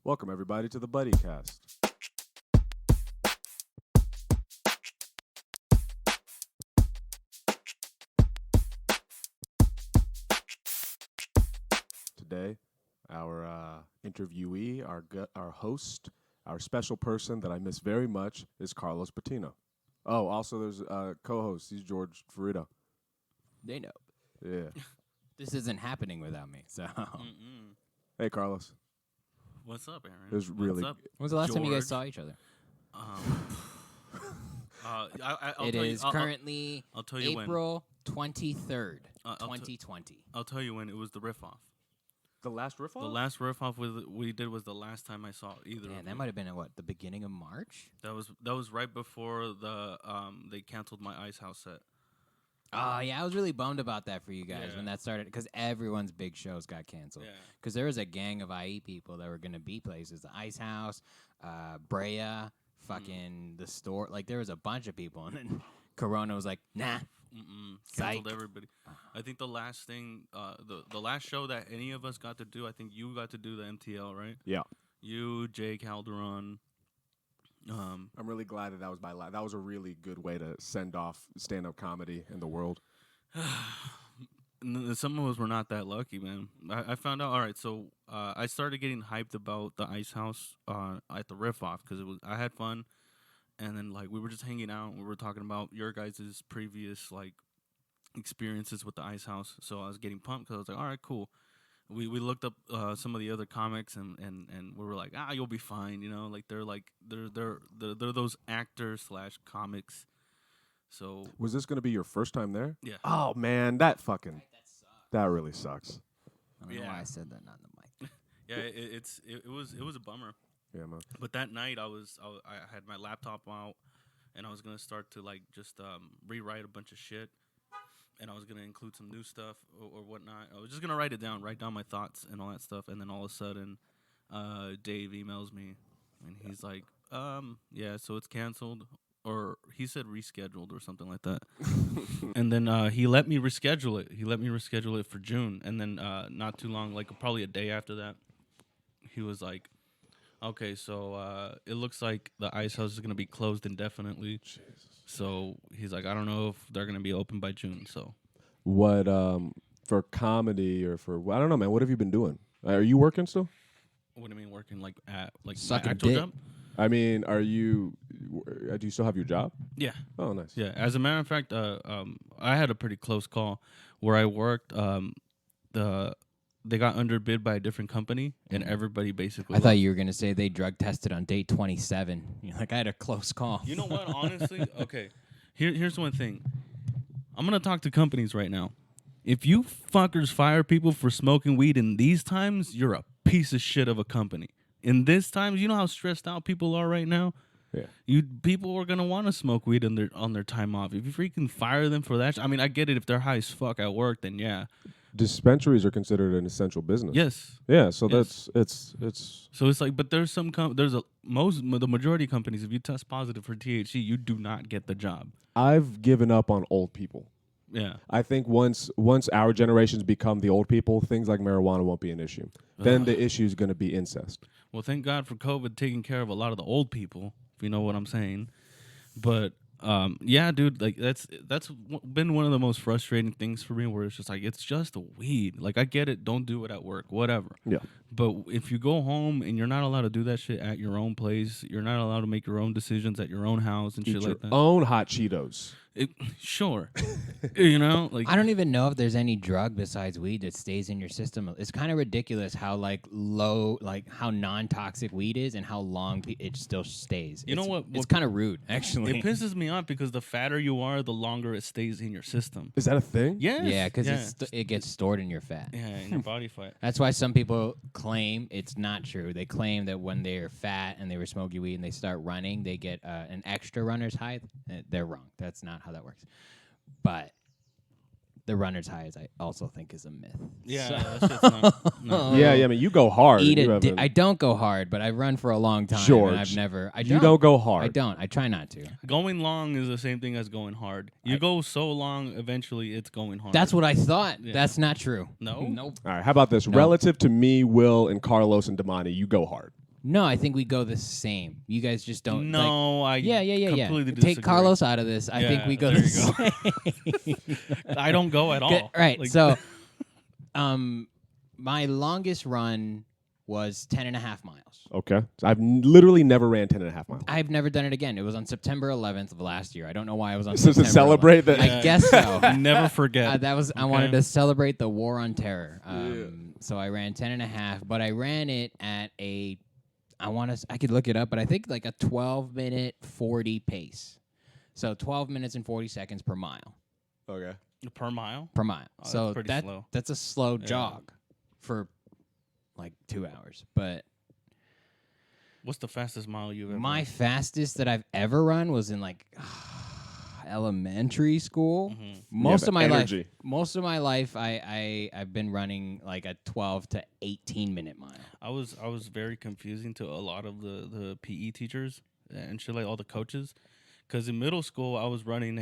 Welcome, everybody, to the Buddycast. Today, our interviewee, our host, our special person that I miss very much is Carlos Patino. Oh, also there's a co-host. He's George Ferido. They know. Yeah. This isn't happening without me, so. Hey, Carlos. What's up, Aaron? It was really. What's up? When was the last time you guys George? saw each other? I'll It tell is you, currently I'll tell you April 23rd, I'll 2020. I'll tell you when it was the riff off. The last riff The last riff off we did was the last time I saw either. Man, of that them. might have been at what, the beginning of March? That was right before the they canceled my Ice House set. Oh, yeah, I was really bummed about that for you guys Yeah. when that started, because everyone's big shows got canceled. Yeah. Because there was a gang of IE people that were going to be places. The Ice House, Brea, fucking the store. Like, there was a bunch of people. And then Corona was like, nah. Canceled Psych. everybody. I think the last thing, the last show that any of us got to do, I think you got to do the MTL, right? Yeah. You, Jay Calderon. I'm really glad that was my last. That was a really good way to send off stand-up comedy in the world. Some of us were not that lucky, man. I found out. All right, so I started getting hyped about the Ice House at the riff off because I had fun, and then like we were just hanging out. And we were talking about your guys' previous like experiences with the Ice House. So I was getting pumped because I was like, all right, cool. We looked up some of the other comics and we were like, you'll be fine, you know, like they're those actors / comics. So Was this going to be your first time there? yeah. Oh man, that really sucks. I don't know Yeah. why I said that on the mic. Yeah, it was a bummer. Yeah, man. But that night I had my laptop out and I was gonna start to like just rewrite a bunch of shit, and I was gonna include some new stuff or whatnot. I was just gonna write down my thoughts and all that stuff, and then all of a sudden, Dave emails me and he's like, yeah, so it's canceled, or he said rescheduled or something like that, and then he let me reschedule it. He let me reschedule it for June, and then not too long, like probably a day after that, he was like, okay, so it looks like the Ice House is going to be closed indefinitely. Jesus. So he's like, I don't know if they're going to be open by June. So What for comedy or for I don't know, man. What have you been doing? Are you working still? what do you mean working like at like Sucking my actual dick. job? I mean, do you still have your job? Yeah, Oh, nice. yeah. As a matter of fact, I had a pretty close call where I worked. They got underbid by a different company, and everybody basically. I thought you were going to say they drug tested on date 27. You're like, I had a close call. You know what? Honestly, okay. Here's one thing. I'm gonna talk to companies right now. If you fuckers fire people for smoking weed in these times, you're a piece of shit of a company. In this times, you know how stressed out people are right now. Yeah. People are gonna want to smoke weed on their time off. If you freaking fire them for that, I mean, I get it. If they're high as fuck at work, then yeah. Dispensaries are considered an essential business. Yes. Yeah. So Yes. it's So it's like, but there's the majority of companies. If you test positive for THC, you do not get the job. I've given up on old people. Yeah. I think once our generations become the old people, things like marijuana won't be an issue. Then the issue is going to be incest. Well, thank God for COVID taking care of a lot of the old people, if you know what I'm saying. But yeah, dude, like that's been one of the most frustrating things for me, where it's just like, it's just a weed. Like, I get it, don't do it at work, whatever. Yeah. But if you go home and you're not allowed to do that shit at your own place, you're not allowed to make your own decisions at your own house and Eat shit your like that. own hot Cheetos. Sure. You know, like I don't even know if there's any drug besides weed that stays in your system. It's kind of ridiculous how how non-toxic weed is and how long it still stays. You know what? It's kind of rude, actually. it pisses me off because the fatter you are, the longer it stays in your system. Is that a thing? Yes. Yeah, because it gets stored in your fat. Yeah, in your body fat. That's why some people claim it's not true. They claim that when they're fat and they were smoking weed and they start running, they get an extra runner's high. They're wrong. That's not how that works. But the runner's high, I also think, is a myth. Yeah, So- that shit's not. No. Yeah. I mean, you go hard. I don't go hard, but I run for a long time. George, and I've never. You don't go hard. I don't. I try not to. Going long is the same thing as going hard. You go so long, eventually it's going hard. That's what I thought. Yeah. That's not true. No? Nope. All right. How about this? No. Relative to me, Will, and Carlos and Damani, you go hard. No, I think we go the same. You guys just don't. No, I yeah. completely Take disagree. Carlos out of this. I think Yeah, we go there the you same. I don't go at all. Right. Like- So, my longest run was 10.5 miles. Okay. So I've literally never ran 10.5 miles. I've never done it again. It was on September 11th of last year. I don't know why I was on So to September celebrate 11th. that. I guess so. Never forget. I wanted to celebrate the war on terror. So I ran 10.5, but I ran it at I could look it up, but I think like a 12-minute 40 pace. So 12 minutes and 40 seconds per mile. Okay. Per mile? Per mile. Oh, so that's pretty slow. That's a slow jog for like 2 hours. But What's the fastest mile you've ever my run? fastest that I've ever run was in like elementary school. Mhm. Most of my energy. life, I've been running like a 12 to 18 minute mile. I was very confusing to a lot of the PE teachers and shit, like all the coaches, because in middle school I was running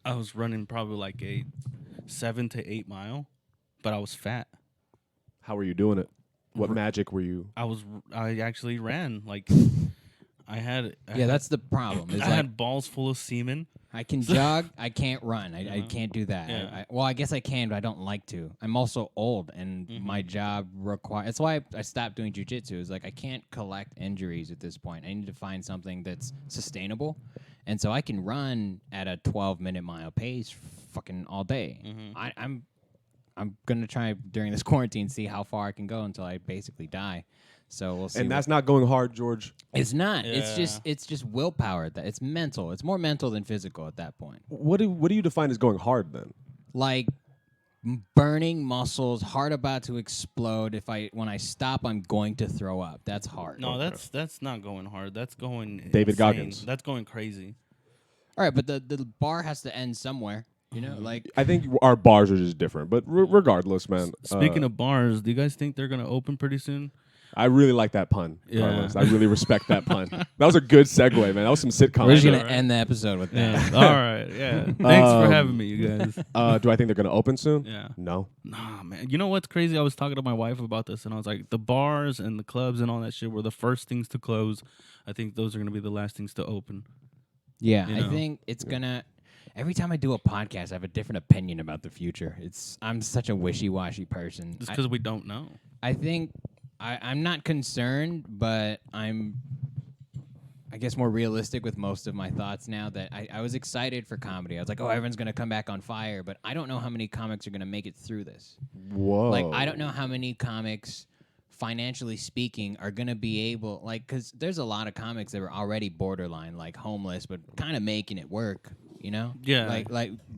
I was running probably like a 7 to 8 mile, but I was fat. How were you doing it? What magic were you? I actually ran like I had. That's the problem. Is I like had balls full of semen. I can jog, I can't run. I can't do that. Yeah. Well, I guess I can, but I don't like to. I'm also old, and my job requires. That's why I stopped doing jujitsu. It's like I can't collect injuries at this point. I need to find something that's sustainable, and so I can run at a 12-minute mile pace, fucking all day. I'm gonna try during this quarantine see how far I can go until I basically die. So we'll see. And that's not going hard, George. It's not. Yeah. It's just willpower. That it's mental. It's more mental than physical at that point. What do you define as going hard then? Like burning muscles, heart about to explode. When I stop, I'm going to throw up. That's hard. No, that's not going hard. That's going David insane. Goggins. That's going crazy. All right, but the bar has to end somewhere. You know, like I think our bars are just different, but regardless, man. Speaking of bars, do you guys think they're gonna open pretty soon? I really like that pun, Yeah. Carlos. I really respect that pun. That was a good segue, man. That was some sitcom. we're just gonna alright. end the episode with that. Yeah. All right. Yeah. Thanks for having me, you guys. Do I think they're going to open soon? Yeah. No. Nah, man. You know what's crazy? I was talking to my wife about this, and I was like, the bars and the clubs and all that shit were the first things to close. I think those are gonna be the last things to open. Yeah, You I know? think it's gonna. Every time I do a podcast, I have a different opinion about the future. I'm such a wishy-washy person. Just because we don't know. I think I'm not concerned, but I'm, I guess, more realistic with most of my thoughts now. That I was excited for comedy. I was like, oh, everyone's gonna come back on fire, but I don't know how many comics are gonna make it through this. Whoa. Like, I don't know how many comics, financially speaking, are gonna be able, like, because there's a lot of comics that were already borderline, like homeless, but kind of making it work. You know? Yeah.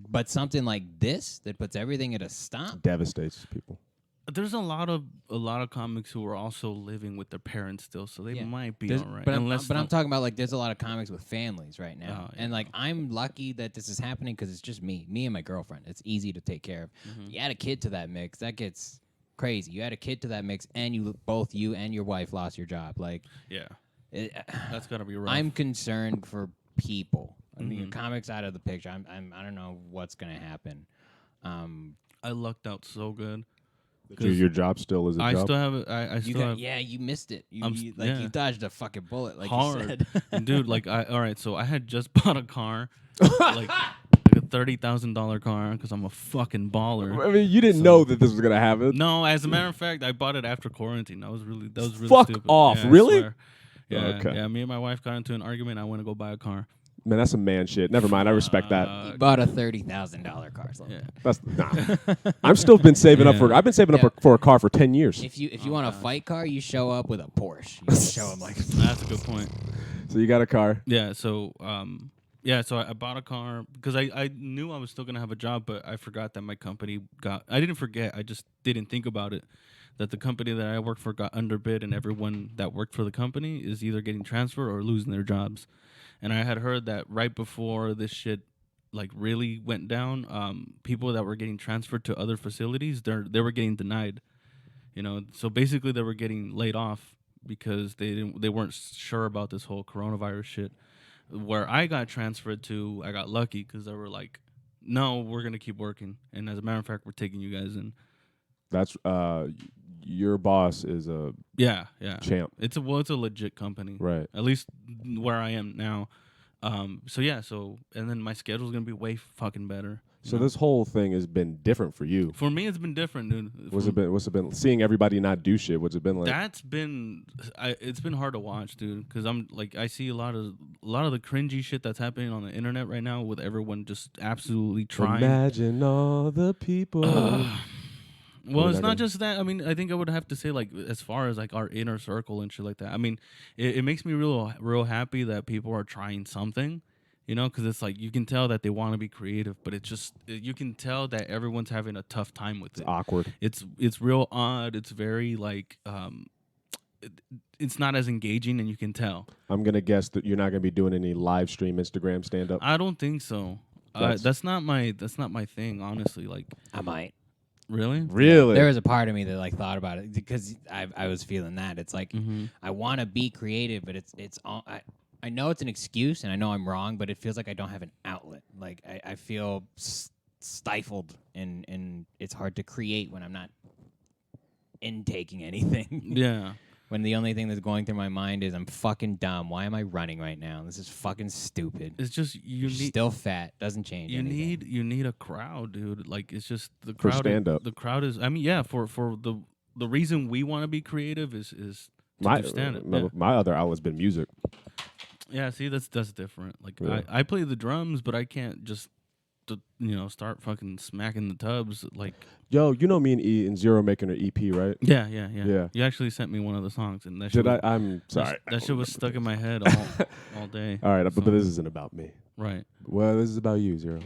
But something like this that puts everything at a stop. Devastates people. There's a lot of comics who are also living with their parents still, so they might be all right. But I'm talking about, like, there's a lot of comics with families right now. Oh, yeah. And, like, I'm lucky that this is happening because it's just me and my girlfriend. It's easy to take care of. You add a kid to that mix, that gets crazy. You add a kid to that mix, and you and your wife lost your job. Like, Yeah. That's gotta be rough. I'm concerned for people. I mean, comics out of the picture. I don't know what's gonna happen. I lucked out so good. Your job still is a I job. still have it. I still have You missed it. I'm You yeah. you dodged a fucking bullet, like hard, you said. And dude. Like all right. So I had just bought a car, like a $30,000 car, because I'm a fucking baller. I mean, you didn't know that this was going to happen. No, as a matter of fact, I bought it after quarantine. That was really Fuck stupid. off, Yeah, I really? swear. Yeah, Okay. yeah. Me and my wife got into an argument. I went to go buy a car. Man, that's some man shit. Never mind. I respect that. You bought a $30,000 car. So Yeah. That's nah. I've still been saving up for. I've been saving up for a car for 10 years. If you want a fight car, you show up with a Porsche. You show them like That's a good point. So you got a car. Yeah. So so I bought a car because I knew I was still gonna have a job, but I forgot that my company got. I didn't forget. I just didn't think about it. That the company that I worked for got underbid, and everyone that worked for the company is either getting transferred or losing their jobs. And I had heard that right before this shit like really went down, people that were getting transferred to other facilities, they were getting denied. You know, so basically they were getting laid off because they weren't sure about this whole coronavirus shit. Where I got transferred to, I got lucky because they were like, "No, we're gonna keep working, and as a matter of fact, we're taking you guys in." That's your boss is a Yeah. champ, It's a legit company. right? At least where I am now. And then my schedule's gonna be way fucking better. So this whole thing has been different for you. For me, it's been different, dude. What's it been seeing everybody not do shit? What's it been like? It's been hard to watch, dude, because I'm like I see a lot of the cringy shit that's happening on the internet right now with everyone just absolutely trying. Imagine all the people. Well, it's not just that. I mean, I think I would have to say, like, as far as like our inner circle and shit like that. I mean, it makes me real happy that people are trying something, you know, because it's like you can tell that they want to be creative, but it's just you can tell that everyone's having a tough time with it. It's awkward. It's real odd. It's very like it's not as engaging, and you can tell. I'm gonna guess that you're not gonna be doing any live stream Instagram stand up. I don't think so. That's not my thing, honestly. Like I might. Really? Really? There was a part of me that like thought about it because I was feeling that. It's like Mm-hmm. I want to be creative, but it's all I know it's an excuse and I know I'm wrong, but it feels like I don't have an outlet. Like I feel stifled and it's hard to create when I'm not intaking anything. Yeah. When the only thing that's going through my mind is I'm fucking dumb. Why am I running right now? This is fucking stupid. It's just you need Still fat. Doesn't change anything. you need a crowd, dude. Like it's just the For crowd. stand-up. The crowd is. I mean, yeah. For the reason we want to be creative is to do stand up. My other outlet's been music. Yeah. See, that's different. Like Yeah. I play the drums, but I can't just start fucking smacking the tubs. Like Yo, you know me and E and Zero making an EP, right? yeah. Yeah. You actually sent me one of the songs, and that shit Did was, I'm sorry. That shit was stuck in my head all day. All right, but So- this isn't about me. Right. Well, this is about you, Zero.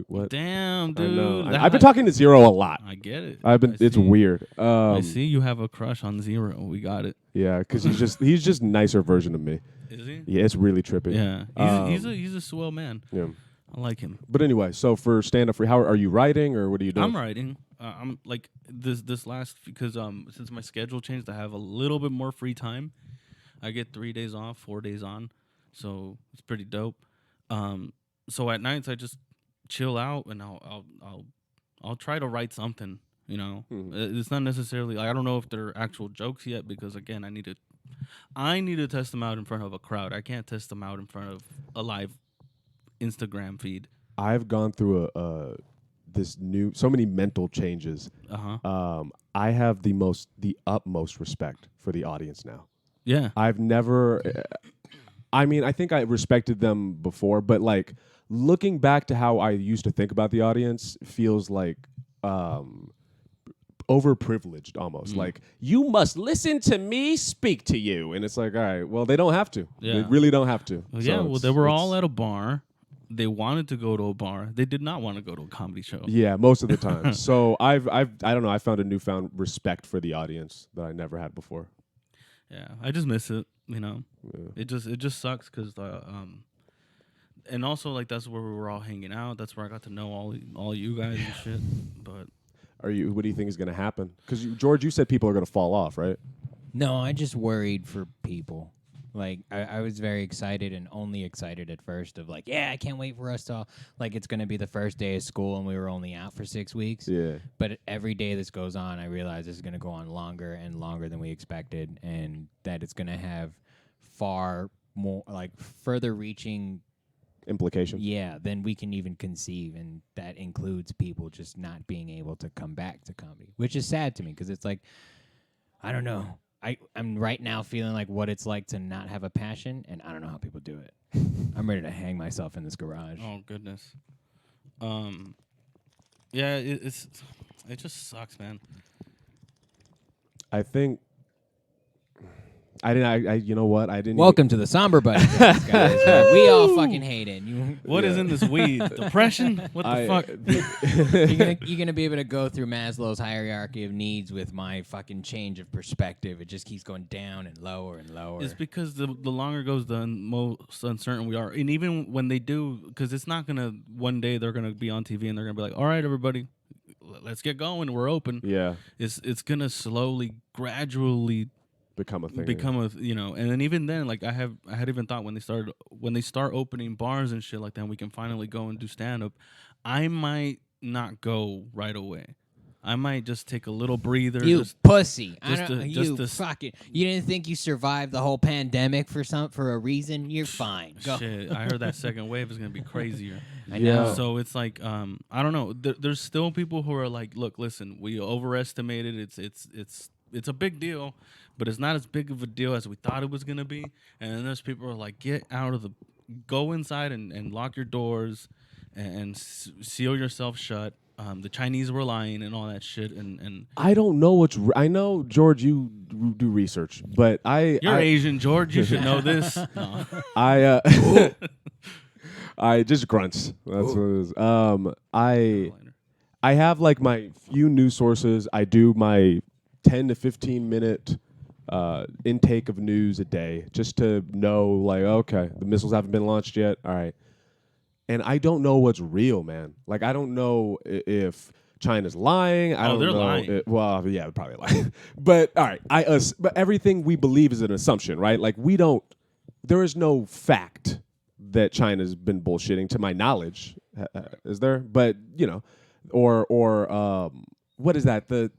What? Damn, I dude. know. I've been talking to Zero a lot. I get it. It's see. weird. I see you have a crush on Zero. We got it. Yeah, because he's just nicer version of me. Is he? Yeah, it's really trippy. Yeah. He's a swell man. Yeah. I like him. But anyway, so for stand up free, how are you writing or what are you doing? I'm writing. I'm like this last because since my schedule changed, I have a little bit more free time. I get 3 days off, 4 days on, so it's pretty dope. So at nights I just chill out and I'll try to write something. You know, It's not necessarily. I don't know if they're actual jokes yet because again I need to test them out in front of a crowd. I can't test them out in front of a live Instagram feed. I've gone through so many mental changes. I have the utmost respect for the audience now. Yeah. I've never. I mean, I think I respected them before, but like looking back to how I used to think about the audience feels like overprivileged almost. Like, you must listen to me speak to you. And it's like, all right, well, they don't have to. Yeah. They really don't have to. Well, So yeah, well, it's- they were it's- all at a bar. They wanted to go to a bar. They did not want to go to a comedy show. Yeah, most of the time. So I don't know, I found a newfound respect for the audience that I never had before. Yeah, I just miss it. You know, Yeah. it just sucks because and also like that's where we were all hanging out. That's where I got to know all you guys and shit. But What do you think is going to happen? Because George, you said people are going to fall off, right? No, I just worried for people. Like, I was very excited and only excited at first of like, yeah, I can't wait for us to all, like, it's going to be the first day of school and we were only out for 6 weeks. Yeah. But every day this goes on, I realize this is going to go on longer and longer than we expected and that it's going to have far more, like, further reaching Implication. yeah, then we can even conceive, and that includes people just not being able to come back to comedy, which is sad to me because it's like, I don't know. I'm right now feeling like what it's like to not have a passion, and I don't know how people do it. I'm ready to hang myself in this garage. oh goodness, yeah, it just sucks, man. I think I didn't. You know what? I didn't. Welcome to the Somber Buddycast, guys. Where we all fucking hate it. What is in this weed? Depression? What the fuck? You're gonna be able to go through Maslow's hierarchy of needs with my fucking change of perspective. It just keeps going down and lower and lower. It's because the longer goes, the most uncertain we are. And even when they do, because it's not going to, one day they're going to be on TV and they're going to be like, all right, everybody, let's get going. We're open. Yeah. It's going to slowly, gradually Become a thing. and then even then, like I had even thought when they start opening bars and shit like that, we can finally go and do stand up. I might not go right away. I might just take a little breather. You just, pussy! just to fucking! You didn't think you survived the whole pandemic for a reason? You're fine. Go. Shit, I heard that second wave is gonna be crazier. I know. So it's like, I don't know. There's still people who are like, look, listen, we overestimated. It's a big deal, but it's not as big of a deal as we thought it was gonna be. And then there's people who are like, go inside and lock your doors and seal yourself shut. The Chinese were lying and all that shit. And I don't know I know, George, you do research, but you're Asian, George. You should know this. No. I just grunts. That's what it is. I have like my few news sources. I do my 10 to 15 minute intake of news a day just to know, like, okay, the missiles haven't been launched yet. All right. And I don't know what's real, man. Like, I don't know if China's lying. I don't they're know. lying. Well, yeah, they're probably lying. But all right, but everything we believe is an assumption, right? Like, there is no fact that China's been bullshitting, to my knowledge. Is there? But or what is that?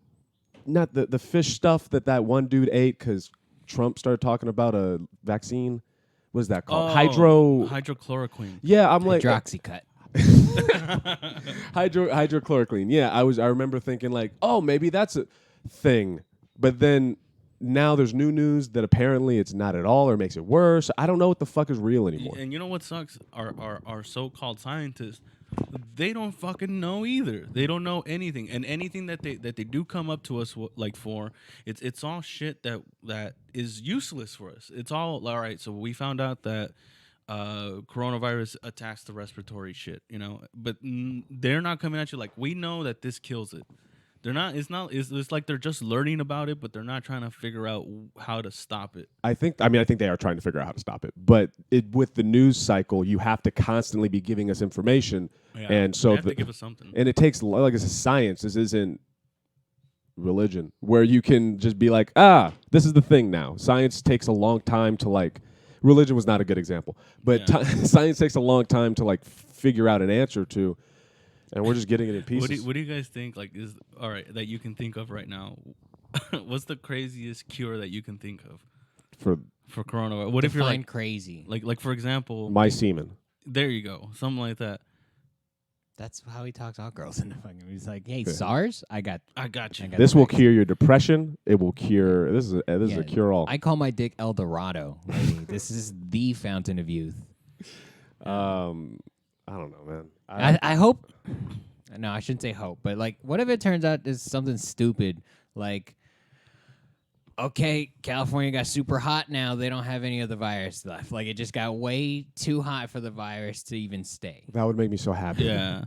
Not the fish stuff that one dude ate because Trump started talking about a vaccine. What is that called? Hydrochloroquine. Yeah, I'm like Hydroxycut. hydrochloroquine. Yeah, I remember thinking like, oh, maybe that's a thing. But then now there's new news that apparently it's not at all or makes it worse. I don't know what the fuck is real anymore. And you know what sucks? Our so-called scientists, they don't fucking know either. They don't know anything, and anything that they do come up to us for, it's all shit that is useless for us. It's all right. So we found out that coronavirus attacks the respiratory shit, but they're not coming at you like, we know that this kills it. They're not. It's like they're just learning about it, but they're not trying to figure out how to stop it. I think they are trying to figure out how to stop it. But with the news cycle, you have to constantly be giving us information, and so they have to give us something. And it takes, like, it's science. This isn't religion, where you can just be like, this is the thing now. Science takes a long time to, like. Religion was not a good example, but science takes a long time to, like, figure out an answer to. And we're just getting it in pieces. What do you guys think? Like, that you can think of right now? What's the craziest cure that you can think of for coronavirus? What if you're like crazy? Like for example, my semen. There you go, something like that. That's how he talks to all girls in the fucking. He's like, "Hey, SARS, I got you. This will cure your depression. It will cure. This is a cure all. I call my dick El Dorado. This is the fountain of youth. I don't know, man. I hope. No, I shouldn't say hope, but like, what if it turns out is something stupid? Like, okay, California got super hot now. They don't have any of the virus left. Like, it just got way too hot for the virus to even stay. That would make me so happy. Yeah.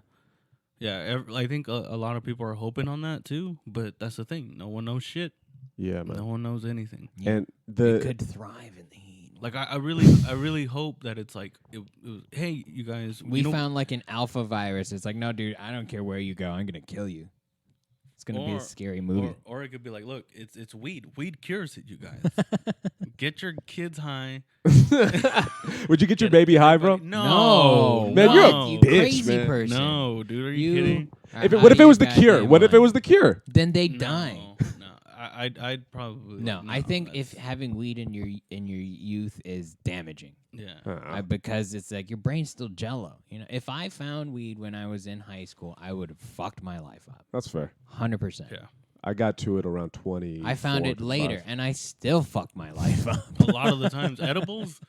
I think a lot of people are hoping on that too, but that's the thing. No one knows shit. Yeah, man. No one knows anything. Yeah. And we could thrive in the heat. Like, I really hope that it's like, it was, hey, you guys. We found like an alpha virus. It's like, no, dude, I don't care where you go. I'm going to kill you. It's going to be a scary movie. Or it could be like, look, it's weed. Weed cures it, you guys. Get your kids high. Would you get your baby high, bro? No. Man, you're a bitch, crazy man. person. No, dude, are you kidding? What if it was the cure? What if it was the cure? Then they die. No, I'd probably no. I think if having weed in your youth is damaging. Yeah. Because it's like your brain's still jello. If I found weed when I was in high school, I would have fucked my life up. That's fair. 100%. Yeah. I got to it around 20. I found it later, and I still fucked my life up. A lot of the times, edibles.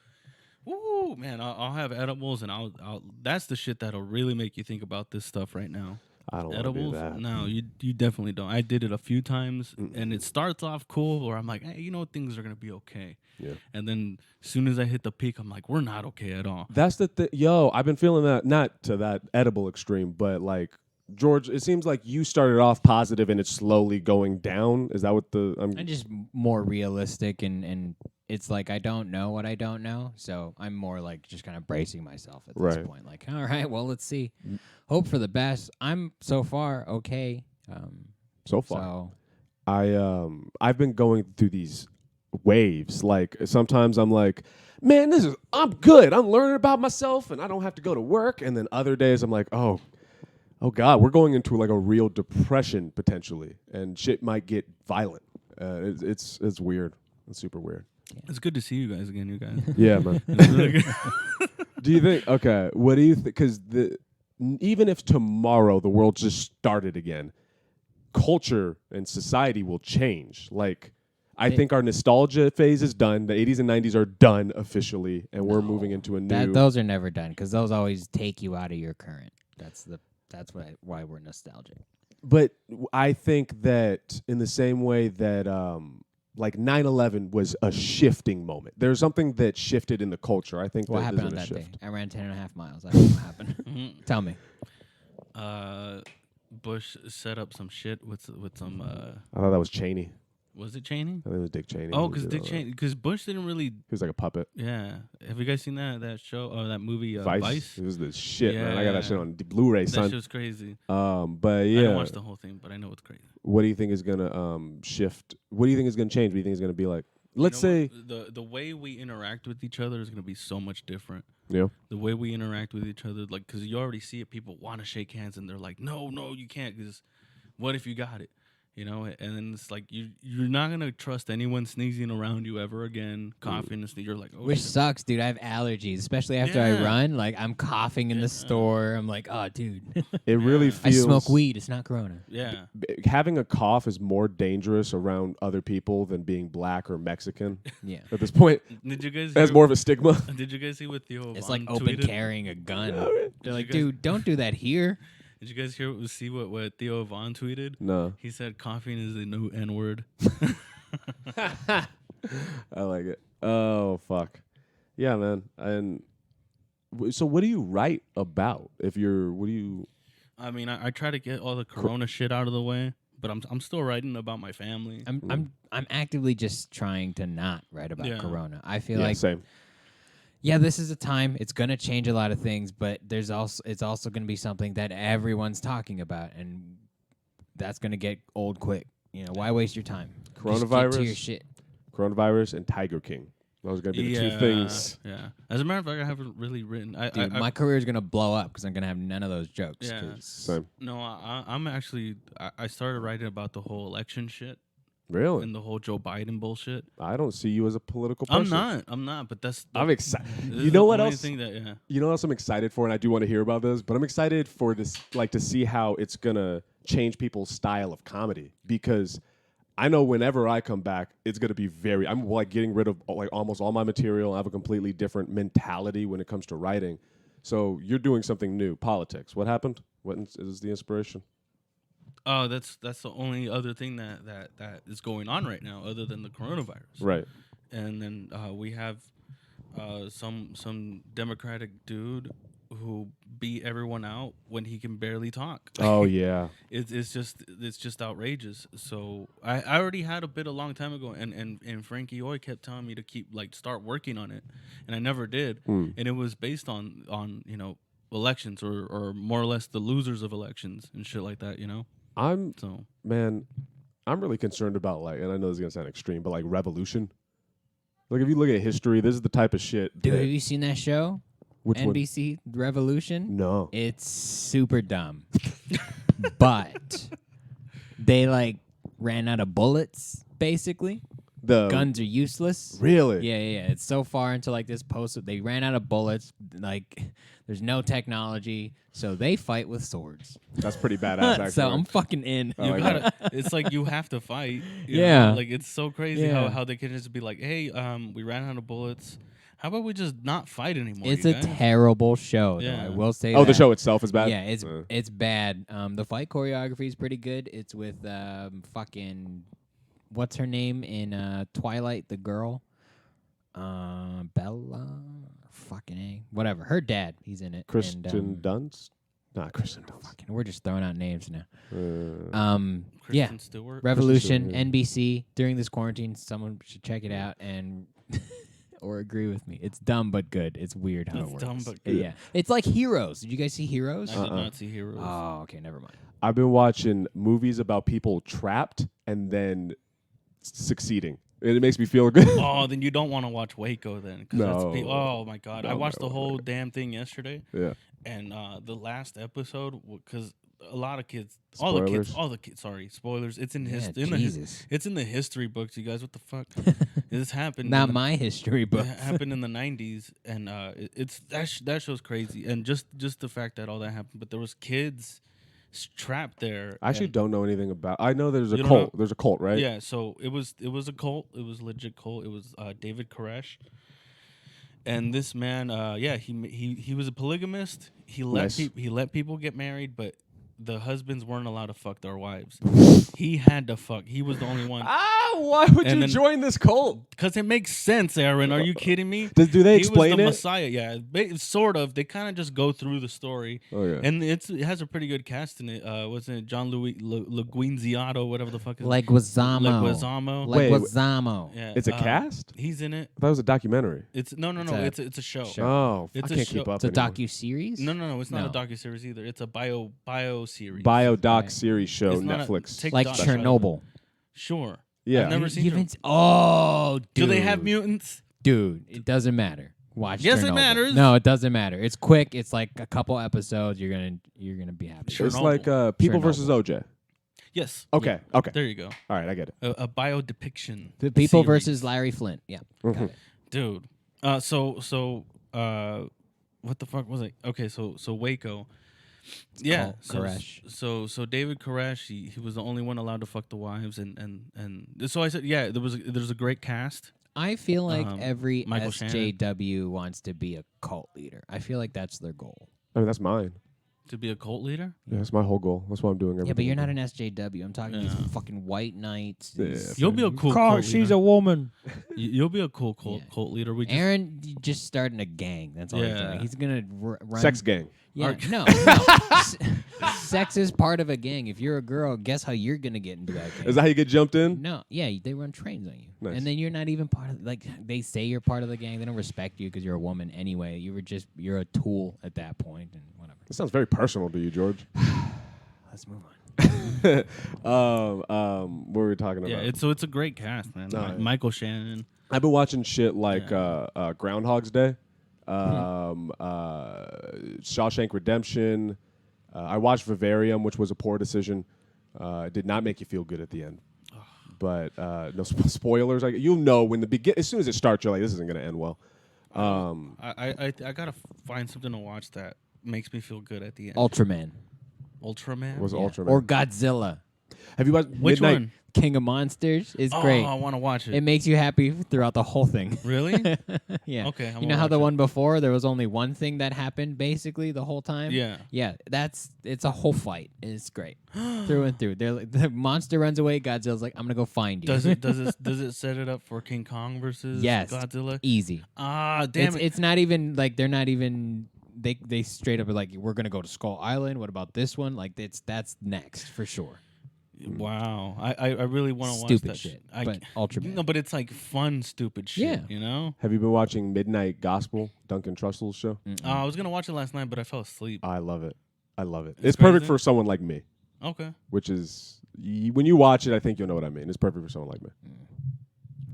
Ooh, man, I'll have edibles, and I'll. That's the shit that'll really make you think about this stuff right now. I don't edibles. Want to do that. No, you definitely don't. I did it a few times, and it starts off cool, where I'm like, hey, things are gonna be okay. Yeah. And then as soon as I hit the peak, I'm like, we're not okay at all. That's the thing. Yo, I've been feeling that, not to that edible extreme, but like, George, it seems like you started off positive and it's slowly going down. Is that what I'm just more realistic, and it's like I don't know what I don't know, so I'm more like just kind of bracing myself at this point. Like, all right, well, let's see. Hope for the best. I'm so far okay. So far, I've been going through these waves. Like, sometimes I'm like, man, I'm good. I'm learning about myself, and I don't have to go to work. And then other days I'm like, oh, oh God, we're going into like a real depression potentially, and shit might get violent. It's weird. It's super weird. It's good to see you guys again, you guys. Yeah, man. It's really good. Do you think? Okay, what do you think? Because even if tomorrow the world just started again, culture and society will change. Like, I think our nostalgia phase is done. The 80s and 90s are done officially, and we're moving into a new. Those are never done because those always take you out of your current. That's why we're nostalgic. But I think that in the same way that like 9/11 was a shifting moment. There's something that shifted in the culture. I think What that happened on there's that a day? shift. I ran 10.5 miles. I don't know what happened. Tell me. Bush set up some shit with some. I thought that was Cheney. Was it Cheney? I think it was Dick Cheney. Oh, who because did Dick all that. Cheney. Because Bush didn't really. He was like a puppet. Yeah. Have you guys seen that show or that movie Vice? It was the shit, man. I got that shit Yeah. on Blu-ray, That son. shit was crazy. But I yeah, didn't watch the whole thing, but I know it's crazy. what do you think is gonna shift? What do you think is gonna change? What do you think is gonna be like? Let's say, the way we interact with each other is going to be so much different. yeah, The way we interact with each other, like, because you already see it, people want to shake hands, and they're like, no, you can't, because what if you got it? You know, and then it's like you're not gonna trust anyone sneezing around you ever again, coughing and you're like, oh, Which shit. sucks, dude. I have allergies, especially after I Yeah. run. Like, I'm coughing in the store. I'm like, oh, dude. it really Yeah. I feels. smoke weed. It's not Corona. Yeah, Having a cough is more dangerous around other people than being black or Mexican. Yeah. At this point, did you guys? it has hear- more of a stigma. Did you guys see what Theo? It's Von like open tweeted? carrying a gun. They're Did like, you guys- dude, don't do that here. Did you guys see what Theo Von tweeted? No, He said coughing is the new N word. I like it. Oh fuck, yeah, man. And so, what do you write about? If you're, what do you? I mean, I try to get all the Corona shit out of the way, but I'm still writing about my family. I'm actively just trying to not write about Yeah. Corona. I feel Yeah, like same. yeah, this is a time. It's gonna change a lot of things, but it's also gonna be something that everyone's talking about, and that's gonna get old quick. You know, why waste your time? Just get to your Coronavirus? shit. Coronavirus and Tiger King. Those are gonna be the two things. Yeah. As a matter of fact, I haven't really written. Dude, my career is gonna blow up because I'm gonna have none of those jokes. Yeah. 'cause- Same. No, I'm actually. I started writing about the whole election shit Really? and the whole Joe Biden bullshit. I don't see you as a political person. I'm not. But that's. I'm excited. this You is know the what only else? Thing that, yeah. You know what else I'm excited for, and I do want to hear about this, but I'm excited for this, like, to see how it's gonna change people's style of comedy, because I know whenever I come back, it's gonna be I'm like getting rid of like almost all my material. I have a completely different mentality when it comes to writing. So you're doing something new, politics. What happened? What is the inspiration? Oh, that's the only other thing that is going on right now, other than the coronavirus. Right. And then we have some Democratic dude who beat everyone out when he can barely talk. Oh yeah. It's just outrageous. So I already had a bit a long time ago, and Frankie Oy kept telling me to start working on it, and I never did. And it was based on elections or more or less the losers of elections and shit like that. I'm So really concerned about, like, and I know this is gonna sound extreme, but like revolution. Like, if you look at history, this is the type of shit. Dude, that- have you seen that show? which one? NBC Revolution? No. It's super dumb. But they like ran out of bullets, basically. The Guns are useless. Really? Yeah. It's so far into like this post they ran out of bullets. Like there's no technology, so they fight with swords. That's pretty badass. Actually. So I'm fucking in. I you like gotta. It's like you have to fight. you Yeah. know? Like it's so crazy Yeah. how they can just be like, hey, we ran out of bullets. How about we just not fight anymore? It's you a guys? terrible show. Though, Yeah. I will say. Oh, that. the show itself is bad. Yeah, it's bad. The fight choreography is pretty good. It's with fucking what's her name in Twilight, the girl, Bella, fucking A, whatever. Her dad, he's in it. Kristen and, Dunst. Not Kristen Dunst. fucking, we're just throwing out names now. Yeah, Kristen Stewart. Revolution, Kristen NBC. During this quarantine, someone should check it out and. Or agree with me. It's dumb but good. It's weird how It's it works. dumb but Yeah. good. It's like Heroes. Did you guys see Heroes? I did not see Heroes. Oh, okay, never mind. I've been watching movies about people trapped and then succeeding. And it makes me feel good. Oh, then you don't want to watch Waco then. 'Cause No. oh my god, I No, watched no, the whole damn thing yesterday, Yeah. and the last episode because a lot of kids, Spoilers? all the kids. Sorry, spoilers. It's in Jesus. it's in the history books, you guys. What the fuck? This happened. Not my history book. It happened in the 90s, and that show's crazy. And just the fact that all that happened, but there was kids trapped there. I actually don't know anything about. I know there's a You don't cult. know? There's a cult, right? Yeah, so it was a cult. It was a legit cult. It was David Koresh. And this man, he was a polygamist. He let Nice. he let people get married, but the husbands weren't allowed to fuck their wives. He had to fuck. He was the only one. Why would And you then- join this cult? Because it makes sense, Aaron. Are you kidding me? Do they He explain was the it? Messiah. Yeah, sort of. They kind of just go through the story. Oh yeah. And it has a pretty good cast in it. Wasn't it John Louis Leguizamo, whatever the fuck is Leguizamo. Leguizamo. Wait, Leguizamo. Yeah, It's a cast? He's in it. I thought it was a documentary. It's no. It's a show. Oh, It's I a can't show. keep up. It's a anymore. docu-series? No. It's not No. a docuseries either. It's a bio series. Biodoc Right. series show, It's not a- Netflix. take Like doc out of it. Chernobyl. Sure. Yeah. I've never seen You Chernobyl. haven't Oh, dude. Do they have mutants? Dude, it doesn't matter. Watch Yes, it Chernobyl. matters. No, it doesn't matter. It's quick. It's like a couple episodes. You're gonna be happy. Sure. It's Chernobyl. like People Chernobyl. versus OJ. Yes. Okay. Okay. There you go. All right, I get it. A bio depiction. The People series. versus Larry Flint. Yeah. Mhm. Got it. Dude. What the fuck was it? Okay, so Waco. Yeah. called Koresh. So David Koresh, he was the only one allowed to fuck the wives, and so I said, yeah, there's a great cast. I feel like every Michael Shannon. SJW wants to be a cult leader. I feel like that's their goal. I mean, that's mine. To be a cult leader? Yeah, that's my whole goal. That's why I'm doing everything. Yeah, but you're I'm not an SJW. I'm talking these Yeah. fucking white knights. Yeah, these- You'll be a cool Carl, cult she's leader. a woman. You'll be a cool cult, Yeah. cult leader. We just, Aaron just starting a gang. That's all he's Yeah. doing. He's gonna run. Sex gang. Yeah, Ar- no. Sex is part of a gang. If you're a girl, guess how you're gonna get into that gang? Is that how you get jumped in? No, yeah, they run trains on you, Nice. and then you're not even part of. Like they say you're part of the gang. They don't respect you because you're a woman anyway. You're a tool at that point, and whatever. This sounds very personal to you, George. Let's move on. What were we talking about? yeah, it's a great cast, man. No, yeah. Michael Shannon. I've been watching shit like Groundhog's Day, Mm-hmm. Shawshank Redemption. I watched Vivarium, which was a poor decision. It did not make you feel good at the end. But no spoilers. Like you'll know when as soon as it starts, you're like, this isn't going to end well. I gotta find something to watch that makes me feel good at the end. Ultraman. Ultraman. Was Yeah. Ultraman. Or Godzilla. Have you watched Which Midnight? one? King of Monsters is Oh, great. I want to watch it. It makes you happy throughout the whole thing. Really? Yeah. Okay, I'm You know gonna how the watch it. one before there was only one thing that happened basically the whole time? Yeah. Yeah, it's a whole fight. It's great. Through and through. The monster runs away, Godzilla's like, I'm going to go find you. Does it set it up for King Kong versus Yes. Godzilla? Easy. Ah, damn it. It's not even like they're not even they straight up are like, we're going to go to Skull Island. What about this one? Like that's next for sure. Wow. I really want to watch Stupid that shit. I, But Ultraman. No, but it's like fun stupid shit, Yeah. you know? Have you been watching Midnight Gospel, Duncan Trussell's show? I was going to watch it last night, but I fell asleep. I love it. I love it. It's It's perfect crazy? for someone like me, Okay. which is when you watch it, I think you'll know what I mean. It's perfect for someone like me.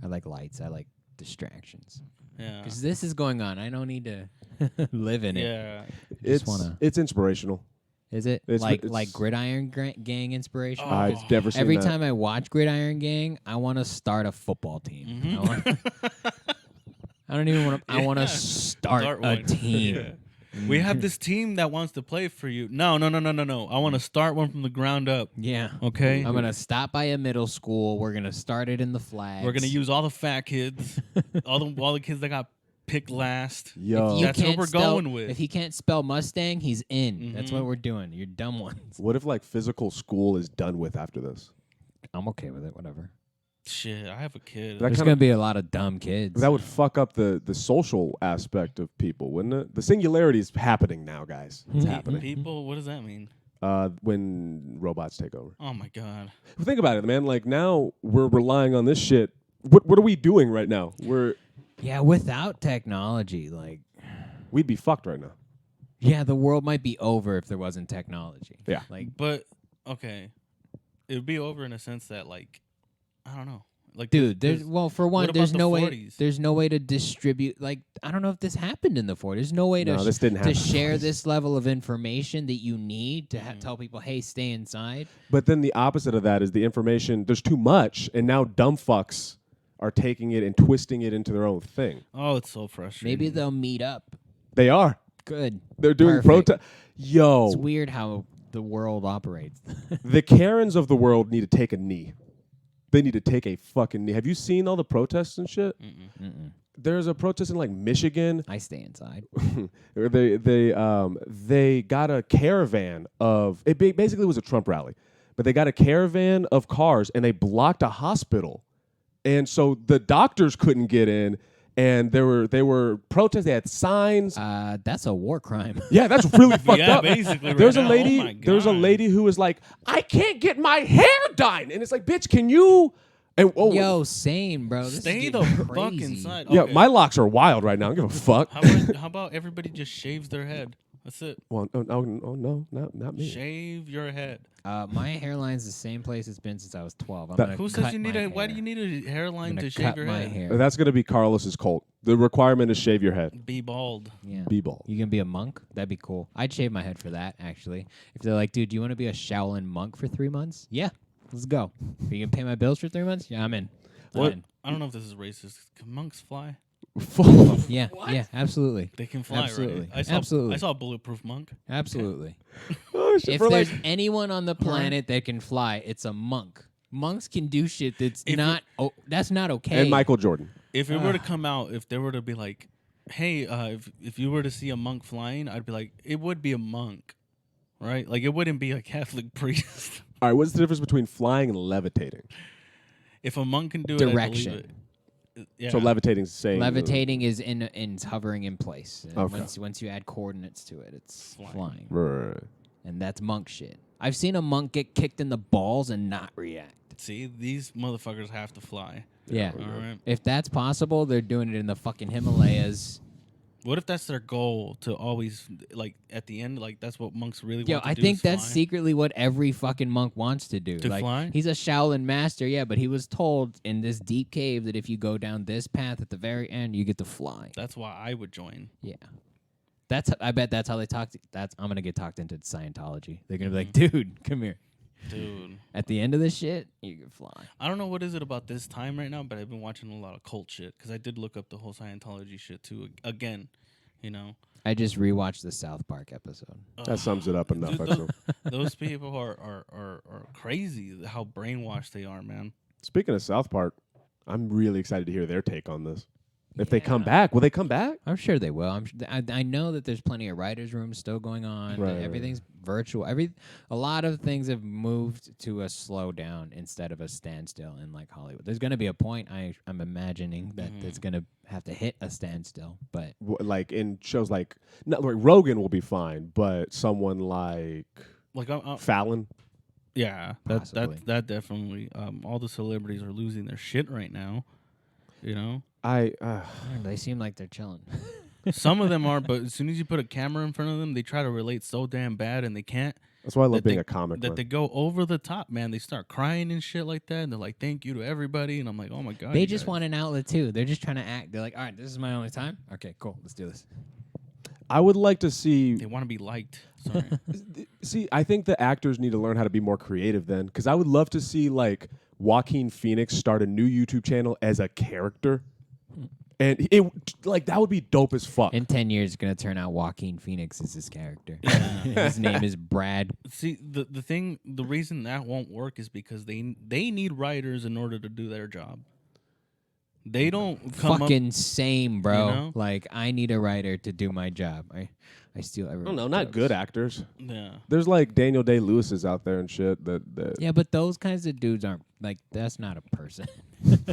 I like lights. I like distractions. Yeah. Because this is going on. I don't need to live in it. Yeah. Just It's wanna- it's inspirational. Is it It's- like it's- Gridiron Gang inspiration? Oh. I've never seen Every that. time I watch Gridiron Gang, I want to start a football team. Mhm. I don't even want to. I want to Yeah. start a one. team. Yeah. We have this team that wants to play for you. No. I want to start one from the ground up. Yeah. Okay. I'm gonna stop by a middle school. We're gonna start it in the flags. We're gonna use all the fat kids, all the kids that got picked last. Yo, You That's what can't we're spell- going with. If he can't spell Mustang, he's in. That's Mhm. what we're doing. You're dumb ones. what if like physical school is done with after this? I'm okay with it. Whatever. Shit, I have a kid. That There's kinda- gonna be a lot of dumb kids. That would fuck up the social aspect of people, wouldn't it? The singularity is happening now, guys. It's Mhm. happening. People, what does that mean? When robots take over. Oh my god. Well, think about it, man. Like now we're relying on this shit. What are we doing right now? Yeah, without technology, like, We'd be fucked right now. yeah, the world might be over if there wasn't technology. Yeah. Like, But okay, it would be over in a sense that like, I don't know. Like, Dude, for one, what there's about the no way 40s? there's no way to distribute. Like, I don't know if this happened in the 40s. There's no way No, this didn't happen to in the share 40s. this level of information that you need to Mm-hmm. tell people, hey, stay inside. But then the opposite of that is the information. There's too much, and now dumb fucks are taking it and twisting it into their own thing. Oh, it's so frustrating. Maybe they'll meet up. They are. Good. They're doing Perfect. protest. Yo, It's weird how the world operates. the Karens of the world need to take a knee. They need to take a fucking knee. Have you seen all the protests and shit? Mm-mm. There's a protest in like Michigan. I stay inside. Where they got a caravan of it. Basically, was a Trump rally, but they got a caravan of cars and they blocked a hospital, and so the doctors couldn't get in. And they were protests. They had signs. That's a war crime. Yeah, that's really fucked Yeah, up. basically right There's a now. lady. Oh my There's a God. lady who was like, I can't get my hair done, and it's like, bitch, can you? And Yo, same, bro. This is Stay the getting fuck crazy. inside. yeah, Okay. my locks are wild right now. I don't give a fuck. How about everybody just shaves their head? That's it. Well, no, not me. Shave your head. My hairline's the same place it's been since I was 12. I'm That- gonna Who says cut you need my a? Why do hair. you need a I'm hairline gonna to shave cut your my head? hair. That's gonna be Carlos's cult. The requirement is shave your head. Be bald. Yeah. Be bald. You gonna be a monk? That'd be cool. I'd shave my head for that, actually. If they're like, dude, do you want to be a Shaolin monk for 3 months? Yeah, let's go. Are you gonna pay my bills for 3 months? Yeah, I'm in. I'm What? in. I don't know if this is racist. Can monks fly? Yeah, yeah, absolutely. They can fly, Absolutely. right? Absolutely. I saw a bulletproof monk. Absolutely. Oh, shit, If for there's like- anyone on the planet that can fly, it's a monk. Monks can do shit that's If not that's not okay. and Michael Jordan. If it were to come out, if there were to be like, hey, if you were to see a monk flying, I'd be like, it would be a monk, right? Like it wouldn't be a Catholic priest. All right, what's the difference between flying and levitating? If a monk can do it, I Direction. believe it. Yeah. So levitating's the same. Levitating is in hovering in place. And Okay. Once you add coordinates to it, it's flying. Right. And that's monk shit. I've seen a monk get kicked in the balls and not react. See, these motherfuckers have to fly. Yeah. All right. If that's possible, they're doing it in the fucking Himalayas. What if that's their goal to always like at the end? Like that's what monks really Yo, want to I do think is that's fly? secretly what every fucking monk wants to do. To like, fly? He's a Shaolin master, yeah, but he was told in this deep cave that if you go down this path at the very end, you get to fly. That's why I would join. Yeah. I bet that's how they talk. I'm gonna get talked into Scientology. They're gonna be like, Mm-hmm. dude, come here. Dude, At the end of this shit, you can fly. I don't know what is it about this time right now, but I've been watching a lot of cult shit because I did look up the whole Scientology shit too again. You know, I just rewatched the South Park episode. That sums it up enough, Dude, actually. those people are crazy. How brainwashed they are, man. Speaking of South Park, I'm really excited to hear their take on this. If they come Yeah. back, will they come back? I'm sure they will. I know that there's plenty of writers' rooms still going on. Right, Everything's virtual. A lot of things have moved to a slowdown instead of a standstill in like Hollywood. There's going to be a point. I'm imagining that it's going to have to hit a standstill. But Like in shows like, not like Rogan will be fine, but someone like Like, Fallon. yeah, Possibly. that definitely. All the celebrities are losing their shit right now. You know, they seem like they're chilling. some of them are, but as soon as you put a camera in front of them, they try to relate so damn bad, and they can't. that's why I love that being they- a comic. That man. they go over the top, man. They start crying and shit like that, and they're like, "Thank you to everybody," and I'm like, "Oh my god." They you just guys. want an outlet too. They're just trying to act. They're like, all right, this is my only time. Okay, cool. Let's do this. I would like to see. They want to be liked. Sorry. See, I think the actors need to learn how to be more creative then, because I would love to see like Joaquin Phoenix start a new YouTube channel as a character, and it like that would be dope as fuck. In 10 years, it's going to turn out Joaquin Phoenix is his character. His name is Brad. See, the reason that won't work is because they need writers in order to do their job. They don't come Fucking up. same, bro. You know? Like, I need a writer to do my job. I steal I everyone's don't know, not jokes. good actors. Yeah. There's like Daniel Day-Lewis's out there and shit that Yeah, but those kinds of dudes aren't, like, that's not a person.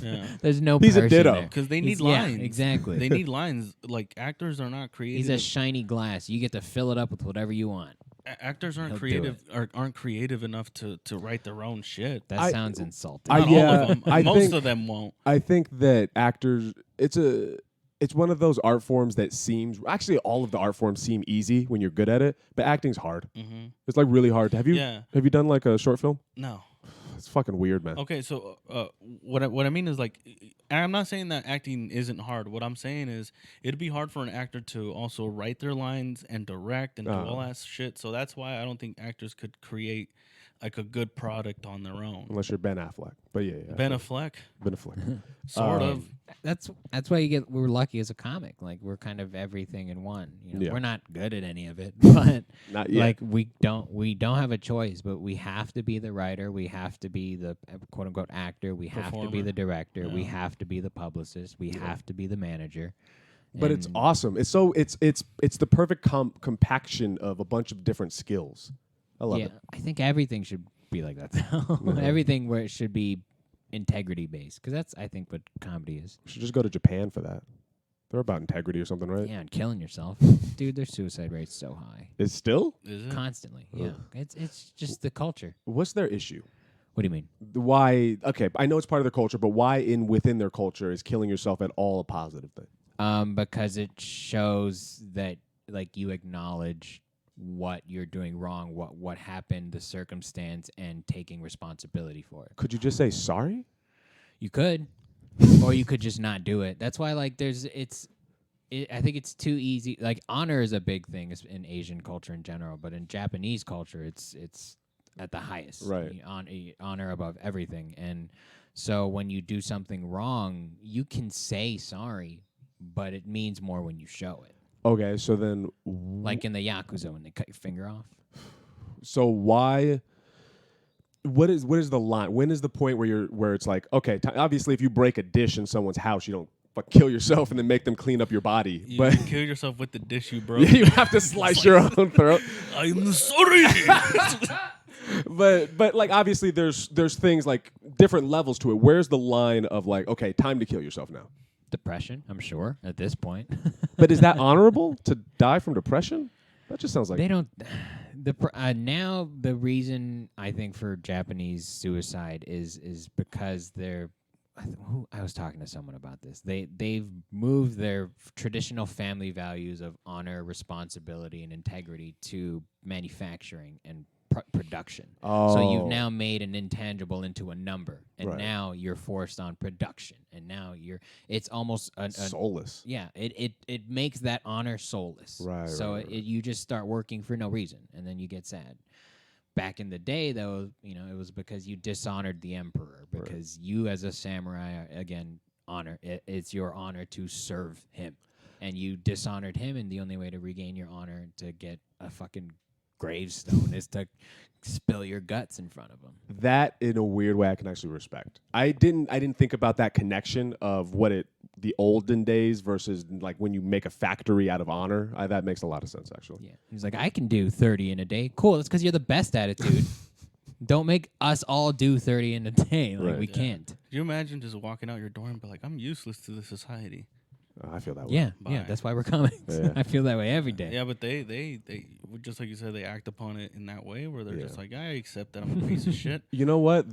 Yeah. There's no He's a person ditto. there. Because they He's- need lines. Yeah, exactly. They need lines. Like actors are not creative. He's a shiny glass. You get to fill it up with whatever you want. Actors aren't He'll do creative. Aren't creative enough to write their own shit. That I- sounds insulting. Not yeah, all of them. I Most think- of them won't. I think that actors, it's one of those art forms that seems, actually all of the art forms seem easy when you're good at it, but acting's hard. Mm-hmm. It's like really hard. Have you Yeah. done like a short film? No. it's fucking weird, man. Okay, so what I mean is like, I'm not saying that acting isn't hard. What I'm saying is it'd be hard for an actor to also write their lines and direct and do all that shit. So that's why I don't think actors could create like a good product on their own. Unless you're Ben Affleck, but yeah. Ben Affleck, Ben Affleck. sort of. That's why we're lucky as a comic. Like we're kind of everything in one. You know? Yeah. We're not good at any of it, but Not yet. like we don't have a choice. But we have to be the writer. We have to be the quote unquote actor. We have to be Performer. the director. We Yeah. have to be the publicist. We have to be the manager. But it's And awesome. It's the perfect compaction of a bunch of different skills. I love it. I think everything should be like that. Everything where it should be integrity based, because that's I think what comedy is. You should just go to Japan for that. They're about integrity or something, right? Yeah, and killing yourself, dude. Their suicide rate's so high, It's still? Is it? constantly. Yeah, it's just the culture. What's their issue? What do you mean? Why? Okay, I know it's part of their culture, but why within their culture is killing yourself at all a positive thing? Because it shows that like you acknowledge what you're doing wrong, what happened, the circumstance, and taking responsibility for it. Could you just say sorry? You could, or you could just not do it. That's why like I think it's too easy. Like honor is a big thing in Asian culture in general, but in Japanese culture, it's at the highest. Right. Honor above everything. And so when you do something wrong, you can say sorry, but it means more when you show it. Okay, so then, Like in the Yakuza when they cut your finger off. so why? What is the line? When is the point where it's like, okay, obviously if you break a dish in someone's house, you don't kill yourself and then make them clean up your body, You but can kill yourself with the dish you broke. you have to slice your own throat. I'm sorry. But like obviously there's things like different levels to it. Where's the line of like, okay, time to kill yourself now? Depression, I'm sure, at this point. But is that honorable to die from depression? That just sounds like They don't. Now the reason I think for Japanese suicide is because they're. I was talking to someone about this. They've moved their traditional family values of honor, responsibility, and integrity to manufacturing and production. So you've now made an intangible into a number, and Right. now you're forced on production, and now it's almost soulless. Yeah, it makes that honor soulless. Right, So right, right. you just start working for no reason, and then you get sad. Back in the day, though, it was because you dishonored the emperor, because you as a samurai, again, it's your honor to serve him, and you dishonored him, and the only way to regain your honor to get a fucking gravestone is to spill your guts in front of him. That in a weird way I can actually respect. I didn't think about that connection of the olden days versus like when you make a factory out of honor. That makes a lot of sense actually. Yeah, he's like, I can do 30 in a day. Cool, that's because you're the best at it, dude. Don't make us all do 30 in a day. Like Right. we Yeah. can't. Could you imagine just walking out your door and be like, I'm useless to the society? I feel that way. Yeah, Bye. that's why we're comics. Yeah. I feel that way every day. Yeah, but they just like you said, they act upon it in that way where they're Yeah. just like, I accept that I'm a piece of shit. You know what?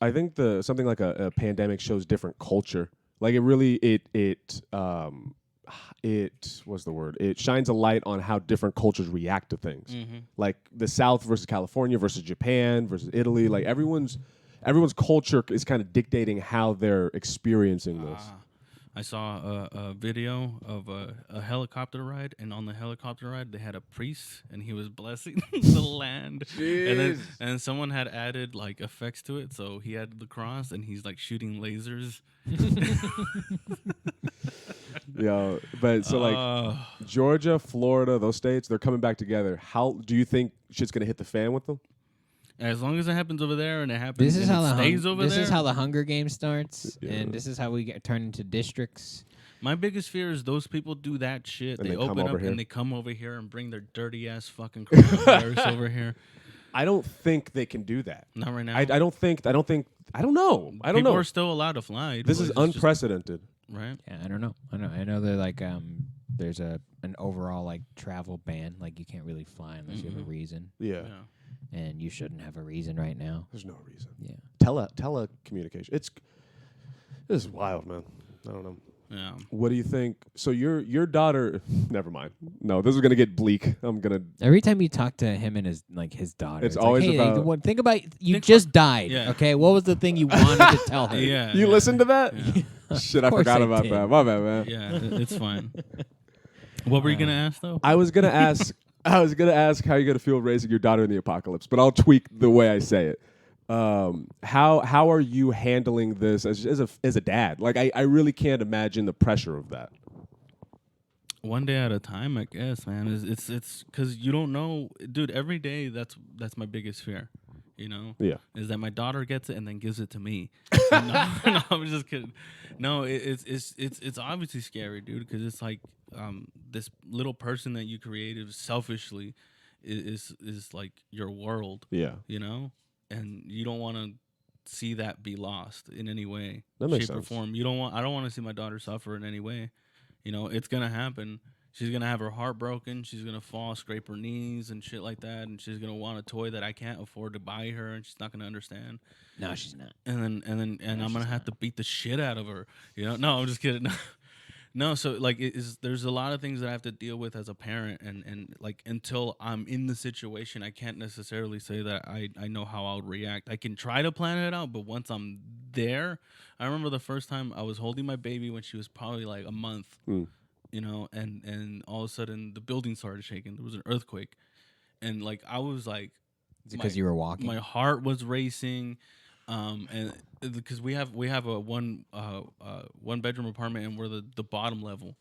I think something like a pandemic shows different culture. Like it really it what's the word? It shines a light on how different cultures react to things. Mm-hmm. Like the South versus California versus Japan versus Italy. Like everyone's culture is kind of dictating how they're experiencing this. I saw a video of a helicopter ride, and on the helicopter ride, they had a priest, and he was blessing the land. And then someone had added like effects to it, so he had the cross, and he's like shooting lasers. Yeah, but so like Georgia, Florida, those states, they're coming back together. How do you think shit's gonna hit the fan with them? As long as it happens over there, and it happens, This is and how it the stays over this there. is how the Hunger Games starts, Yeah. and this is how we get turned into districts. My biggest fear is those people do that shit. And They they come open up over here. and they come over here and bring their dirty ass fucking coronavirus over here. I don't think they can do that. Not right now. I don't know. I don't People know. are still allowed to fly. This but is it's just- unprecedented. right? Yeah, I don't know. I know they're like there's an overall like travel ban. Like you can't really fly unless you have a reason, Yeah. and you shouldn't have a reason right now. There's no reason. Yeah. Telecommunication. This is wild, man. I don't know. Yeah. What do you think? So your daughter. Never mind. No, this is gonna get bleak. I'm gonna. Every time you talk to him and his daughter, It's like, always hey, about- think about you Think just about- died. yeah. Okay, what was the thing you wanted to tell her? Yeah. You yeah. listened to that? Yeah. Shit, I Of course forgot I about did. that. My bad, man. Yeah, it's fine. What were you gonna ask though? I was gonna ask. I was gonna ask how you're gonna feel raising your daughter in the apocalypse, but I'll tweak the way I say it. How are you handling this as a dad? Like, I really can't imagine the pressure of that. One day at a time, I guess, man. It's because you don't know, dude. Every day, that's my biggest fear. You know, Yeah. is that my daughter gets it and then gives it to me. no, I'm just kidding. No, it's obviously scary, dude, because it's like this little person that you created selfishly is like your world. Yeah. You know, and you don't want to see that be lost in any way, That makes shape, sense. or form. I don't want to see my daughter suffer in any way. You know, it's gonna happen. She's gonna have her heart broken. She's gonna fall, scrape her knees and shit like that, and she's gonna want a toy that I can't afford to buy her, and she's not gonna understand. No, she's not. And I'm gonna have to beat the shit out of her. You know, no, I'm just kidding. No, so like there's a lot of things that I have to deal with as a parent, and like until I'm in the situation, I can't necessarily say that I know how I'll react. I can try to plan it out, but once I'm there, I remember the first time I was holding my baby when she was probably like a month, you know, and all of a sudden the building started shaking. There was an earthquake, and like I was like, Is it because you were walking? my heart was racing. And because we have a one bedroom apartment and we're the bottom level,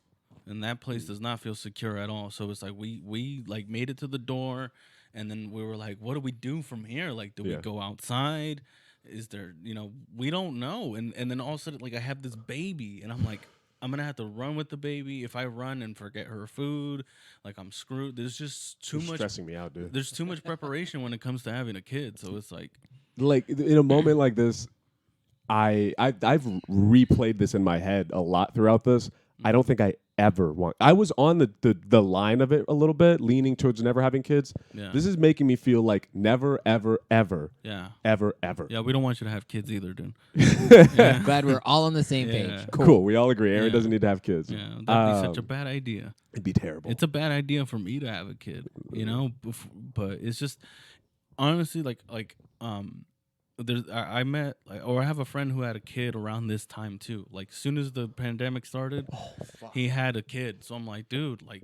and that place does not feel secure at all. So it's like we like made it to the door, and then we were like, what do we do from here? Like, do we go outside? Is there, you know, we don't know. And then all of a sudden, like, I have this baby, and I'm like, I'm gonna have to run with the baby. If I run and forget her food, like, I'm screwed. There's just too much Stressing me out, dude. There's too much preparation when it comes to having a kid. So it's like. Like, in a moment like this, I've replayed this in my head a lot throughout this. I don't think I ever want. I was on the line of it a little bit, leaning towards never having kids. Yeah. This is making me feel like never, ever, ever, Yeah. ever, ever. Yeah, we don't want you to have kids either, dude. Glad we're all on the same page. Yeah. Cool. We all agree. Aaron Yeah. doesn't need to have kids. Yeah, that'd be such a bad idea. It'd be terrible. It's a bad idea for me to have a kid, you know. But it's just honestly like there's I met or I have a friend who had a kid around this time too. Like, as soon as the pandemic started, he had a kid. So I'm like, dude, like.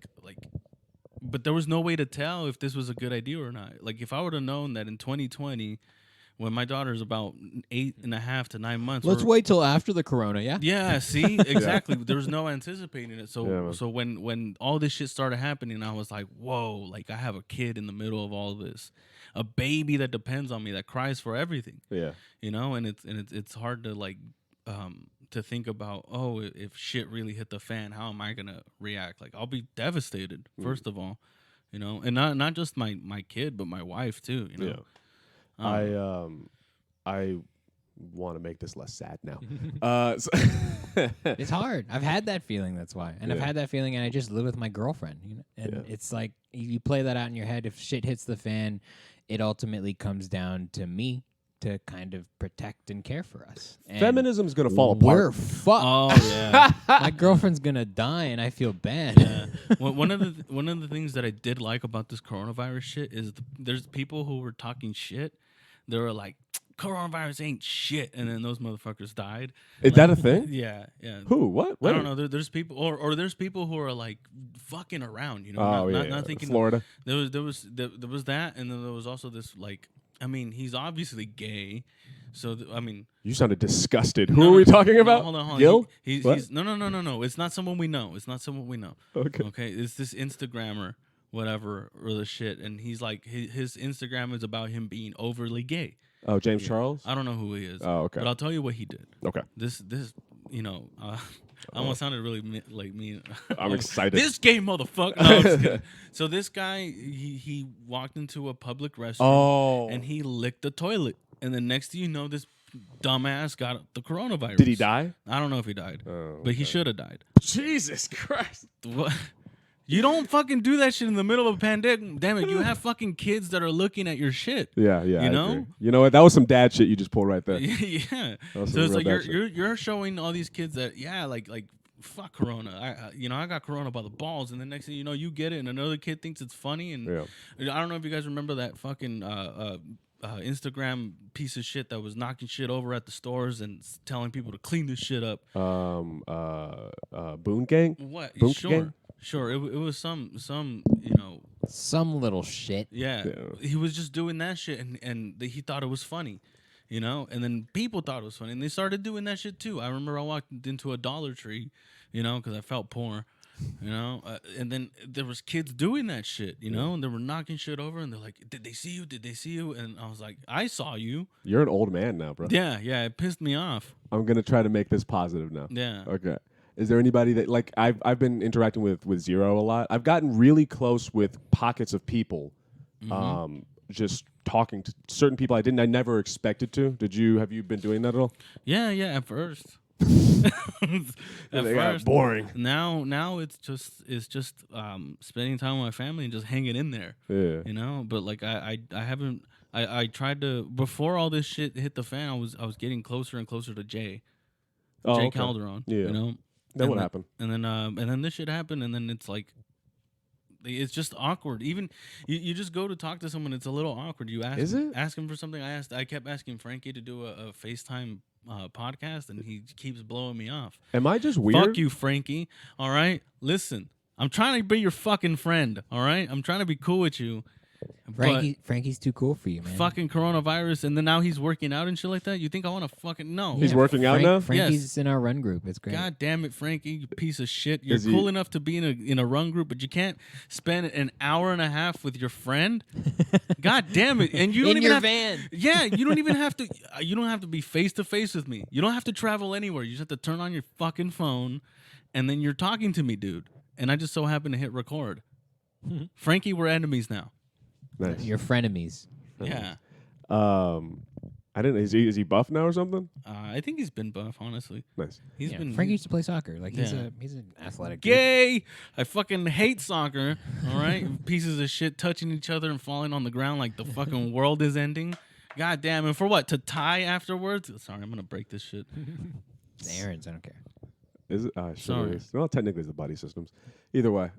But there was no way to tell if this was a good idea or not. Like, if I would have known that in 2020, when my daughter's about 8.5 to 9 months. Let's wait till after the corona, yeah? Yeah, see? Exactly. There was no anticipating it. So Yeah, so when all this shit started happening, I was like, whoa, like, I have a kid in the middle of all this. A baby that depends on me, that cries for everything. Yeah. You know, and it's hard to like to think about, oh, if shit really hit the fan, how am I gonna react? Like, I'll be devastated, first of all. You know, and not just my kid, but my wife too, you know. Yeah. I want to make this less sad now. It's hard. I've had that feeling, that's why. And I've Yeah. had that feeling, and I just live with my girlfriend. You know? And it's like, you play that out in your head. If shit hits the fan, it ultimately comes down to me to kind of protect and care for us. And Feminism's gonna fall we're apart. fucked. Oh yeah. My girlfriend's gonna die, and I feel bad. Yeah. One of the things that I did like about this coronavirus shit is there's people who were talking shit. They were like, coronavirus ain't shit, and then those motherfuckers died. Is that a thing? Yeah, yeah. Who? What? I don't know. There's people, or there's people who are like fucking around, you know, Oh, not thinking. Florida. There was that, and then there was also this, like, I mean, he's obviously gay, so I mean, You sounded disgusted. Who no, are we no, talking no, about? Hold on. Gil? What? He's no. It's not someone we know. Okay. Okay, it's this Instagrammer, whatever, or the shit, and he's like, his Instagram is about him being overly gay. Oh, James Charles? I don't know who he is. Oh, okay. But I'll tell you what he did. Okay. This, you know, I almost sounded really like me. I'm excited. This gay motherfucker. No, I'm just kidding. So this guy, he walked into a public restroom Oh. and he licked the toilet, and then next thing you know, this dumbass got the coronavirus. Did he die? I don't know if he died, Oh, but he should have died. Jesus Christ. What? You don't fucking do that shit in the middle of a pandemic. Damn it, you have fucking kids that are looking at your shit. Yeah, You I know? agree. You know what? That was some dad shit you just pulled right there. Yeah. That was So some it's real like bad shit. you're showing all these kids that, yeah, like fuck Corona. I got Corona by the balls, and the next thing you know, you get it, and another kid thinks it's funny. And I don't know if you guys remember that fucking Instagram piece of shit that was knocking shit over at the stores and telling people to clean this shit up. Boon Gang. What? Boon Sure, Gang? sure. It was some Some little shit. Yeah, he was just doing that shit, and he thought it was funny, and then people thought it was funny, and they started doing that shit too. I remember I walked into a Dollar Tree, because I felt poor, and then there was kids doing that shit, and they were knocking shit over, and they're like, "Did they see you? Did they see you?" And I was like, "I saw you." You're an old man now, bro. Yeah, it pissed me off. I'm gonna try to make this positive now. Yeah. Okay. Is there anybody that like I've been interacting with Zero a lot? I've gotten really close with pockets of people, just talking to certain people I never expected to. Have you been doing that at all? Yeah, at first. At They got first, boring. Now it's just spending time with my family and just hanging in there. Yeah. But like I haven't I tried to before all this shit hit the fan. I was getting closer and closer to Jay Calderon. Yeah. Then what happened? And then this shit happened, and then it's like it's just awkward. Even you just go to talk to someone, it's a little awkward. You ask him for something. I kept asking Frankie to do a FaceTime podcast, and he keeps blowing me off. Am I just weird? Fuck you, Frankie. All right, listen. I'm trying to be your fucking friend. All right, I'm trying to be cool with you. Frankie's too cool for you, man. Fucking coronavirus, and then now he's working out and shit like that. You think I want to fucking no? He's working out now. Frankie's in our run group. It's great. God damn it, Frankie, you piece of shit! You're cool enough to be in a run group, but you can't spend an hour and a half with your friend. God damn it! And you don't in even your have, van. Yeah, you don't even have to. You don't have to be face to face with me. You don't have to travel anywhere. You just have to turn on your fucking phone, and then you're talking to me, dude. And I just so happen to hit record. Frankie, we're enemies now. Nice. Your frenemies. Yeah. I didn't. Is he buff now or something? I think he's been buff, honestly. Nice. He's been. Frankie used to play soccer. Like he's Yeah. an athletic. Gay. I fucking hate soccer. All right, pieces of shit touching each other and falling on the ground like the fucking world is ending. God damn. And for what? To tie afterwards? Sorry, I'm gonna break this shit. It's Aaron's. I don't care. Is it? Sorry. Well, technically, it's the buddy systems. Either way.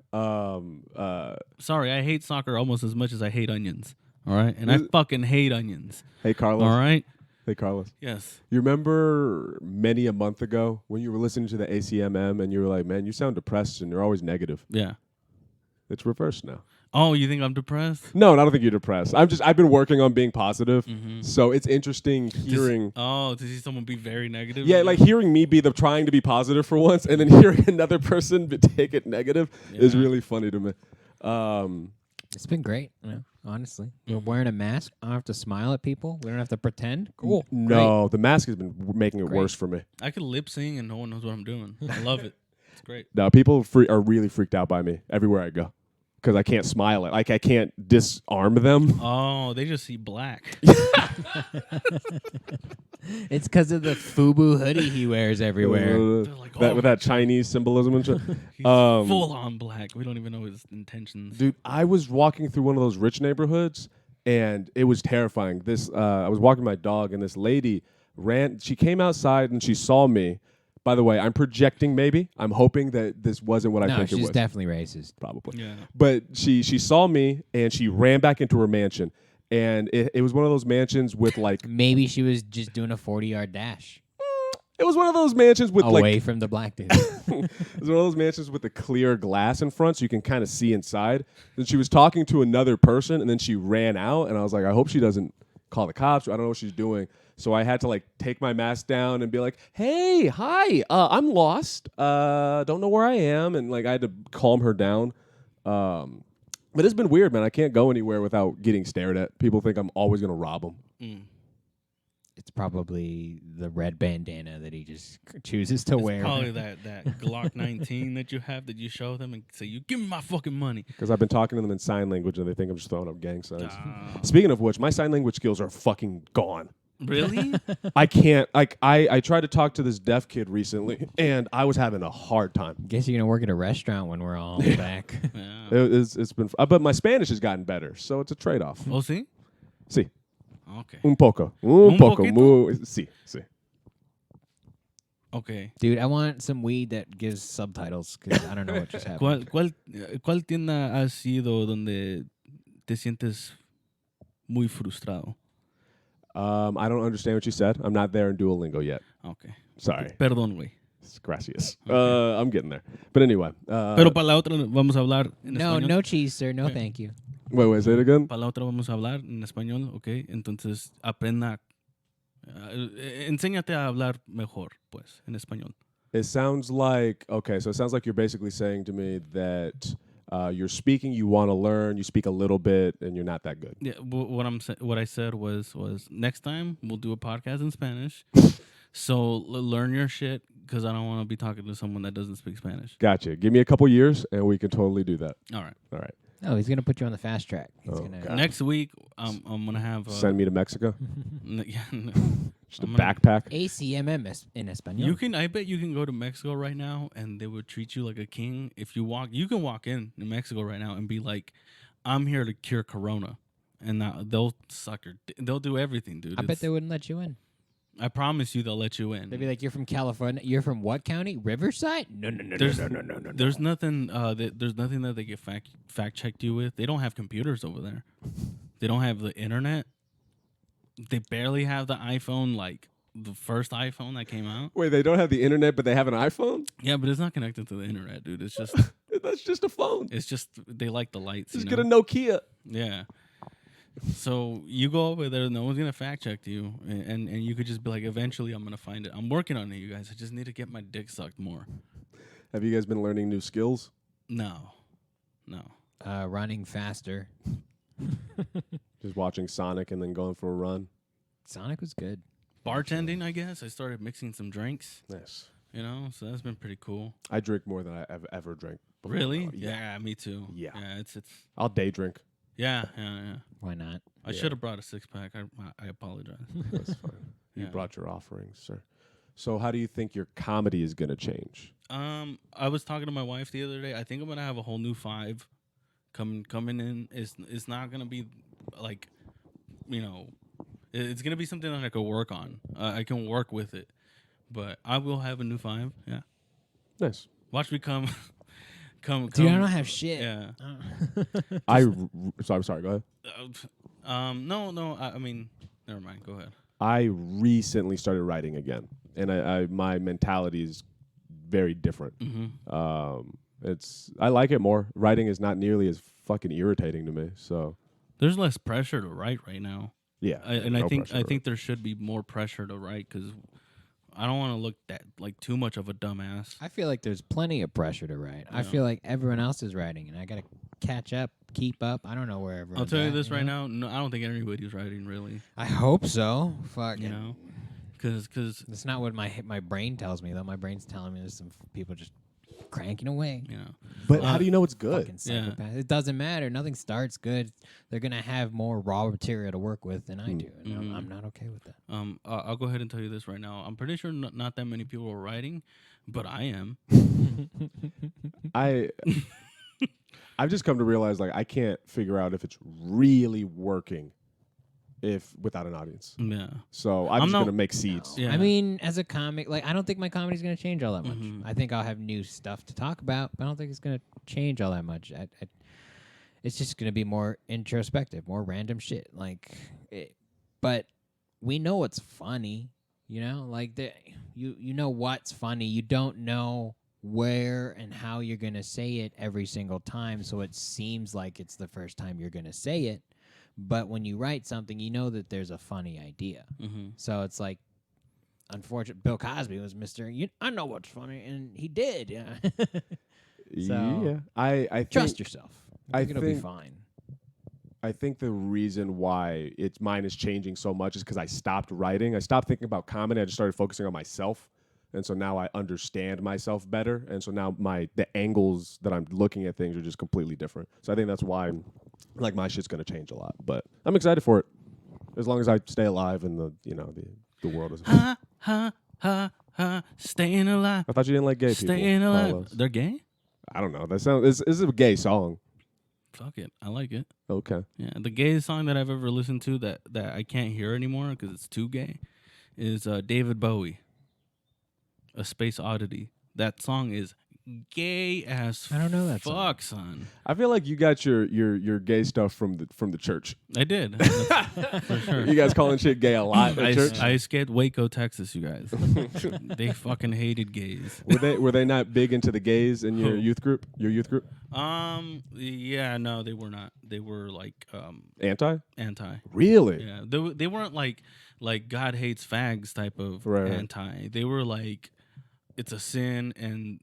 Sorry, I hate soccer almost as much as I hate onions. All right, and I fucking hate onions. Hey, Carlos. All right. Hey, Carlos. Yes. You remember many a month ago when you were listening to the ACMM and you were like, "Man, you sound depressed and you're always negative." Yeah. It's reversed now. Oh, you think I'm depressed? No, I don't think you're depressed. I've been working on being positive, so it's interesting hearing. To see someone be very negative. Yeah, like hearing me be trying to be positive for once, and then hearing another person take it negative is really funny to me. It's been great, honestly. We're wearing a mask. I don't have to smile at people. We don't have to pretend. Cool. No, the mask has been making it worse for me. I can lip sing and no one knows what I'm doing. I love it. It's great. No, people are really freaked out by me everywhere I go because I can't smile. Like I can't disarm them. Oh, they just see black. It's because of the FUBU hoodie he wears everywhere. Like, with that Chinese symbolism and shit. He's full on black. We don't even know his intentions. Dude, I was walking through one of those rich neighborhoods, and it was terrifying. I was walking my dog, and this lady ran. She came outside, and she saw me. By the way, I'm projecting maybe. I'm hoping that this wasn't what I think it was. No, she's definitely racist. Probably. Yeah. But she saw me, and she ran back into her mansion. And it was one of those mansions with like... Maybe she was just doing a 40-yard dash. It was one of those mansions with away from the black dude. It was one of those mansions with the clear glass in front so you can kind of see inside. Then she was talking to another person, and then she ran out. And I was like, I hope she doesn't call the cops. I don't know what she's doing. So I had to like take my mask down and be like, hey, hi, I'm lost. Don't know where I am. And like I had to calm her down. But it's been weird, man. I can't go anywhere without getting stared at. People think I'm always going to rob them. It's probably the red bandana that he just chooses to wear. Probably that Glock 19 that you have that you show them and say, you give me my fucking money. Because I've been talking to them in sign language and they think I'm just throwing up gang signs. Speaking of which, my sign language skills are fucking gone. Really? I can't. Like I tried to talk to this deaf kid recently, and I was having a hard time. Guess you're gonna work at a restaurant when we're all back. Yeah. It's been, but my Spanish has gotten better, so it's a trade-off. Oh, sí? Sí. Okay. Un poco. Un Un poco. poquito? Sí. Sí. Okay. Dude, I want some weed that gives subtitles because I don't know what just happened. ¿Cuál tienda has sido donde te sientes muy frustrado? I don't understand what you said. I'm not there in Duolingo yet. Okay. Sorry. Perdón, güey. Gracias. Okay. I'm getting there. But anyway. Pero para la otra vamos a hablar en No, español. no cheese, sir. No, Wait. thank you. Wait, say it again? Para la otra vamos a hablar en español, ¿ok? Entonces, aprenda. Enséñate a hablar mejor, pues, en español. It sounds like, okay, so it sounds like you're basically saying to me that you're speaking, you want to learn, you speak a little bit, and you're not that good. Yeah, what I said was next time we'll do a podcast in Spanish. So learn your shit because I don't want to be talking to someone that doesn't speak Spanish. Gotcha. Give me a couple years, and we can totally do that. All right. All right. Oh, he's gonna put you on the fast track. He's Oh, gonna God. Next week, I'm gonna have Send me to Mexico. yeah, Just a I'm gonna- backpack. ACMM in español. You can. I bet you can go to Mexico right now, and they would treat you like a king. If you walk, you can walk in Mexico right now and be like, "I'm here to cure Corona," and they'll suck your. They'll do everything, dude. I bet they wouldn't let you in. I promise you, they'll let you in. They'd be like, "You're from California. You're from what county? Riverside? No. There's nothing. There's nothing that they get fact checked you with. They don't have computers over there. They don't have the internet. They barely have the iPhone, like the first iPhone that came out. Wait, they don't have the internet, but they have an iPhone? Yeah, but it's not connected to the internet, dude. It's just, That's just a phone. it's just they like the lights. Just you get know? a Nokia. Yeah. So you go over there, no one's gonna fact check you, and you could just be like, eventually I'm gonna find it. I'm working on it, you guys. I just need to get my dick sucked more. Have you guys been learning new skills? No. Running faster. Just watching Sonic and then going for a run? Sonic was good. Bartending, I guess. I started mixing some drinks. Yes. You know, so that's been pretty cool. I drink more than I ever drank before. Really? Oh, Yeah, me too. Yeah. Yeah, it's I'll day drink. yeah. Why not? I Yeah. should have brought a 6-pack. I apologize. That's fine. You Yeah. brought your offerings, sir. So how do you think your comedy is going to change? I was talking to my wife the other day. I think I'm gonna have a whole new 5 coming in. It's not gonna be like, you know, it's gonna be something that I could work on. I can work with it, but I will have a new 5. Yeah, Nice. watch me come. Dude, I don't have shit. Yeah. So I'm sorry, go ahead. No. I mean, never mind. Go ahead. I recently started writing again, and I my mentality is very different. Mm-hmm. I like it more. Writing is not nearly as fucking irritating to me. So There's less pressure to write right now. yeah, And no I think pressure, I right? think there should be more pressure to write because I don't want to look that like too much of a dumbass. I feel like there's plenty of pressure to write. I Yeah. feel like everyone else is writing, and I gotta catch up, keep up. I don't know where everyone's I'll tell you at, this right know? now. No, I don't think anybody's writing really. I hope so. Fuck. You know, because That's not what my brain tells me though. My brain's telling me there's some people just cranking away. you know. But how do you know it's good? Fucking psychopath. It doesn't matter. Nothing starts good. They're gonna have more raw material to work with than I do, and Mhm. I'm not okay with that. I'll go ahead and tell you this right now. I'm pretty sure not that many people are writing, but I am. I've just come to realize like I can't figure out if it's really working without an audience. Yeah. So I'm I'm just not- gonna make seeds. Yeah. I mean, as a comic, like I don't think my comedy's gonna change all that much. Mhm. I think I'll have new stuff to talk about, but I don't think it's gonna change all that much. It's just gonna be more introspective, more random shit. But we know what's funny, you know. Like you know what's funny. You don't know where and how you're gonna say it every single time, so it seems like it's the first time you're gonna say it. But when you write something, you know that there's a funny idea. Mm-hmm. So it's like, unfortunate. Bill Cosby was Mr. I know what's funny, and he did. Yeah. So- Yeah, I think, Trust yourself. I I think it'll be think- fine. I think the reason why mine is changing so much is because I stopped writing. I stopped thinking about comedy. I just started focusing on myself, and so now I understand myself better. And so now the angles that I'm looking at things are just completely different. So I think that's why like my shit's gonna change a lot. But I'm excited for it, as long as I stay alive and the world is. Ha ha ha ha. Staying alive. I thought you didn't like gay people. Staying alive. Carlos. They're gay? I don't know. That sounds. This is a gay song. Fuck it. I like it. Okay. Yeah. The gayest song that I've ever listened to that I can't hear anymore because it's too gay is David Bowie. A Space Oddity. That song is gay as I don't know that fuck, son. I feel like you got your gay stuff from the church. I did. For sure. You guys calling shit gay a lot at church? I escaped Waco, Texas, you guys. They fucking hated gays. Were they not big into the gays in your youth group? Your youth group? Yeah, no, they were not. They were like Anti? anti. Really? Yeah, they weren't like God hates fags type of Right. anti. They were like, it's a sin, and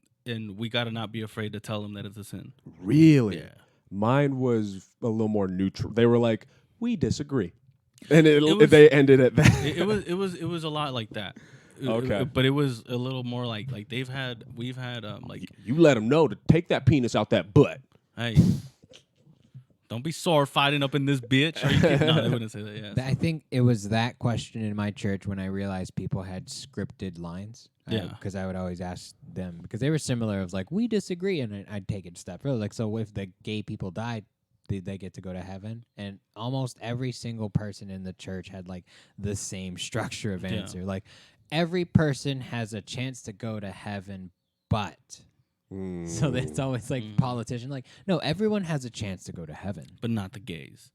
we gotta not be afraid to tell them that it's a sin. Really? Yeah. Mine was a little more neutral. They were like, we disagree, and was- they ended at that. It was a lot like that. Okay. But it was a little more like we've had like, You let them know to take that penis out that butt. hey, don't be sore fighting up in this bitch. Are you kidding? No, they wouldn't say that. Yeah. I think it was that question in my church when I realized people had scripted lines. Yeah. Because I would always ask them, because they were similar. Of like, we disagree, and I'd take it a step further. Like, so if the gay people died, did they get to go to heaven? And almost every single person in the church had like the same structure of answer. Like, every person has a chance to go to heaven, but. So that's always like politician. Like, no, everyone has a chance to go to heaven, But not the gays.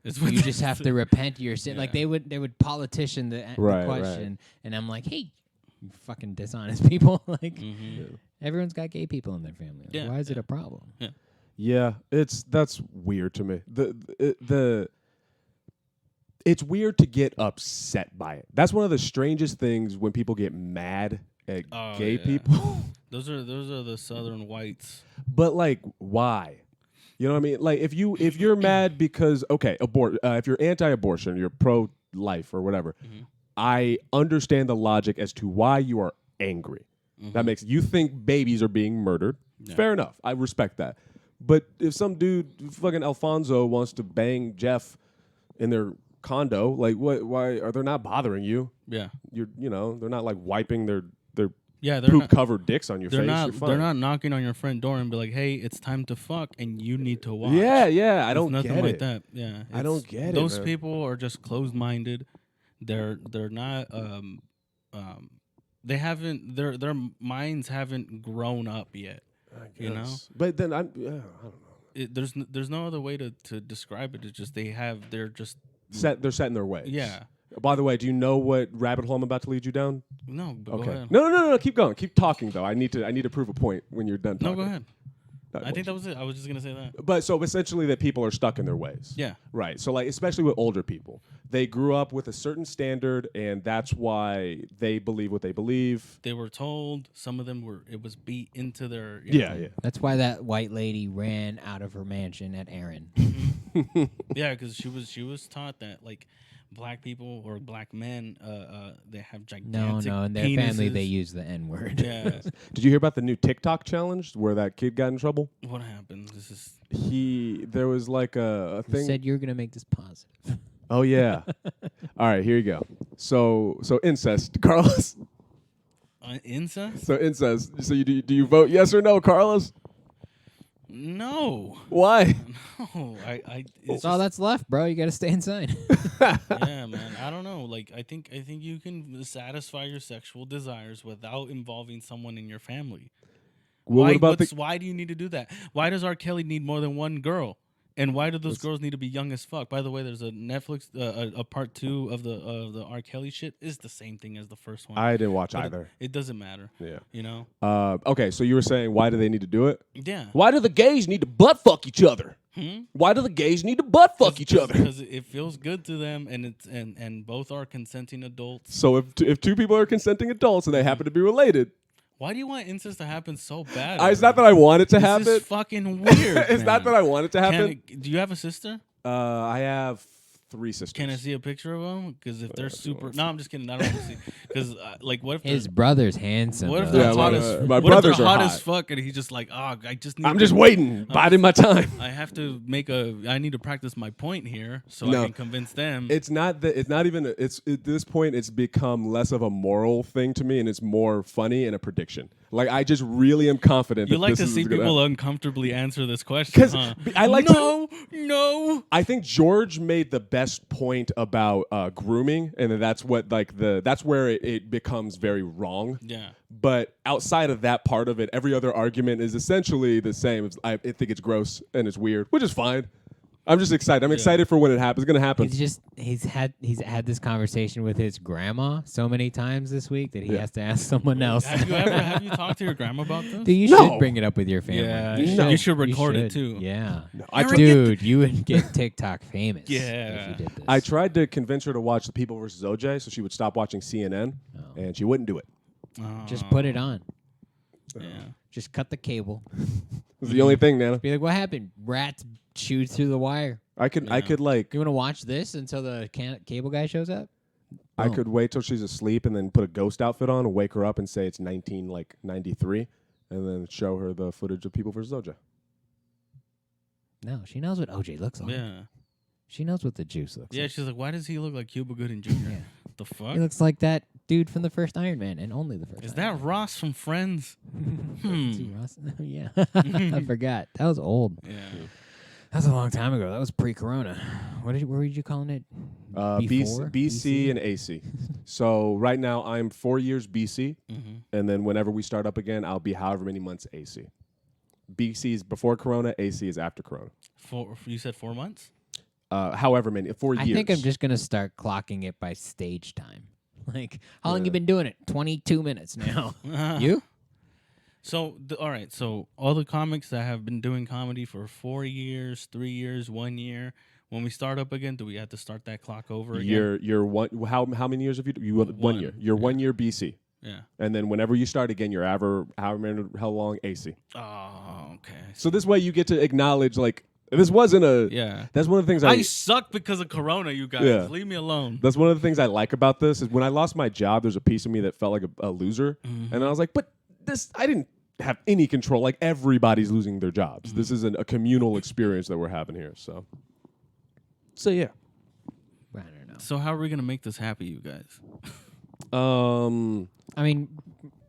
It's you just have to repent of your sin. Like they would politician the Right, question, and I'm like, hey, you fucking dishonest people. Like Mm-hmm. everyone's got gay people in their family. Like, Yeah, why is it a problem? Yeah, that's weird to me. It's weird to get upset by it. That's one of the strangest things when people get mad at gay yeah. people. Those are the Southern whites. But like, why? You know what I mean? Like, if you're mad because if you're anti-abortion, you're pro-life or whatever, I understand the logic as to why you are angry. That makes you think babies are being murdered. Yeah. Fair enough. I respect that. But if some dude, fucking Alfonso, wants to bang Jeff in their condo, like, what? Why are they not bothering you? Yeah. They're not like wiping their Yeah, they're poop not, covered dicks on your they're face. not You're fine. they're not knocking on your front door and be like, "Hey, it's time to fuck and you need to watch." Yeah. I It's don't nothing get like it. that. Yeah. I don't get it, Those man. people are just closed-minded. They're not they haven't their minds haven't grown up yet. You know? But then I don't know. There's no other way to describe it. It's just they're just They're set in their ways. yeah. By the way, do you know what rabbit hole I'm about to lead you down? No, but Okay. go ahead. No. Keep going. Keep talking though. I need to prove a point when you're done No, talking. go ahead. I think that was it. I was just gonna say that. But so essentially, that people are stuck in their ways. Yeah. Right. So like, especially with older people, they grew up with a certain standard, and that's why they believe what they believe. They were told. Some of them it was beat into their. Yeah. That's why that white lady ran out of her mansion at Aaron. Yeah, because she was taught that like black people or black men they have gigantic No, in their penises. family they use the N word. Yeah. Did you hear about the new TikTok challenge where that kid got in trouble? What happened? This is There was like a You thing. said you're gonna make this positive. Oh yeah. All right, here you go. So incest, Carlos. incest? So incest. So do you vote yes or no, Carlos? No, Why? no. It's That's all just- that's left, bro. You gotta stay inside. yeah, man. I don't know. Like, I think you can satisfy your sexual desires without involving someone in your family. Well, what about Why do you need to do that? Why does R. Kelly need more than one girl? And why do those girls need to be young as fuck? By the way, there's a Netflix, a part 2 of the R. Kelly shit. Is the same thing as the first one. I didn't watch But either. It doesn't matter. Yeah. You know? Okay, so you were saying why do they need to do it? Yeah. Why do the gays need to butt fuck each other? Why do the gays need to butt fuck each other? Because it feels good to them, and it's and both are consenting adults. So if two people are consenting adults and they happen to be related, Why do you want incest to happen so bad? it's not that I want it to This happen. is fucking weird. It's not that I want it to happen. Do you have a sister? I have 3 sisters. Can I see a picture of them? Because if they're super, no, I'm just kidding. I don't want to see. Because like, what if His they're- brother's handsome. What if though. they're Yeah, hot my- as my what if brothers they're are hot hot. as fuck, and he's just like, oh, I just need. I'm just waiting, biding my time. I have to I need to practice my point here so No. I can convince them. It's not that. It's not even. It's at this point. It's become less of a moral thing to me, and it's more funny and a prediction. Like I just really am confident. You that like this to is see gonna people happen. uncomfortably answer this question, Because huh? I like no. I think George made the best point about grooming, and that's what that's where it becomes very wrong. Yeah. But outside of that part of it, every other argument is essentially the same. I think it's gross and it's weird, which is fine. I'm just excited. I'm excited for when it happens. It's gonna happen. He's had this conversation with his grandma so many times this week that he has to ask someone else. Have you talked to your grandma about this? Dude, you No. should bring it up with your family. Yeah, No. you should record You it too. Yeah. I tried, Dude, you would get TikTok famous. Yeah. If you did this. I tried to convince her to watch The People versus OJ, so she would stop watching CNN, and she wouldn't do it. Just put it on. Yeah. Just cut the cable. It's the only thing, Nana. Be like, what happened? Rats chewed through the wire. I could like You want to watch this until the cable guy shows up? I could wait till she's asleep and then put a ghost outfit on and wake her up and say it's 1993, and then show her the footage of People versus OJ. No, she knows what OJ looks like. Yeah. She knows what the juice looks Yeah, like. she's like, why does he look like Cuba Gooding Jr.? Yeah. The fuck? He looks like that dude from the first Iron Man and only the first. Is Iron that Man. Ross from Friends? Is he Ross? Yeah. I forgot. That was old. Yeah. That was a long time ago. That was pre-corona. What were you calling it? Before? BC and AC. So right now I'm 4 years BC, and then whenever we start up again, I'll be however many months AC. BC is before Corona, AC is after Corona. You said 4 months? However many, 4 years. I think I'm just gonna start clocking it by stage time. Like, how long you been doing it? 22 minutes now. You? So, all right. So, all the comics that have been doing comedy for 4 years, 3 years, 1 year, when we start up again, do we have to start that clock over again? You're one. How many years have you? One year. You're 1 year BC, Yeah. and then whenever you start again, you're how long AC. Oh, okay. So this way you get to acknowledge like this wasn't a. Yeah. That's one of the things I suck because of Corona, you guys. Yeah. Leave me alone. That's one of the things I like about this is when I lost my job, there's a piece of me that felt like a loser, and I was like, but I didn't have any control. Like everybody's losing their jobs. This is a communal experience that we're having here. So yeah. I don't know. So, how are we going to make this happy, you guys? I mean,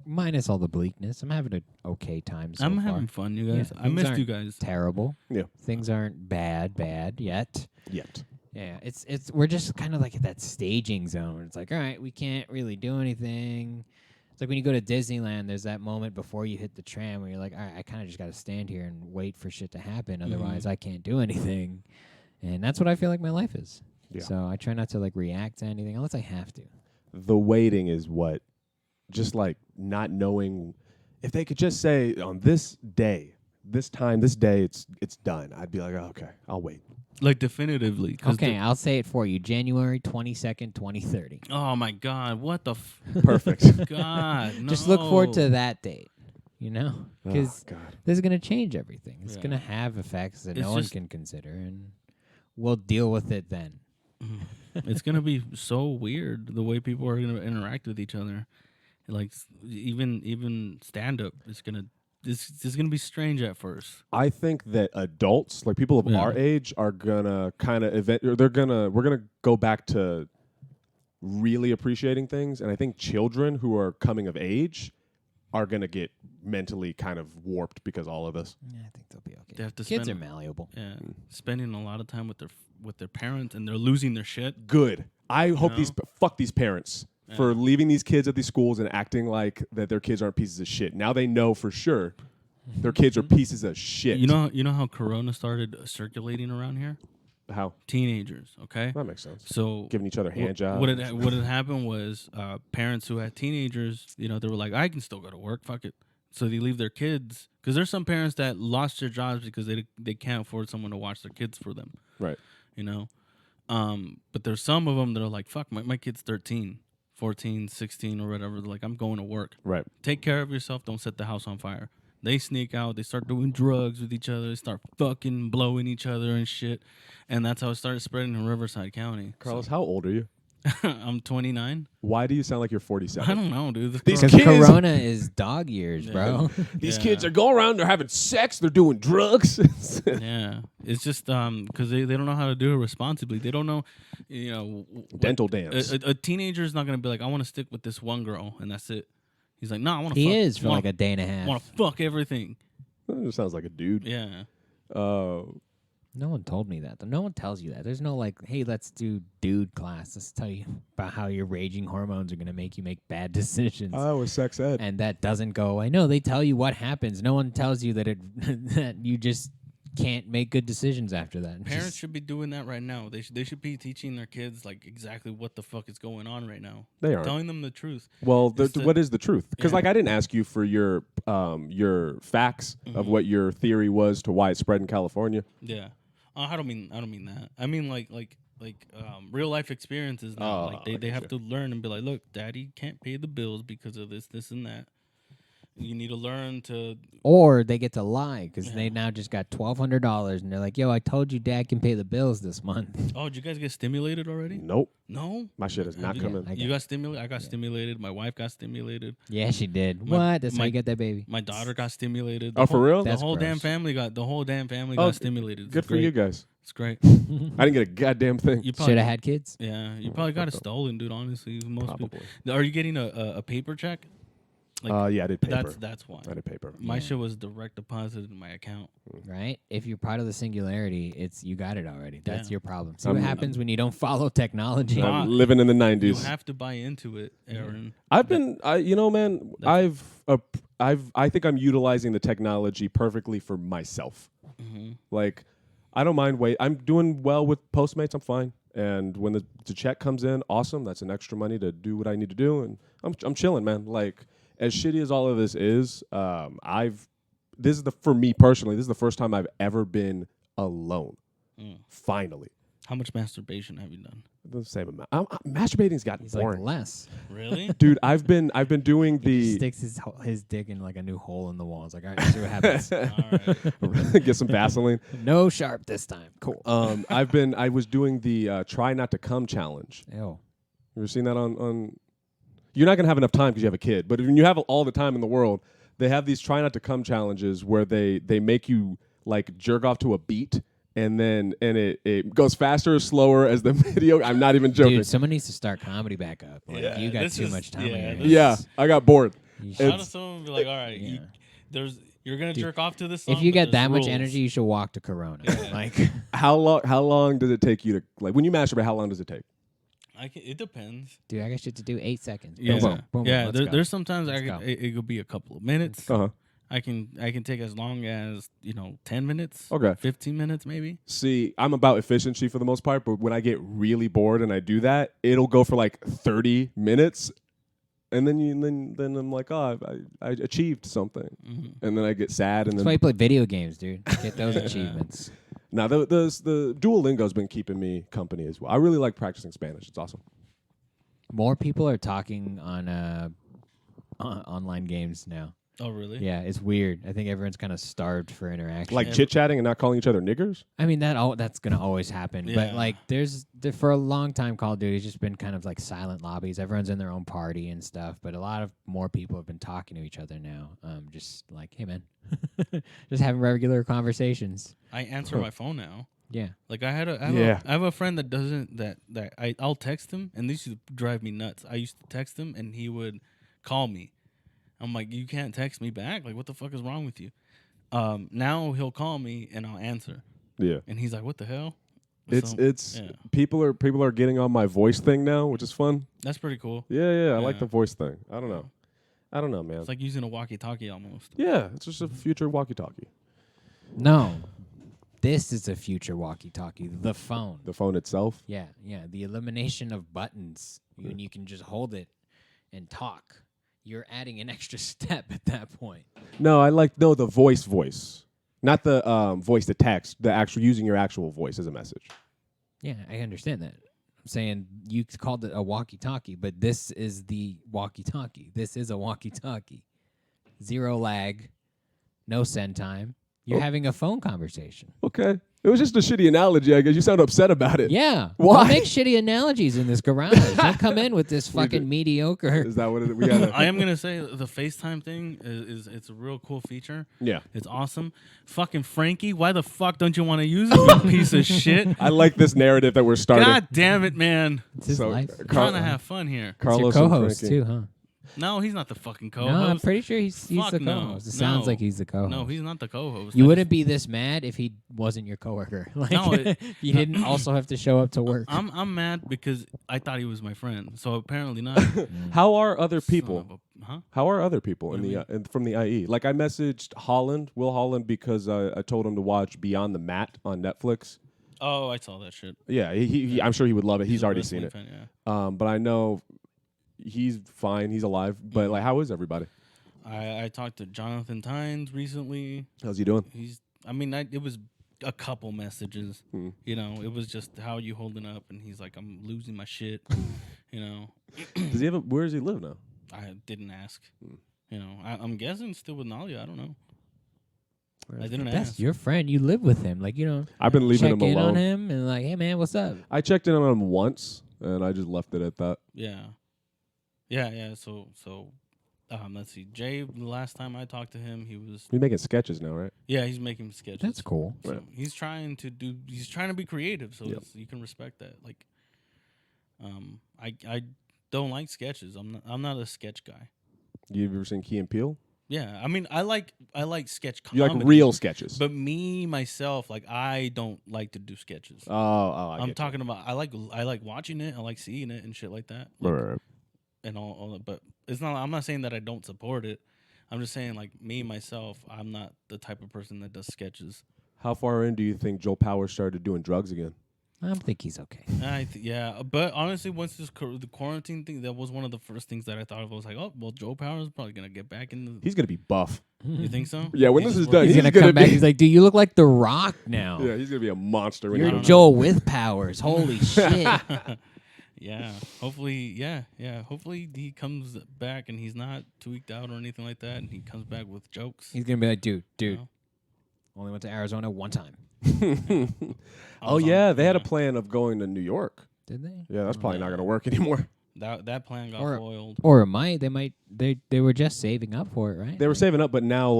minus all the bleakness, I'm having an okay time so I'm far. having fun, you guys. Yeah, I things missed aren't you guys. Terrible. Yeah. Things aren't bad yet. Yet. Yeah, it's we're just kind of like at that staging zone. It's like, all right, we can't really do anything. It's like when you go to Disneyland, there's that moment before you hit the tram where you're like, all right, I kind of just got to stand here and wait for shit to happen. Otherwise, I can't do anything. And that's what I feel like my life is. Yeah. So I try not to like react to anything unless I have to. The waiting is what, just like not knowing if they could just say on this day, this time, this day, it's done. I'd be like, oh, okay, I'll wait. Like, definitively. 'cause Okay, I'll say it for you. January 22nd, 2030. oh, my God. What the Perfect. God, no. Just look forward to that date, you know? Because Oh, God. this is going to change everything. It's Yeah. going to have effects that It's no one just- can consider, and we'll deal with it then. It's going to be so weird the way people are going to interact with each other. Like, even stand-up is going to... This is going to be strange at first. I think that adults, like people of Yeah. our age, are gonna kind of we're gonna go back to really appreciating things, and I think children who are coming of age are gonna get mentally kind of warped because of all of this. Yeah, I think they'll be okay. They have to Kids spend- are malleable. Yeah, spending a lot of time with their parents, and they're losing their shit. Good. I hope know? fuck these parents for leaving these kids at these schools and acting like that their kids aren't pieces of shit. Now they know for sure their kids are pieces of shit. You know how Corona started circulating around here? how? Teenagers, okay? That makes sense. So Giving each other hand jobs. what had happened was parents who had teenagers, they were like, I can still go to work, fuck it. So they leave their kids, because there's some parents that lost their jobs because they can't afford someone to watch their kids for them, Right. But there's some of them that are like, fuck, my kid's 13, 14, 16 or whatever. They're like, I'm going to work. Right. Take care of yourself. Don't set the house on fire. They sneak out. They start doing drugs with each other. They start fucking blowing each other and shit. And that's how it started spreading in Riverside County. Carlos, how old are you? I'm 29. Why do you sound like you're I 47? don't know, dude. These Because kids- Corona is dog years, bro. These Yeah. kids are going around, they're having sex, they're doing drugs. Yeah, it's just because they don't know how to do it responsibly. They don't know, Dental dance. A teenager is not gonna be like, I want to stick with this one girl and that's it. He's like, "No, I want to." He fuck. is for like a day and a I half. want to fuck everything. That just sounds like a dude. Yeah. No one told me that. No one tells you that. There's no like, hey, let's do dude class. Let's tell you about how your raging hormones are going to make you make bad decisions. Oh, it's sex ed. And that doesn't go away. No, they tell you what happens. No one tells you that that you just can't make good decisions after that. Parents should be doing that right now. They should be teaching their kids like exactly what the fuck is going on right now. They are telling them the truth. Well, what is the truth? Because Yeah. like I didn't ask you for your facts of what your theory was to why it spread in California. Yeah. I don't mean that. I mean like real life experiences now. Oh, Like they have to learn and be like, look, daddy can't pay the bills because of this, and that. You need to learn to. Or they get to lie because they now just got $1,200 and they're like, yo, I told you dad can pay the bills this month. Oh, did you guys get stimulated already? Nope. No. My shit is not you, coming. You got stimulated. I got stimulated. My wife got stimulated. Yeah, she did. My- What? That's how you get that baby. My daughter got stimulated. Oh, for real? That's The whole damn gross. family got Oh, got stimulated. It's Good for great. you guys. It's great. I didn't get a goddamn thing. You probably Should have had kids. Yeah, you probably got it stolen, dude. Honestly, most Probably. people. Are you getting a paper check? Yeah, I did paper. That's why. I did paper. My Yeah. shit was direct deposited in my account. Right? If you're part of the singularity, you got it already. That's Yeah. your problem. See what happens when you don't follow technology. Nah. I'm living in the You 90s. have to buy into it, Aaron. I think I'm utilizing the technology perfectly for myself. Mm-hmm. Like, I don't mind I'm doing well with Postmates. I'm fine. And when the check comes in, awesome. That's an extra money to do what I need to do. And I'm chilling, man. Like, as shitty as all of this is, for me personally, this is the first time I've ever been alone. Finally. How much masturbation have you done? The same amount. Masturbating's gotten He's like boring. less. Really? Dude, I've been doing He the sticks his dick in like a new hole in the wall. It's like, all right, see what happens. All right. get some Vaseline. No sharp this time. Cool. I was doing the try not to come challenge. Ew. You ever seen that on? You're not gonna have enough time because you have a kid. But when you have all the time in the world, they have these try not to come challenges where they make you like jerk off to a beat, and it goes faster or slower as the video. I'm not even joking. Dude, someone needs to start comedy back up. Like, Yeah, you got this too is- much time yeah, on your this- hands. Yeah, I got bored. You Shout should- out to someone and be like, all right, Yeah. you're gonna Dude, jerk off to this song. if you but got there's that much rules. energy, you should walk to Corona. Like, How long does it take you to like when you masturbate? How long does it take? It depends. dude, I got shit to do. 8 seconds. Yeah, Boom, boom, boom, yeah. let's go. There's sometimes Let's go. it could be a couple of minutes. Uh-huh. I can take as long as 10 minutes. Okay. 15 minutes maybe. See, I'm about efficiency for the most part, but when I get really bored and I do that, it'll go for like 30 minutes, and then I'm like, oh, I achieved something, and then I get sad, and That's why then you play video games, dude. Get those achievements. now the Duolingo's been keeping me company as well. I really like practicing Spanish. It's awesome. More people are talking on online games now. Oh really? Yeah, it's weird. I think everyone's kind of starved for interaction. Like chit chatting and not calling each other niggers. I mean, that's gonna always happen. But Yeah. like, for a long time, Call of Duty's just been kind of like silent lobbies. Everyone's in their own party and stuff. But a lot of more people have been talking to each other now. Just like, hey man, just having regular conversations. I answer my phone now. Yeah. Like I have a friend that doesn't I'll text him, and this used to drive me nuts. I used to text him and he would call me. I'm like, you can't text me back? Like, what the fuck is wrong with you? Now he'll call me and I'll answer. Yeah. And he's like, what the hell? It's yeah. people are getting on my voice thing now, which is fun. That's pretty cool. Yeah, I like Yeah. the voice thing. I don't know, man. It's like using a walkie-talkie almost. Yeah, it's just a future walkie-talkie. No, this is a future walkie-talkie. The phone. The phone itself. Yeah. The elimination of buttons. You can just hold it and talk. You're adding an extra step at that point. No, I like the voice, not the voice to text. The actual using your actual voice as a message. Yeah, I understand that. I'm saying you called it a walkie-talkie, but this is the walkie-talkie. This is a walkie-talkie. 0 lag, no send time. You're having a phone conversation. Okay, it was just a shitty analogy. I guess you sound upset about it. Yeah. Why? Don't make shitty analogies in this garage. Don't come in with this fucking mediocre. Is that what we got? I am gonna say the FaceTime thing is it's a real cool feature. Yeah. It's awesome. Fucking Frankie, why the fuck don't you want to use it, you piece of shit? I like this narrative that we're starting. God damn it, man. It's his So, life. I'm trying to have fun here. Carlos it's your co-host and Frankie. too, huh? No, he's not the fucking No, I'm co-host. pretty sure he's Fuck the no. co-host. It sounds No. like he's the co-host. No, he's not the co-host. You I wouldn't be this mad if he wasn't your coworker. Like, No, you didn't also have to show up to work. I'm mad because I thought he was my friend. So apparently not. How are other Son people? of a- huh? How are other people What in do the you from the IE? Like I messaged Will Holland, because I told him to watch Beyond the Mat on Netflix. Oh, I saw that shit. Yeah, he I'm sure he would love it. He's a already wrestling seen it. fan, yeah. But I know he's fine. He's alive. But like, how is everybody? I talked to Jonathan Tynes recently. How's he doing? It was a couple messages. You know, it was just how are you holding up, and he's like, I'm losing my shit. You know, Does he have? Where does he live now? I didn't ask. You know, I'm guessing still with Nalia. I don't know. I didn't That's ask. your friend. You live with him. Like, you know, I've been leaving check him in alone. on him and like, hey, man, what's up? I checked in on him once, and I just left it at that. Yeah. So let's see. Jay, the last time I talked to him, he was He's making sketches now, right? he's making sketches. That's cool. So Right. he's trying to be creative, so Yep. you can respect that. Like, I don't like sketches. I'm not a sketch guy. You ever seen Key and Peele? Yeah, I mean, I like sketch You comedy. like real sketches? But me myself, like, I don't like to do sketches. I I'm get talking about I like watching it, I like seeing it and shit like that. you. Like, Right. and all but it's not. I'm not saying that I don't support it. I'm just saying, like, me myself, I'm not the type of person that does sketches. How far in do you think Joe Powers started doing drugs again? I think he's okay. Yeah, but honestly, once the quarantine thing, that was one of the first things that I thought of. I was like, oh, well, Joe Powers is probably gonna get back in the. He's gonna be buff. You think so? Yeah, when He's this is just done, He's working- gonna gonna come back. be- He's like, dude, you look like The Rock now. Yeah, he's gonna be a monster when You're he don't know. Joel with powers. Holy shit. Yeah, hopefully, hopefully he comes back and he's not tweaked out or anything like that, and he comes back with jokes. He's gonna be like, dude, know? only went to Arizona one time. Oh yeah, they had a plan of going to New York. Did they? Yeah, that's probably not gonna work anymore. That plan got Or- foiled. Or it might. They were just saving up for it, right? They were saving up, but now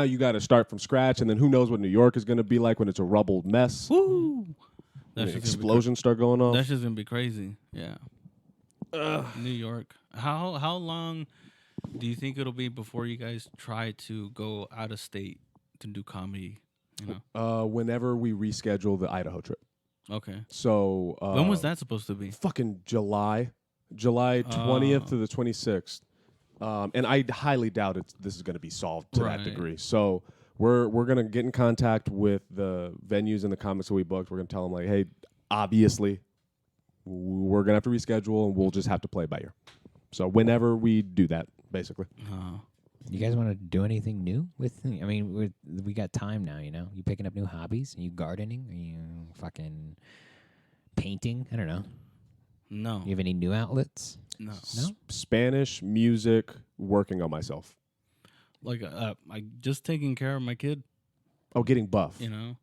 you got to start from scratch, and then who knows what New York is gonna be like when it's a rubbled mess. Woo! When That's just gonna be explosions start going off. That's just gonna be crazy. Yeah. New York. How long do you think it'll be before you guys try to go out of state to do comedy? You know. Whenever we reschedule the Idaho trip. Okay. So When was that supposed to be? Fucking July 20th to the 26th. And I highly doubt this is going to be solved to that Right. degree. So we're going to get in contact with the venues and the comics that we booked. We're going to tell them, like, hey, obviously we're going to have to reschedule, and we'll just have to play by ear. So whenever we do that, basically. You guys want to do anything new with? I mean, we got time now. You know, you picking up new hobbies? Are you gardening? Are you fucking painting? I don't know. No. You have any new outlets? No. No? Spanish, music, working on myself. Like I just taking care of my kid, Oh, getting buff. you know.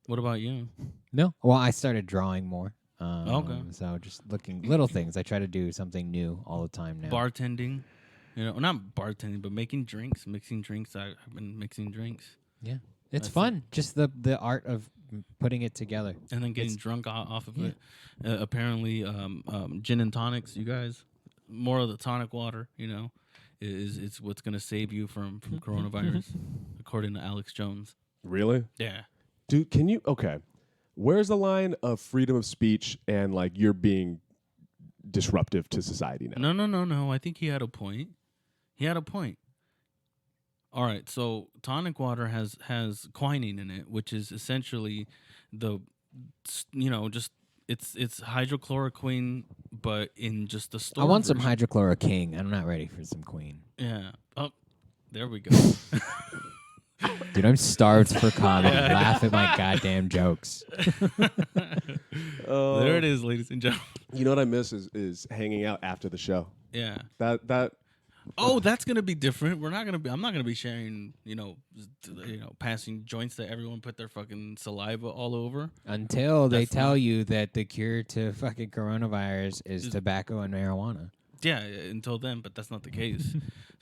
What about you? No. Well, I started drawing more. Okay. So just looking little things. I try to do something new all the time now. Bartending, you know, not bartending, but making drinks, mixing drinks. I've been mixing drinks Yeah, it's That's fun. Just the art of putting it together. and then getting drunk off of it. Apparently, gin and tonics. You guys, more of the tonic water. You know, it's what's gonna save you from coronavirus, according to Alex Jones. Really? Yeah. Dude, can you? Okay. Where's the line of freedom of speech and, like, you're being disruptive to society now? No. I think he had a point. All right, so tonic water has quinine in it, which is essentially just it's hydrochloroquine, but in just the store. I want some version. hydrochloroquine. I'm not ready for some queen. Yeah. Oh, there we go. Dude, I'm starved for comedy. Laugh at my goddamn jokes. There it is, ladies and gentlemen. You know what I miss is hanging out after the show. Yeah. That Oh, that's gonna be different. I'm not gonna be sharing. Passing joints that everyone put their fucking saliva all over. Until they That's tell not- you that the cure to fucking coronavirus is tobacco and marijuana. Yeah, until then, but that's not the case.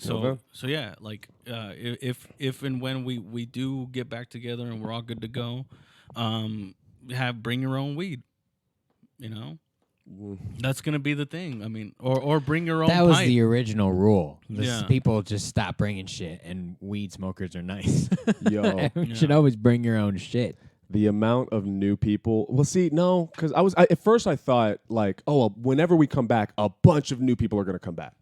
Okay. So yeah, like if and when we do get back together and we're all good to go, bring your own weed. You know, That's gonna be the thing. I mean, or bring your own. That was pipe. the original rule. Yeah. People just stop bringing shit, and weed smokers are nice. Yo. You should always bring your own shit. The amount of new people. Well, see, no, because at first I thought like, oh, well, whenever we come back, a bunch of new people are going to come back,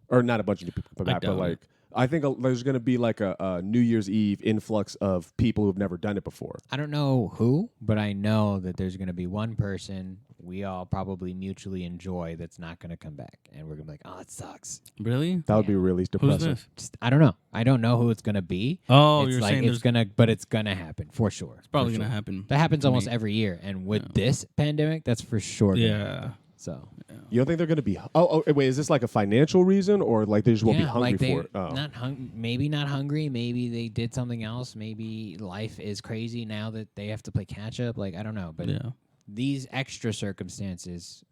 or not a bunch of new people come back, but doubt like I think there's going to be like a New Year's Eve influx of people who've never done it before. I don't know who, but I know that there's going to be one person we all probably mutually enjoy that's not going to come back, and we're going to be like, oh, it sucks. Really? That would be really depressing. Who's this? Just, I don't know. I don't know who it's going to be. Oh, it's you're like saying it's gonna, but it's gonna happen for sure. It's probably gonna happen. That happens to almost me. every year, and with this pandemic, that's for sure. gonna Yeah. happen. So You don't think they're going to be? Oh, wait, is this like a financial reason, or like they just won't be yeah, hungry like they for it? Oh. not maybe not hungry. Maybe they did something else. Maybe life is crazy now that they have to play catch up. Like I don't know, but Yeah. these extra circumstances,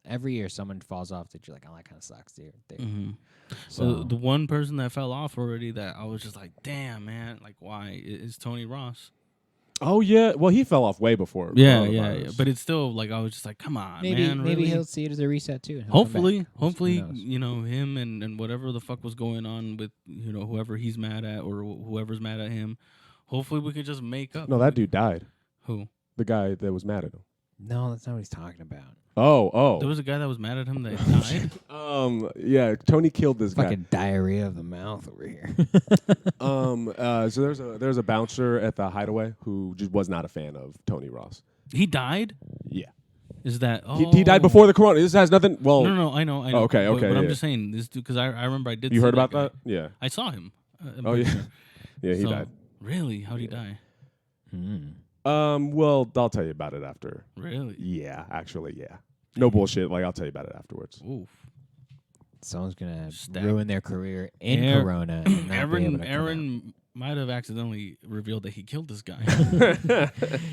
every year someone falls off that you're like, oh, that kind of sucks, dude. Mm-hmm. So So the one person that fell off already that I was just like, damn, man, like why is Tony Ross? Oh yeah, well he fell off way before. Yeah, coronavirus. but it's still like I was just like, come on, maybe man. maybe really? he'll see it as a reset too. and he'll come back. Hopefully, Who knows? him and whatever the fuck was going on with whoever he's mad at or whoever's mad at him. Hopefully, we could just make up. No, that dude died. Who? The guy that was mad at him. No, that's not what he's talking about. Oh. There was a guy that was mad at him that died. Yeah, Tony killed this guy. Fucking diarrhea of the mouth over here. So there's a bouncer at the Hideaway who just was not a fan of Tony Ross. He died. Yeah. Is that? Oh. He died before the corona. This has nothing. Well, No, I know. Oh, okay, But I'm yeah. just saying this dude because I remember I did. you see heard about guy. that? Yeah. I saw him. Oh yeah. Yeah, he So, died. Really? How'd he die? Well, I'll tell you about it after. Really? Yeah, actually, yeah. No bullshit. Like I'll tell you about it afterwards. Oof. Someone's gonna Stack. ruin their career in Aaron- Corona. And not be able to come out. Aaron might have accidentally revealed that he killed this guy.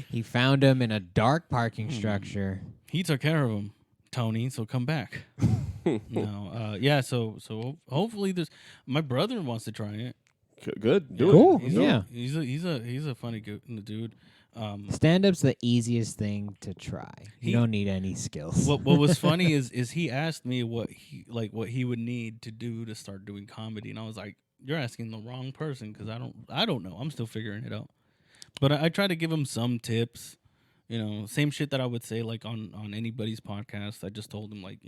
He found him in a dark parking structure. He took care of him, Tony. So come back. No, yeah. So hopefully there's. My brother wants to try it. Good. Do Cool. it. Yeah. He's a funny dude. Stand up's the easiest thing to try. You He- don't need any skills. What was funny is he asked me what he would need to do to start doing comedy, and I was like, "You're asking the wrong person because I don't know. I'm still figuring it out." But I try to give him some tips, same shit that I would say like on anybody's podcast. I just told him like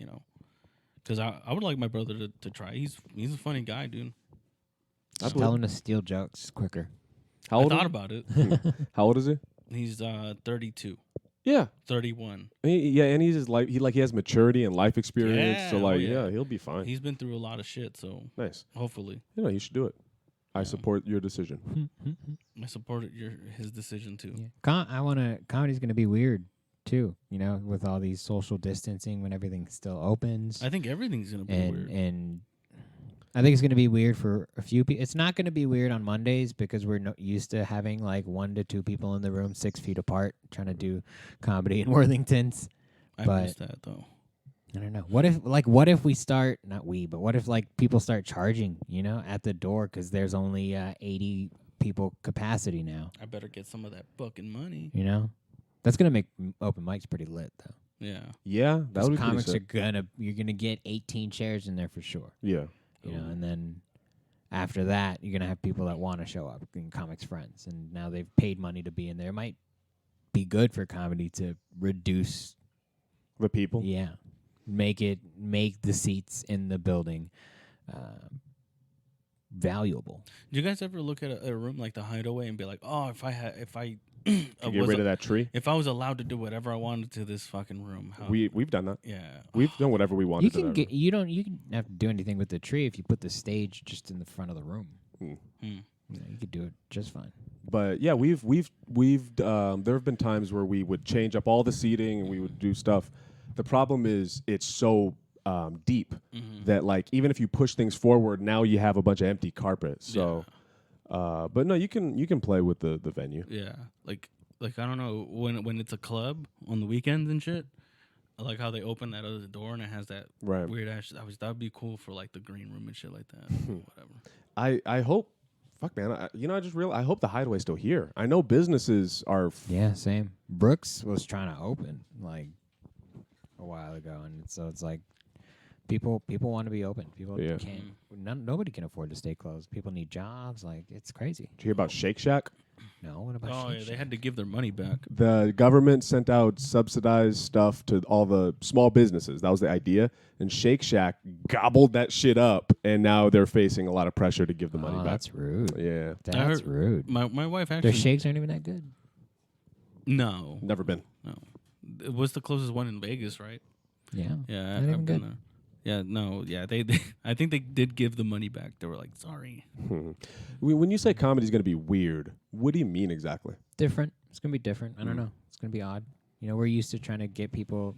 because I would like my brother to try. He's a funny guy, dude. Just tell him to steal jokes quicker. How I old? thought about it. How old is he? He's 32, Yeah. 31. And he's just like he has maturity and life experience. Yeah, So oh, like yeah. he'll be fine. He's been through a lot of shit, so Nice. hopefully You should do it. I support your decision. I supported his decision too. Yeah. Comedy's gonna be weird too. With all these social distancing when everything still opens. I think everything's gonna be weird. And I think it's going to be weird for a few people. It's not going to be weird on Mondays because we're used to having like 1 to 2 people in the room 6 feet apart trying to do comedy in Worthingtons. I but- missed that though. I don't know. What if we start, but what if like people start charging, at the door because there's only 80 people capacity now, I better get some of that fucking money. That's going to make open mics pretty lit though. Yeah. Yeah, that would be pretty Comics are sick. you're going to get 18 chairs in there for sure. Yeah. And then after that, you're gonna have people that want to show up, and comics friends, and now they've paid money to be in there. It might be good for comedy to reduce, The people. make the seats in the building valuable. Do you guys ever look at a room like the Hideaway and be like, oh, if I To get rid of that tree. if I was allowed to do whatever I wanted to this fucking room, how, We've done that. yeah, We've done whatever we wanted. You to can that get you don't have to do anything with the tree if you put the stage just in the front of the room. You could do it just fine. But yeah, we've there have been times where we would change up all the seating and we would do stuff. The problem is it's so deep that like even if you push things forward, now you have a bunch of empty carpet. So, but no, you can play with the venue. yeah, like I don't know when it's a club on the weekends and shit. I like how they open that other door and it has that Right. weird ass. That would be cool for like the green room and shit like that. Whatever. I hope. Fuck man, I just realized I hope the Hideaway's still here. I know businesses are. Yeah, same. Brooks was trying to open like a while ago, and so it's like people want to be open. People Yeah. can't. Nobody can afford to stay closed. People need jobs. Like it's crazy. Did you hear about Shake Shack? No, what about? Oh, Shake yeah, they Shack? had to give their money back. The government sent out subsidized stuff to all the small businesses. That was the idea. And Shake Shack gobbled that shit up, and now they're facing a lot of pressure to give the money Oh, back. that's rude. Yeah, That's heard- rude. My wife actually. Their shakes aren't even that good. No, never been. no. It was the closest one in Vegas, right? Yeah. Yeah, Not even I've been good. there. Yeah, no, yeah. They I think they did give the money back. They were like, sorry. When you say comedy's going to be weird, what do you mean exactly? Different. It's gonna be different. I don't know. It's gonna be odd. You know, we're used to trying to get people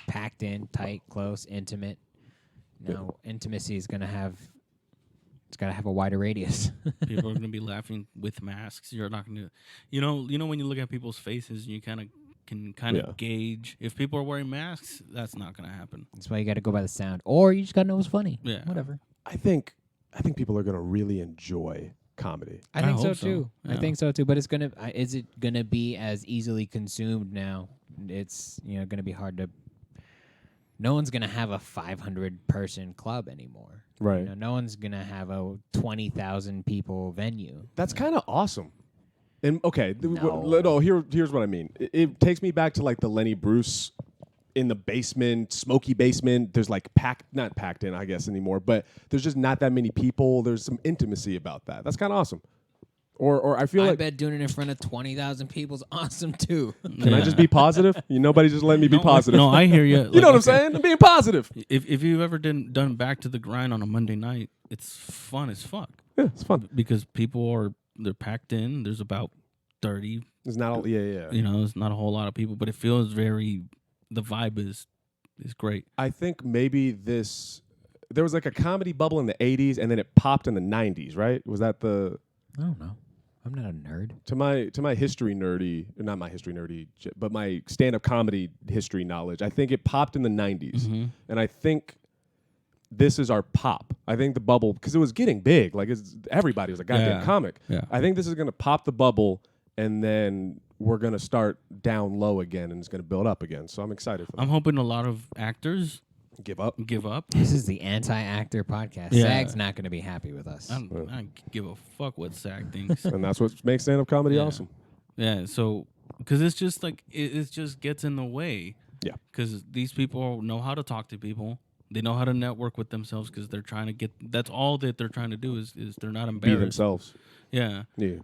packed in, tight, close, intimate. Now, intimacy is gonna have. It's gotta have a wider radius. People are gonna be laughing with masks. You're not gonna, you know when you look at people's faces, you can Yeah. gauge if people are wearing masks. That's not gonna happen. That's why you gotta go by the sound, or you just gotta know what's funny. Yeah. Whatever. I think people are going to really enjoy comedy. I I think so hope so. too. I Yeah. think so too. But it's gonna. Is it gonna be as easily consumed now? It's gonna be hard to. No one's gonna have a 500-person club anymore. Right. No one's gonna have a 20,000 people venue. That's kind of awesome. And okay, No. here's what I mean. It takes me back to like the Lenny Bruce in the basement, smoky basement. There's like not packed in, I guess, anymore, but there's just not that many people. There's some intimacy about that. That's kind of awesome. Or I feel I like, bet doing it in front of 20,000 people is awesome too. can I just be positive? Nobody just let me be positive. No, I hear you. You know what I'm saying? I'm being positive. If you've ever done Back to the Grind on a Monday night, it's fun as fuck Yeah, it's fun. because they're packed in. There's about 30. It's not all. Yeah. It's not a whole lot of people, but it feels the vibe is great. I think maybe there was like a comedy bubble in the 80s and then it popped in the 90s, right? Was that I don't know. I'm not a nerd. to my history nerdy, not my history nerdy, but my stand-up comedy history knowledge, I think it popped in the 90s. Mm-hmm. And I think this is our pop. I think the bubble, because it was getting big, like everybody was a goddamn Yeah. comic. Yeah. I think this is going to pop the bubble and then we're going to start down low again and it's going to build up again. So I'm excited for that. I'm hoping a lot of actors Give up. give up. This is the anti-actor podcast. Yeah. SAG's not going to be happy with us. I don't give a fuck what SAG thinks. And that's what makes stand-up comedy Yeah. awesome. Yeah, so because it's just like it just gets in the way. Yeah. Because these people know how to talk to people. They know how to network with themselves because they're trying to get. That's all that they're trying to do is they're not Be embarrassed. themselves. Yeah. Yeah.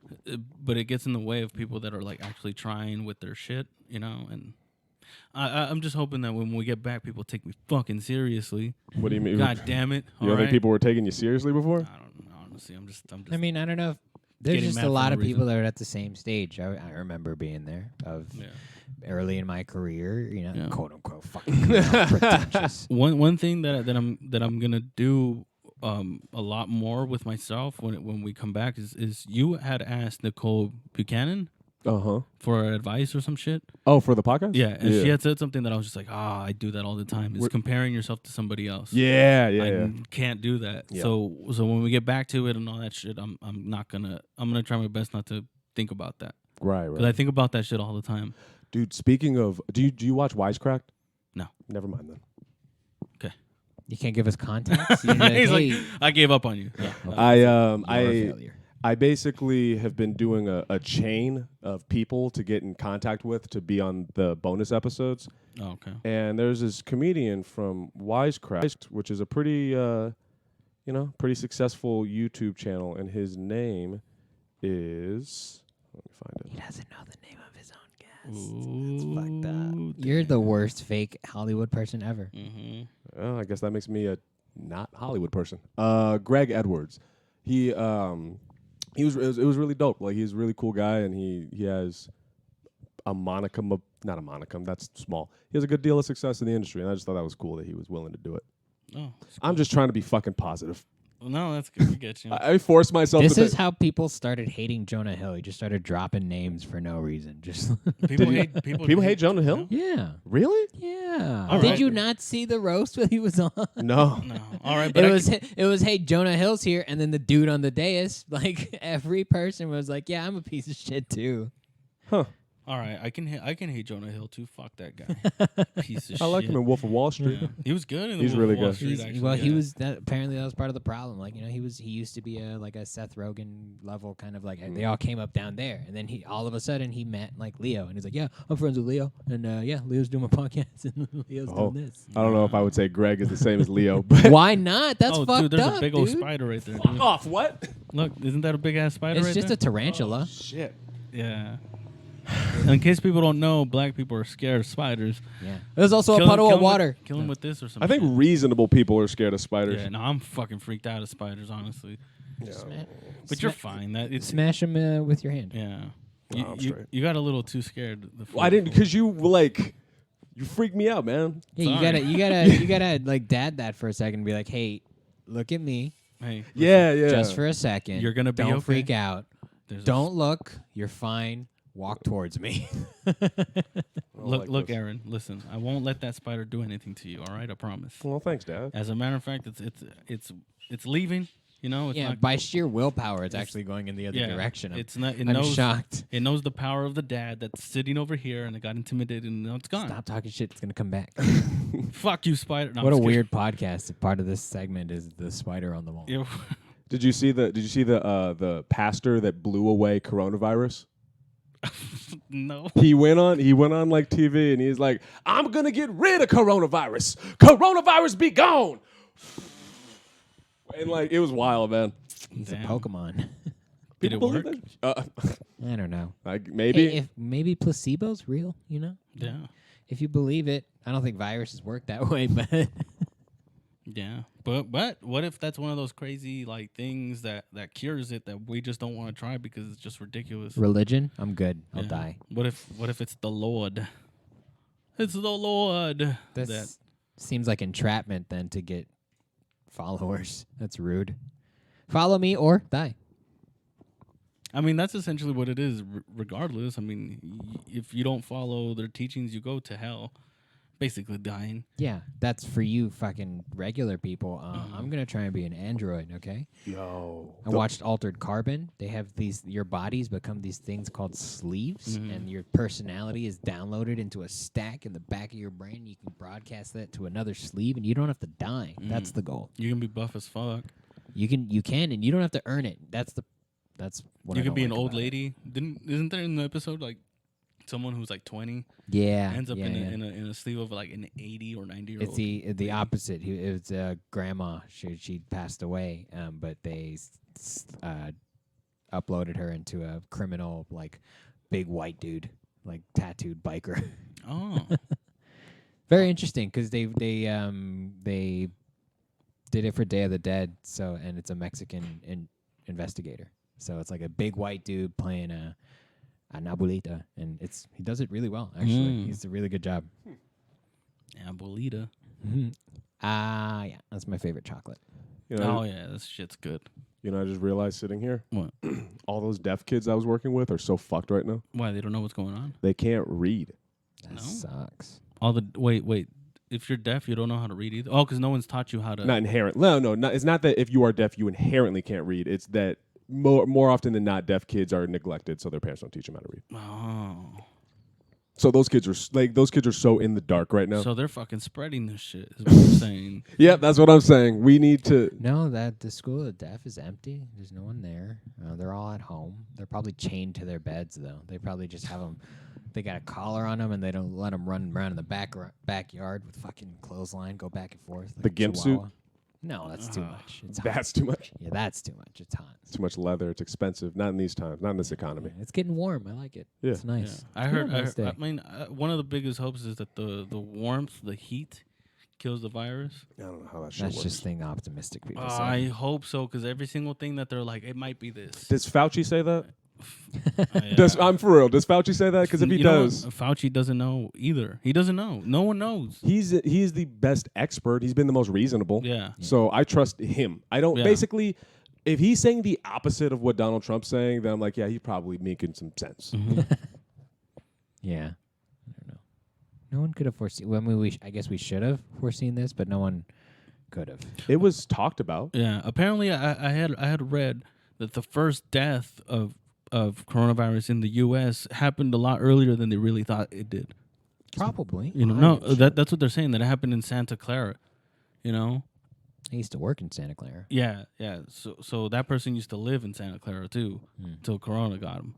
But it gets in the way of people that are like actually trying with their shit, and I'm just hoping that when we get back, people take me fucking seriously. What do you mean? God damn it! You don't think people were taking you seriously before? I don't know. Honestly, I'm just. I mean, I don't know. There's Getting just mad a for lot no of people reason. that are at the same stage. I remember being there Yeah. early in my career, Yeah. quote unquote, fucking pretentious. One thing that I'm gonna do a lot more with myself when we come back is you had asked Nicole Buchanan Uh-huh. for advice or some shit. Oh, for the podcast? Yeah, and she had said something that I was just like, I do that all the time. Is We're- comparing yourself to somebody else. Yeah. I can't do that. Yeah. So when we get back to it and all that shit, I'm gonna try my best not to think about that Right, because I think about that shit all the time. Dude, speaking of, do you watch Wisecracked? No. Never mind then. You can't give us context. You're He's like, "Hey." I gave up on you. Yeah, well, I you're a failure. I basically have been doing a chain of people to get in contact with to be on the bonus episodes. Oh, okay. And there's this comedian from Wisecracked, which is a pretty pretty successful YouTube channel, and his name is, let me find He it. doesn't know the name of his own guest. Ooh, Fucked up. You're the worst fake Hollywood person ever. Mm-hmm. Oh, I guess that makes me a not Hollywood person. Greg Edwards. It was really dope. Like, he's a really cool guy, and he has a monicum of, not a monicum, that's small. He has a good deal of success in the industry, and I just thought that was cool that he was willing to do it. Oh, I'm just trying to be fucking positive. no, that's good. We get you. I force myself This to is how people started hating Jonah Hill. He just started dropping names for no reason. Just People Did hate people. people hate Jonah Hill? yeah, Really? yeah. All Did right. you not see the roast that he was on? No. No, all right, but It was hey, Jonah Hill's here, and then the dude on the dais, like every person was like, yeah, I'm a piece of shit too. Huh. All right, I can hate Jonah Hill too. Fuck that guy. Piece of shit. I like him in Wolf of Wall Street. Yeah. He was good in the He's Wolf really of Wall good. Street, actually. Well, he yeah. was apparently that was part of the problem. Like, he used to be a Seth Rogen level kind of like they all came up down there, and then he all of a sudden he met like Leo, and he's like, yeah, I'm friends with Leo, and Leo's doing my podcast, and Leo's doing this. I don't know if I would say Greg is the same as Leo, but Why not? That's oh, fucked dude, there's up, a big old dude. spider right there. fuck Dude. off. What? Look, isn't that a big ass spider It's right just there? a tarantula. Shit. Yeah. In case people don't know, black people are scared of spiders. Yeah. There's also Kill a puddle him of water. Kill him with this or something. I think reasonable people are scared of spiders. Yeah, no, I'm fucking freaked out of spiders, honestly. But you're fine. That it's Smash them with your hand. yeah. No, I'm You straight. you got a little too scared. Well, I didn't because you freaked me out, man. Yeah, Sorry. you gotta like dad that for a second and be like, hey, look at me Hey, Yeah. just for a second. You're gonna be don't okay. freak out. there's a Don't look. You're fine. Walk towards me. Look, Aaron. Listen, I won't let that spider do anything to you. All right, I promise. Well, thanks, Dad. As a matter of fact, it's leaving. You know, it's Yeah, not, by sheer willpower, it's actually going in the other direction. It's not. It I'm knows. shocked. It knows the power of the dad that's sitting over here, and it got intimidated, and now it's gone. Stop talking shit. It's gonna come back. Fuck you, spider. No, What I'm a just weird podcast. Part of this segment is the spider on the wall. kidding. Did you see the pastor that blew away coronavirus? No. He went on like TV and he's like, I'm gonna get rid of coronavirus. Coronavirus be gone. And like it was wild, man. He's Damn. a Pokemon. Did it People believe work? that? I don't know. Like maybe. If maybe placebo's real, Yeah. If you believe it. I don't think viruses work that way, but Yeah. But what if that's one of those crazy like things that cures it that we just don't want to try because it's just ridiculous? religion, I'm good. I'll Yeah. die. What if it's the Lord? It's the Lord. That seems like entrapment then to get followers. That's rude. Follow me or die. I mean, that's essentially what it is. Regardless, I mean, if you don't follow their teachings, you go to hell, basically dying. Yeah, that's for you fucking regular people. I'm going to try and be an android, okay? Yo. I watched Altered Carbon. They have your bodies become these things called sleeves, and your personality is downloaded into a stack in the back of your brain. You can broadcast that to another sleeve, and you don't have to die. That's the goal. You can be buff as fuck. You can, and you don't have to earn it. That's what You I can don't be an like old about it. lady. Isn't there in the episode like someone who's like 20 Yeah, ends up yeah, yeah. in a sleeve of like an 80 or 90-year-old? It's the opposite. It was grandma. She passed away, but they uploaded her into a criminal, like big white dude, like tattooed biker. Oh. Very interesting because they did it for Day of the Dead. So and it's a Mexican investigator. So it's like a big white dude playing an abuelita, and he does it really well. Actually, he's a really good job. Abuelita. Yeah, that's my favorite chocolate. You know, Oh yeah, this shit's good. you know, I just realized sitting here, What? all those deaf kids I was working with are so fucked right now. Why, they don't know what's going on? They can't read. That No? sucks. Wait. If you're deaf, you don't know how to read either. Oh, because no one's taught you how to. Not inherent. No. It's not that if you are deaf, you inherently can't read. It's that more often than not, deaf kids are neglected, so their parents don't teach them how to read. Oh. So those kids are so in the dark right now. So they're fucking spreading this shit. Is what I'm saying. Yeah, that's what I'm saying. We need to. No, that the school of deaf is empty. There's no one there. They're all at home. They're probably chained to their beds, though. They probably just have them. They got a collar on them, and they don't let them run around in the backyard with fucking clothesline, go back and forth. Like The a gimp suit? chihuahua. No, that's too much. It's hot. That's too much. Yeah, that's too much. It's hot. It's too much leather. It's expensive. Not in these times. Not in this economy. Yeah, it's getting warm. I like it. Yeah. It's nice. Yeah. I It's heard. been a nice day. I mean, one of the biggest hopes is that the warmth, the heat, kills the virus. I don't know how that shit That's works. just thing optimistic people I say. hope so, because every single thing that they're like, it might be this. Does Fauci say that? Yeah. I'm for real. Does Fauci say that? Because if he You know what? does, Fauci doesn't know either. He doesn't know. No one knows. he's the best expert. He's been the most reasonable. Yeah. So I trust him. I don't Yeah. basically. If he's saying the opposite of what Donald Trump's saying, then I'm like, yeah, he's probably making some sense. Yeah. I don't know. No one could have foreseen. Well, I mean, I guess we should have foreseen this, but no one could have. It was talked about. Yeah. Apparently, I had read that the first death of of coronavirus in the U.S. happened a lot earlier than they really thought it did. Probably. You know, no, that's what they're saying, that it happened in Santa Clara. You know, I used to work in Santa Clara. yeah. So that person used to live in Santa Clara too, till Corona got him.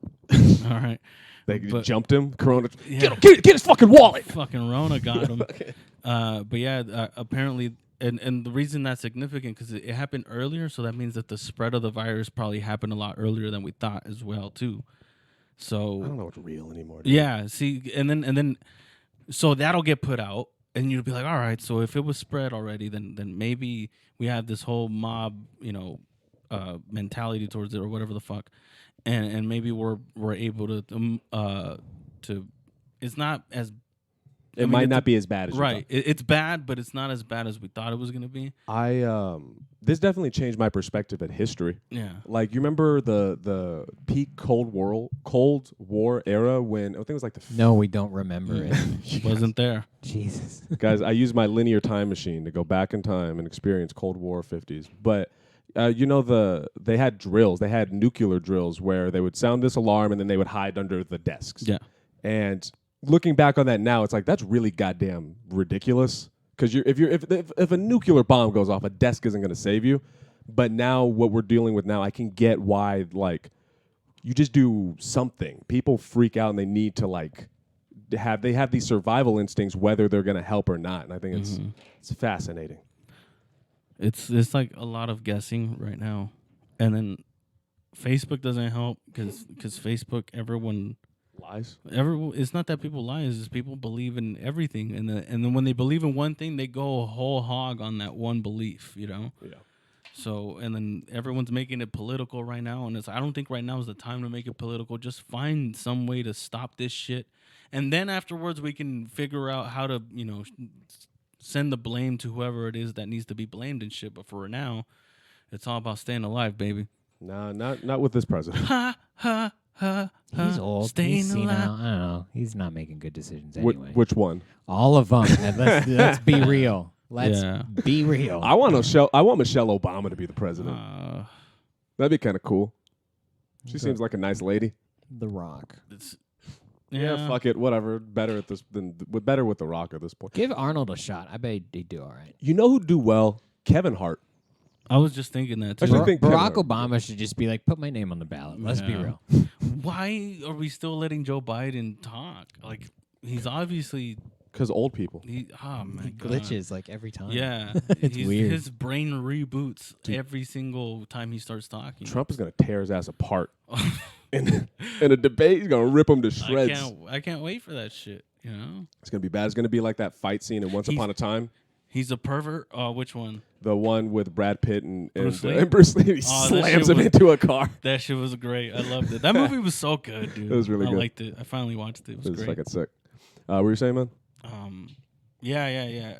All right, They But- jumped him. Corona. Yeah. Get his fucking wallet. Fucking Rona got him. But yeah, apparently, and the reason that's significant because it happened earlier, so that means that the spread of the virus probably happened a lot earlier than we thought as well too. So I don't know what's real anymore. Dude. yeah, see, and then, so that'll get put out, and you'll be like, all right, so if it was spread already, then maybe we have this whole mob, mentality towards it or whatever the fuck, and maybe we're able to it's not as It might not be as bad as you right. It's bad, but it's not as bad as we thought it was gonna be. This definitely changed my perspective at history. Yeah. Like you remember the peak Cold War era when I think it was like the No, we don't remember it. Wasn't there. Jesus. guys. I used my linear time machine to go back in time and experience Cold War 50s. But they had drills. They had nuclear drills where they would sound this alarm and then they would hide under the desks. Yeah. And looking back on that now, it's like that's really goddamn ridiculous. Because if a nuclear bomb goes off, a desk isn't going to save you. But now what we're dealing with now, I can get why like you just do something. People freak out and they need to like have these survival instincts whether they're going to help or not. And I think it's fascinating. It's like a lot of guessing right now, and then Facebook doesn't help because Facebook everyone. Lies. It's not that people lie; it's just people believe in everything, and then when they believe in one thing, they go whole hog on that one belief, you know. Yeah. So and then everyone's making it political right now, and I don't think right now is the time to make it political. Just find some way to stop this shit, and then afterwards we can figure out how to send the blame to whoever it is that needs to be blamed and shit. But for now, it's all about staying alive, baby. No, not with this president. Ha ha. He's old. Staying He's senile. alive. I don't know. He's not making good decisions anyway. Which one? All of them. And let's be real. Let's Yeah. be real. I want Michelle Obama to be the president. That'd be kind of cool. She seems like a nice lady. The Rock. Yeah, fuck it, whatever. Better with The Rock at this point. Give Arnold a shot. I bet he'd do all right. You know who'd do well? Kevin Hart. I was just thinking that too. I think Barack Kevin Obama should just be like, put my name on the ballot. Let's be Yeah. real. Why are we still letting Joe Biden talk? Like he's obviously Because old people. oh my He god, glitches like every time. Yeah, It's weird. His brain reboots every single time he starts talking. Trump is going to tear his ass apart. in a debate, he's going to rip him to shreds. I can't wait for that shit. You know, It's going to be bad. It's going to be like that fight scene in Once Upon a Time. he's a pervert. Which one? The one with Brad Pitt and Bruce Lee? and Bruce Lee. He that slams shit him was- into a car. That shit was great. I loved it. That movie was so good, dude. It was really I good. liked it. I finally watched it. It was It was great. fucking sick. What were you saying, man? Yeah.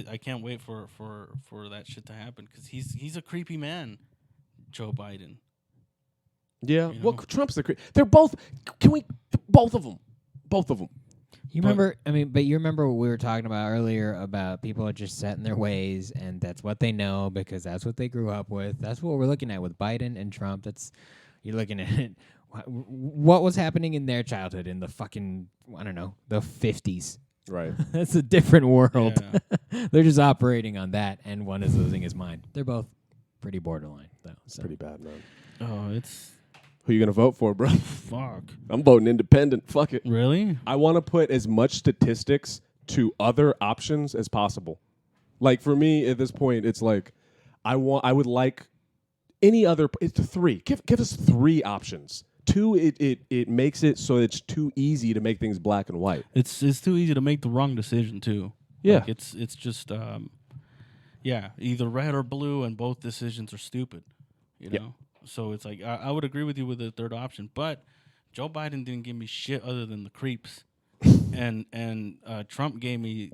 I can't wait for that shit to happen because he's a creepy man, Joe Biden. Yeah. You Well, know? Trump's the. They're both. Can we? Both of them. Both of them. You remember? But you remember what we were talking about earlier about people are just set in their ways, and that's what they know because that's what they grew up with. That's what we're looking at with Biden and Trump. You're looking at it. What was happening in their childhood in the fucking the 50s. Right. That's a different world. Yeah. They're just operating on that, and one is losing his mind. They're both pretty borderline, though. So. Pretty bad, man. Oh, it's Who you gonna vote for, bro? fuck. I'm voting independent. Fuck it. Really? I want to put as much statistics to other options as possible. Like for me at this point, it's like I would like any other. It's three. Give us three options. Two, it makes it so it's too easy to make things black and white. It's too easy to make the wrong decision too. Yeah. Like it's just either red or blue, and both decisions are stupid. You know. So it's like I would agree with you with the third option, but Joe Biden didn't give me shit other than the creeps, and Trump gave me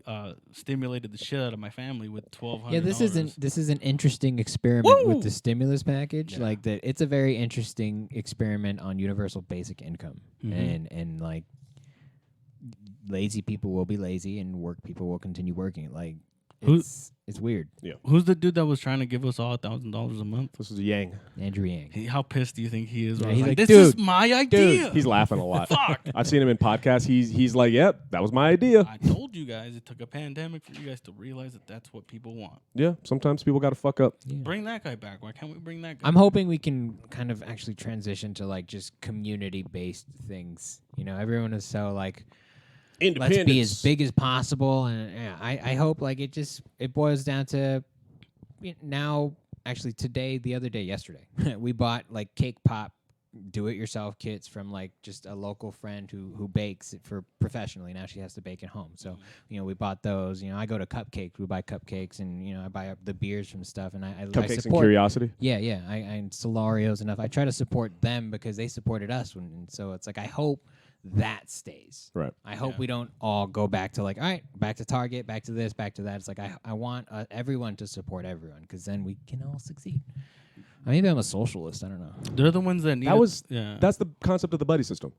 stimulated the shit out of my family with $1,200. Yeah, this is an interesting experiment with Woo! the stimulus package. Yeah. Like that, it's a very interesting experiment on universal basic income, Mhm. and like lazy people will be lazy, and work people will continue working. Like Who- It's weird. Who's the dude that was trying to give us all $1,000 a month? This is Yang. Andrew Yang. How pissed do you think he is? Yeah, Where he's it's like, this "Dude, is my idea. He's laughing a lot. Fuck. I've seen him in podcasts. He's like, yep, that was my idea. I told you guys it took a pandemic for you guys to realize that that's what people want. Yeah, sometimes people got to fuck up. Yeah. Bring that guy back. Why can't we bring that guy? I'm hoping we can kind of actually transition to like just community-based things. You know, everyone is so like, let's be as big as possible, and yeah, I hope like it boils down to now. Actually, yesterday, we bought like cake pop do-it-yourself kits from like just a local friend who bakes it for professionally. Now she has to bake at home, so we bought those. I go to Cupcakes, we buy cupcakes, and I buy up the beers from stuff, and I Cupcakes and support. Curiosity. Yeah, I and Solarios and stuff. I try to support them because they supported us, and so it's like I hope that stays. Right. I hope we don't all go back to like, all right, back to Target, back to this, back to that. It's like I want everyone to support everyone because then we can all succeed. Maybe I'm a socialist. I don't know. They're the ones that need That's the concept of the buddy system.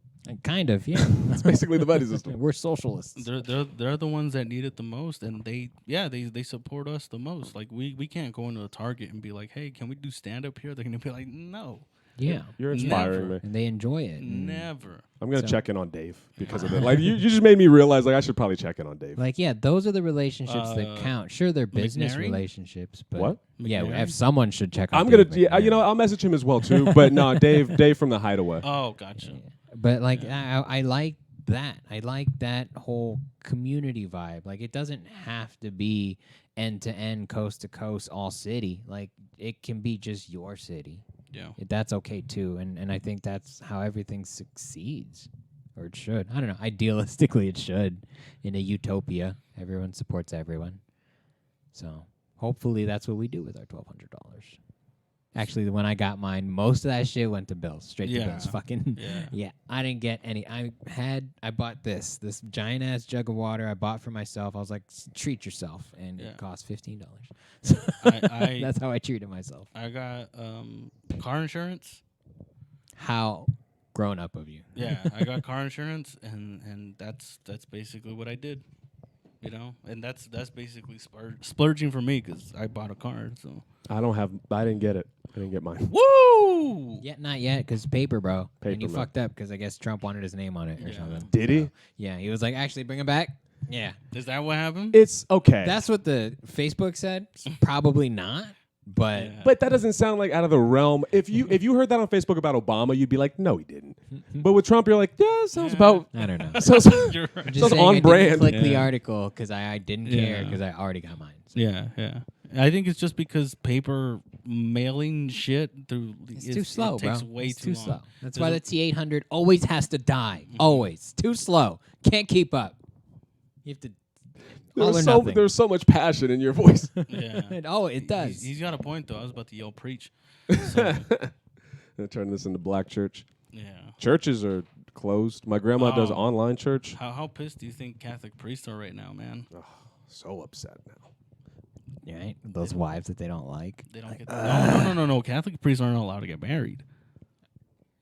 Kind of, yeah. That's basically the buddy system. We're socialists. They're the ones that need it the most, and they support us the most. Like we can't go into a Target and be like, hey, can we do stand up here? They're gonna be like, no. Yeah. You're inspiring me. And they enjoy it. Never. I'm going to check in on Dave because of it. Like, you just made me realize, like, I should probably check in on Dave. Like, yeah, those are the relationships that count. Sure, they're business McNary? relationships, but What? Yeah, McNary? if someone should check on I'm going Dave to, McNary. I'll message him as well, too. But no, Dave from the Hideaway. Oh, gotcha. Yeah. But, like, I like that. I like that whole community vibe. Like, it doesn't have to be end-to-end, coast-to-coast, all city. Like, it can be just your city. Yeah. That's okay too, and I think that's how everything succeeds, or it should. I don't know. Idealistically, it should. In a utopia, everyone supports everyone. So hopefully, that's what we do with our $1,200. Actually, when I got mine, most of that shit went to bills, straight to bills. Fucking yeah. I didn't get any. I bought this giant ass jug of water I bought for myself. I was like, treat yourself, and it cost $15. That's how I treated myself. I got car insurance. How grown up of you? Yeah, I got car insurance, and that's basically what I did. And that's basically splurging for me because I bought a car. So I didn't get it. I didn't get mine. Woo! Yeah, not yet, because paper, bro. And you man. fucked up because I guess Trump wanted his name on it or something. Did he? Yeah, he was like, actually, bring it back. Yeah. Is that what happened? It's okay. That's what the Facebook said. Probably not, but But that doesn't sound like out of the realm. If you heard that on Facebook about Obama, you'd be like, no, he didn't. But with Trump, you're like, yeah, it sounds about. I don't know. Sounds, You're right. I'm just sounds saying on I brand. didn't click the Yeah. article because I didn't care Yeah. because I already got mine. So. Yeah. I think it's just because paper mailing shit through It's too slow, it takes bro. way It's too slow. long. That's There's why a- the T800 always has to die. Always. Too slow. Can't keep up. You have to. All or nothing. There's so much passion in your voice. Yeah. It does. He's got a point though. I was about to yell preach. So, Gonna turn this into black church. yeah. Churches are closed. My grandma does Oh. online church. How pissed do you think Catholic priests are right now, man? So upset now. Right? Those wives that they don't like. They don't get no. Catholic priests aren't allowed to get married.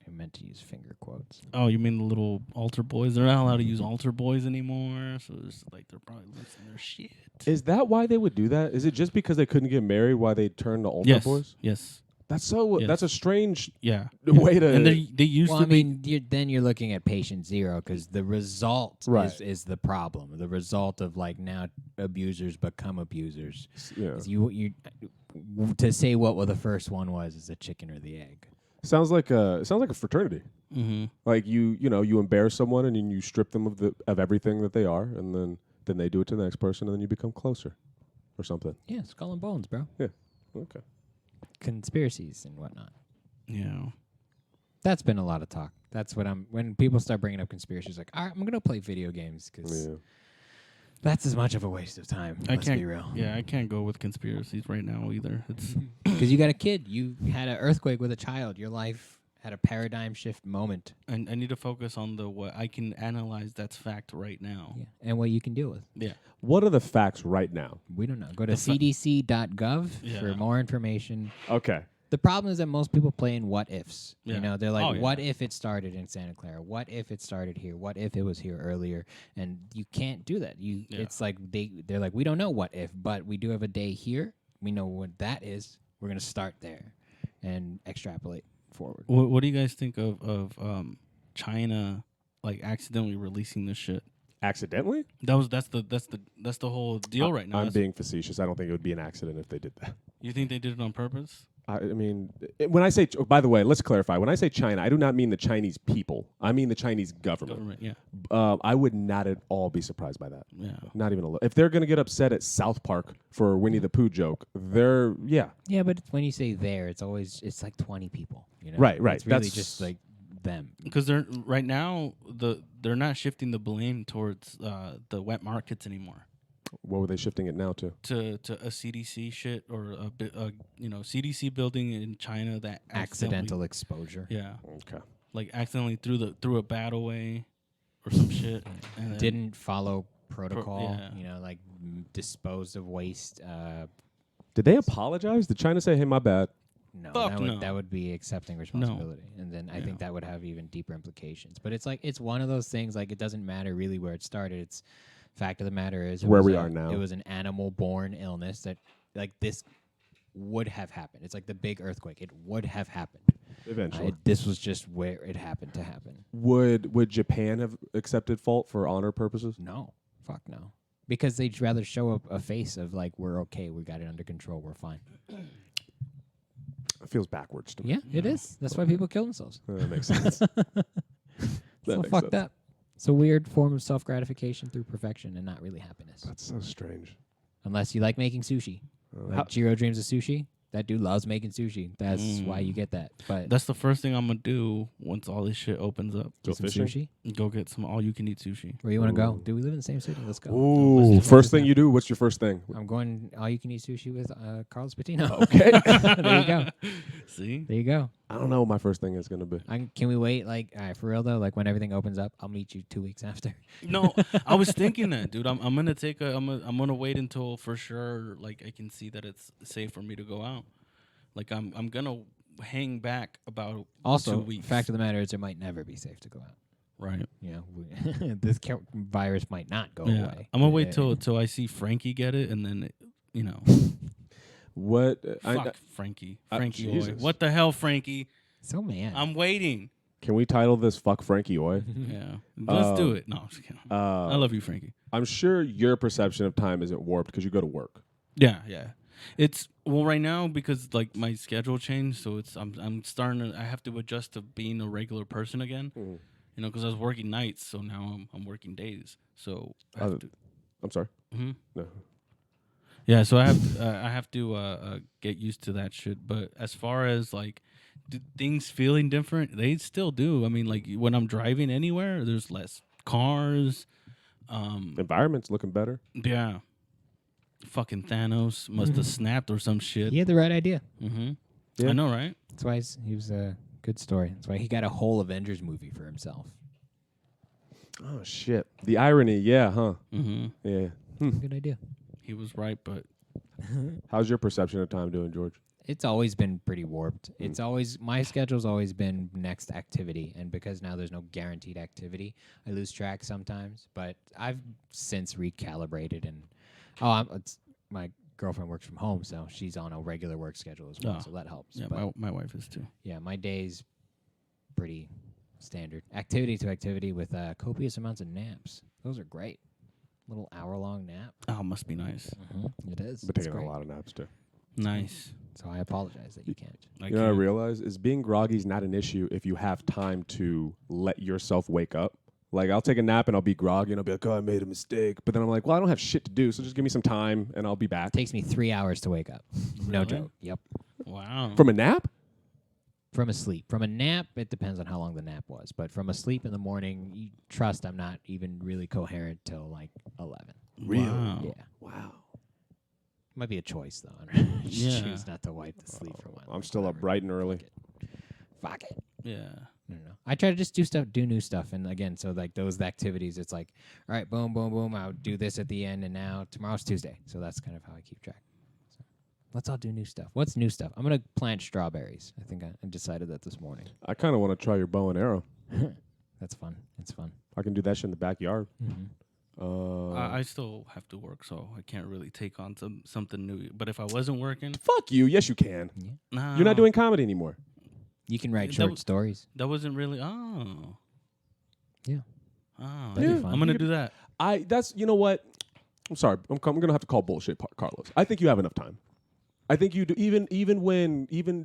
I meant to use finger quotes. Oh, you mean the little altar boys? They're not allowed to use altar boys anymore. So it's like they're probably losing their shit. Is that why they would do that? Is it just because they couldn't get married why they turned to altar Yes. boys? Yes. That's so. Yes. That's a strange Yeah. way to. And they used Well, to I be. mean, then you're looking at patient zero because the result is the problem. The result of like now abusers become abusers. Yeah. Is you to say what the first one was is the chicken or the egg. Sounds like a fraternity. Mm-hmm. Like you embarrass someone and then you strip them of everything that they are, and then they do it to the next person, and then you become closer, or something. Yeah, skull and bones, bro. Yeah. Okay. Conspiracies and whatnot. Yeah. That's been a lot of talk. That's what when people start bringing up conspiracies, like, all right, I'm going to play video games because that's as much of a waste of time. Let's be real. Yeah, I can't go with conspiracies right now either. It's Because you got a kid. You had an earthquake with a child. Your life had a paradigm shift moment. I need to focus on what I can analyze that's fact right now. Yeah. And what you can deal with. Yeah. What are the facts right now? We don't know. Go to cdc.gov for more information. Okay. The problem is that most people play in what ifs. Yeah. You know, they're like, Oh, yeah. what if it started in Santa Clara? What if it started here? What if it was here earlier? And you can't do that. It's like they're like, we don't know what if, but we do have a day here. We know what that is. We're gonna start there and extrapolate forward. What do you guys think of China like accidentally releasing this shit? Accidentally? That's the whole deal right now. I'm being facetious. I don't think it would be an accident if they did that. You think they did it on purpose? I mean, when I say, by the way, let's clarify. When I say China, I do not mean the Chinese people. I mean the Chinese government. Yeah. I would not at all be surprised by that. Yeah. Not even a little. If they're going to get upset at South Park for a Winnie the Pooh joke, yeah. Yeah, but when you say there, it's like 20 people. You know? Right. It's really That's just like them. Because they're right now they're not shifting the blame towards the wet markets anymore. What were they shifting it now to? To a CDC shit or a bit, CDC building in China that Accidental exposure. Yeah. Okay. Like accidentally threw a bat away or some shit. And then Didn't follow protocol. yeah. You know, like disposed of waste. Did they apologize? Did China say, "Hey, my bad"? No, Fuck no. that would be accepting responsibility, and then I think that would have even deeper implications. But it's like it's one of those things. Like it doesn't matter really where it started. It's fact of the matter is Where we are now. It was an animal-born illness that like this would have happened. It's like the big earthquake. It would have happened. Eventually. This was just where it happened to happen. Would Japan have accepted fault for honor purposes? No, fuck no. Because they'd rather show a face of like we're okay, we got it under control, we're fine. It feels backwards to me. Yeah, it is. That's why people kill themselves. That makes sense. So makes fucked sense. up. It's a weird form of self-gratification through perfection and not really happiness. That's so strange. Unless you like making sushi. Like Jiro dreams of sushi. That dude loves making sushi. That's why you get that. But that's the first thing I'm gonna do once all this shit opens up. Go get some fishing? sushi. Go get some all-you-can-eat sushi. Where you want to go? Do we live in the same city? Let's go. Ooh, first thing you do? What's your first thing? I'm going all-you-can-eat sushi with Carlos Patino. Okay. There you go. See? There you go. I don't know what my first thing is going to be. Can we wait? Like, all right, for real though. Like when everything opens up, I'll meet you 2 weeks after. No, I was thinking that, dude. I'm gonna I'm gonna wait until for sure like I can see that it's safe for me to go out. Like I'm gonna hang back about Also, 2 weeks. fact of the matter is, it might never be safe to go out. Right. You know, this virus might not go Yeah. away. I'm gonna wait till I see Frankie get it, and then What? fuck Frankie. Frankie, Jesus. Oy. What the hell, Frankie? So man, I'm waiting. Can we title this "Fuck Frankie Oy"? Yeah, let's do it. No, I'm just kidding. I love you, Frankie. I'm sure your perception of time isn't warped because you go to work. Yeah. It's right now because like my schedule changed, so I'm starting to I have to adjust to being a regular person again. Mm. You know, because I was working nights, so now I'm working days. So I have to. I'm sorry. No. Yeah, so I have to get used to that shit. But as far as like things feeling different, they still do. I mean, like when I'm driving anywhere, there's less cars. Environment's looking better. Yeah. Fucking Thanos must have snapped or some shit. he had the right idea. Mm-hmm. Yeah. I know, right? That's why he was a good story. That's why he got a whole Avengers movie for himself. Oh shit! The irony, yeah, huh? Mm-hmm. Yeah. Good idea. He was right, but How's your perception of time doing, George? It's always been pretty warped. It's always my schedule's always been next activity, and because now there's no guaranteed activity, I lose track sometimes. But I've since recalibrated, and my girlfriend works from home, so she's on a regular work schedule as well, so that helps. yeah, But my wife is too. yeah, my day's pretty standard. Activity to activity with copious amounts of naps. Those are great. Little hour-long nap. Oh, must be nice. It is. But It's taking great. a lot of naps too. Nice. So I apologize that you can't. I You know what I can't- realize is being groggy is not an issue if you have time to let yourself wake up. Like I'll take a nap and I'll be groggy and I'll be like, oh, I made a mistake. But then I'm like, well, I don't have shit to do, so just give me some time and I'll be back. Takes me 3 hours to wake up. No Really? joke. Yep. Wow. From a nap? From a sleep. From a nap, it depends on how long the nap was. But from a sleep in the morning, you trust I'm not even really coherent till like 11. Really? Wow. Yeah. Wow. Might be a choice, though. Yeah. Choose not to wipe the sleep for a while. I'm still up bright and early. Fuck it. Yeah. No. I try to just do new stuff. And again, so like those activities, it's like, all right, boom, boom, boom. I'll do this at the end. And now tomorrow's Tuesday. So that's kind of how I keep track. So Let's all do new stuff. What's new stuff? I'm gonna plant strawberries. I think I decided that this morning. I kind of want to try your bow and arrow. That's fun. It's fun. I can do that shit in the backyard. I still have to work, so I can't really take on something new. But if I wasn't working, Fuck you. Yes, you can. Yeah. nah, You're not doing comedy anymore. You can write That short w- stories. That wasn't really. Oh. Yeah. Oh. That'd be Yeah. fun. I'm gonna do that. You know what? I'm sorry. I'm going to have to call bullshit, Carlos. I think you have enough time. I think you do, even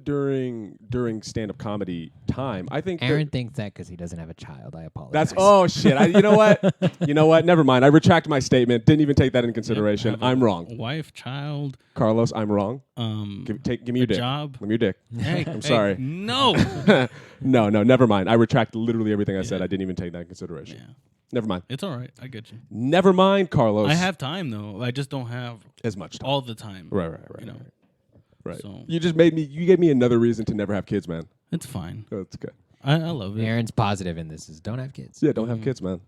during stand-up comedy time. I think Aaron thinks that because he doesn't have a child. I apologize. that's shit. You know what? You know what? Never mind. I retract my statement. Didn't even take that into consideration. Have I'm a wrong, Wife, child, Carlos. I'm wrong. Give me your dick. job. Give me your dick. Hey, I'm sorry. No. No, never mind. I retract literally everything I said. I didn't even take that in consideration. Yeah. Never mind. It's all right. I get you. Never mind, Carlos. I have time though. I just don't have as much time. all the time. Right. You know. Right. So You gave me another reason to never have kids, man. it's fine. That's good. I love it. Aaron's positive in this. Is don't have kids. Yeah, don't have kids, man.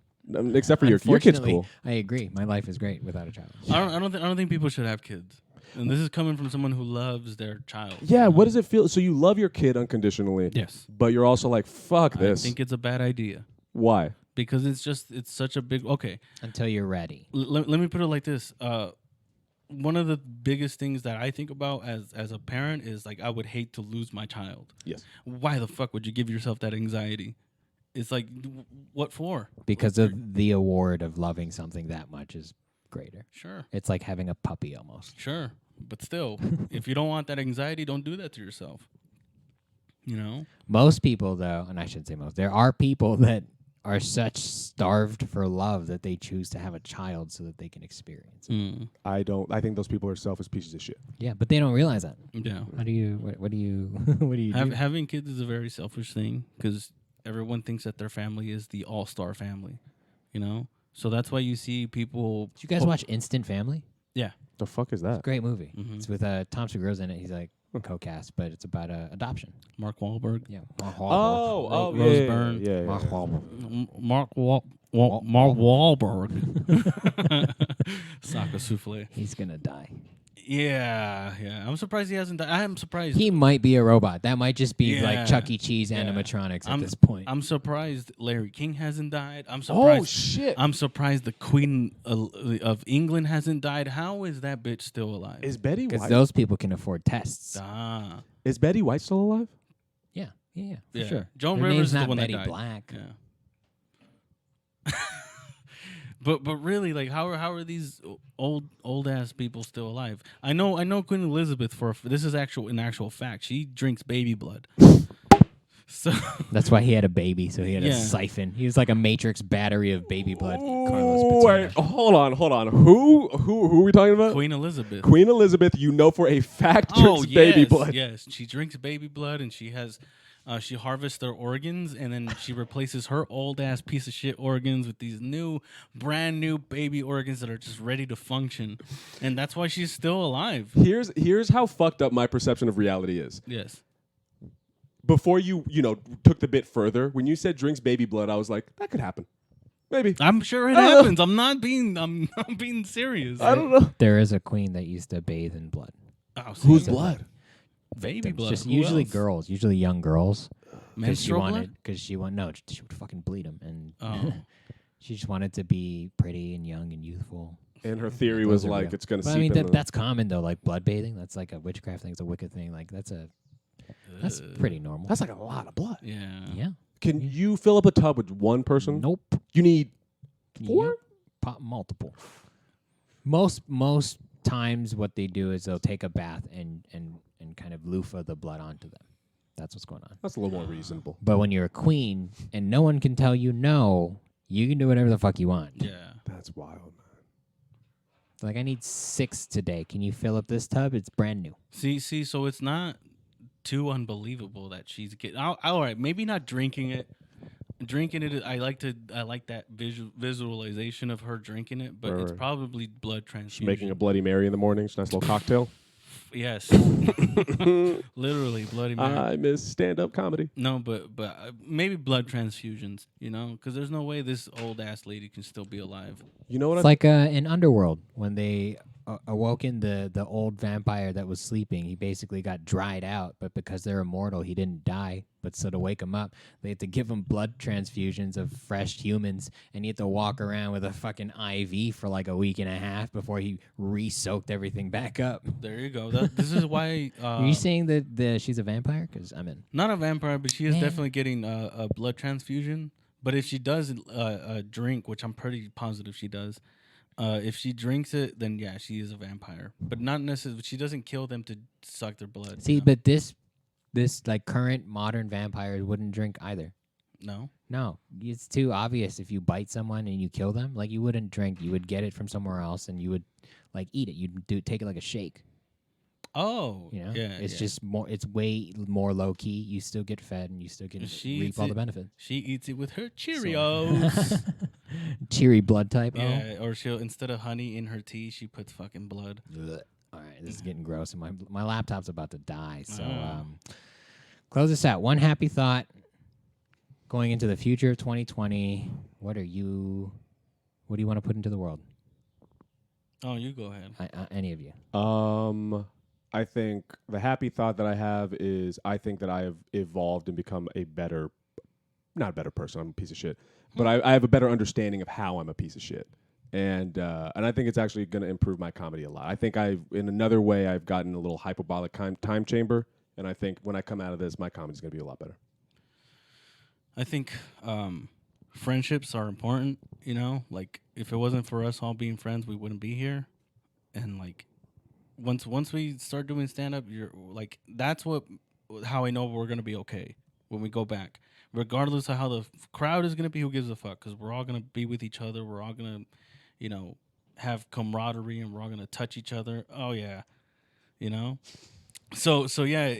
Except for your kid's Unfortunately, cool. I agree. My life is great without a child. I don't think people should have kids. And this is coming from someone who loves their child. Yeah, what does it feel? So you love your kid unconditionally. Yes. But you're also like, fuck this. I think it's a bad idea Why? because it's such a big. Okay, Until you're ready. let me put it like this. One of the biggest things that I think about as a parent is like I would hate to lose my child. Yes. Why the fuck would you give yourself that anxiety? It's like, what for? Because of the award of loving something that much is greater. Sure. It's like having a puppy almost. Sure. But still, if you don't want that anxiety, don't do that to yourself. You know? Most people, though, and I shouldn't say most, there are people that are such starved for love that they choose to have a child so that they can experience it. Mm. I think those people are selfish pieces of shit. Yeah, but they don't realize that. Yeah. How do you, what do you, what do you do? Having kids is a very selfish thing because everyone thinks that their family is the all-star family, you know? So that's why you see people... Did you guys watch Instant Family? Yeah. The fuck is that? Great movie. Mhm. It's with Tom Segura's in it. He's like co-cast, but it's about adoption. Mark Wahlberg. Yeah. Rose yeah, Byrne. Yeah. Mark Wahlberg. Mark Wahlberg. Saka souffle. He's gonna die. Yeah. I'm surprised he hasn't died. I am surprised. He might be a robot. That might just be like Yeah. Chuck E. Cheese Yeah. animatronics at this point. I'm surprised Larry King hasn't died. I'm Oh surprised. shit! I'm surprised the Queen of England hasn't died. How is that bitch still alive? Is Betty Because White? those people can afford tests. Ah. Is Betty White still alive? Yeah, for Yeah. sure. Joan Her Rivers name's is the not one that Betty died. Black. Yeah. But really, like, how are these old ass people still alive? I know Queen Elizabeth this is an actual fact. She drinks baby blood. So That's why he had a baby, so he had a Yeah. siphon. He was like a matrix battery of baby blood. Carlos Ooh, wait, Patino. hold on. Who are we talking about? Queen Elizabeth. Queen Elizabeth, you know for a fact drinks yes, baby blood. Yes, she drinks baby blood, and she has. She harvests their organs, and then she replaces her old ass piece of shit organs with these brand new baby organs that are just ready to function, and that's why she's still alive. Here's how fucked up my perception of reality is. Yes. Before you took the bit further, when you said drinks baby blood, I was like, that could happen. Maybe. I'm sure it I don't know. happens. I'm not being serious. I don't know. There is a queen that used to bathe in blood. Oh, Whose see, blood? Baby It's blood. just Who usually else? girls, usually young girls. Menstrual blood? Because she wanted, no, she would fucking bleed them. And Oh. she just wanted to be pretty and young and youthful. And her theory Those was are like real. it's gonna. But seep I mean, in the- that's common though. Like blood bathing, that's like a witchcraft thing. It's a Wicca thing. Like that's pretty normal. that's like a lot of blood. Yeah. Yeah. Can you fill up a tub with one person? Nope. You need four? Yep. Multiple. Most times, what they do is they'll take a bath and kind of loofah the blood onto them. That's what's going on. That's a little more reasonable. But when you're a queen and no one can tell you no, you can do whatever the fuck you want. Yeah. That's wild, man. Like, I need 6 today. Can you fill up this tub? It's brand new. See, so it's not too unbelievable that she's getting. All right, maybe not drinking it. Drinking it, I like that visualization of her drinking it, but it's Right. probably blood Just transfusion. making a Bloody Mary in the morning. It's a nice little cocktail. Yes, literally Bloody Mary. I miss stand-up comedy. No, but maybe blood transfusions. Because there's no way this old ass lady can still be alive. You know what? It's like in Underworld when they awoken the old vampire that was sleeping. He basically got dried out, but because they're immortal, he didn't die. But so to wake him up, they had to give him blood transfusions of fresh humans, and he had to walk around with a fucking IV for like a week and a half before he re-soaked everything back up. There you go. This is why. Are you saying that she's a vampire? Because I'm in. Not a vampire, but she is Man. definitely getting a blood transfusion. But if she does drink, which I'm pretty positive she does, if she drinks it, then yeah, she is a vampire. But not necessarily. She doesn't kill them to suck their blood. See, you know? but this like current modern vampires wouldn't drink either. No, it's too obvious. If you bite someone and you kill them, like you wouldn't drink. You would get it from somewhere else, and you would like eat it. You'd take it like a shake. Oh, You know, yeah. it's yeah. just more. It's way more low key. You still get fed, and you still get She reap eats all the it- benefits. She eats it with her Cheerios. Cheery blood type. Yeah, or she'll instead of honey in her tea, she puts fucking blood. Oh. All right, this is getting gross, and my laptop's about to die. So, Oh. close this out. One happy thought going into the future of 2020. What do you want to put into the world? Oh, you go ahead. Any of you? I think the happy thought that I have is I think that I have evolved and become a better, not a better person. I'm a piece of shit, but I have a better understanding of how I'm a piece of shit, and I think it's actually going to improve my comedy a lot. I think in another way I've gotten a little hyperbolic time chamber, and I think when I come out of this, my comedy's going to be a lot better. I think friendships are important, you know? Like, if it wasn't for us all being friends, we wouldn't be here. And, like, once we start doing stand-up, you're like, that's how I know we're going to be okay when we go back. Regardless of how the crowd is going to be, who gives a fuck? Because we're all going to be with each other. We're all going to, you know, have camaraderie, and we're all going to touch each other. Oh, yeah. You know? So yeah,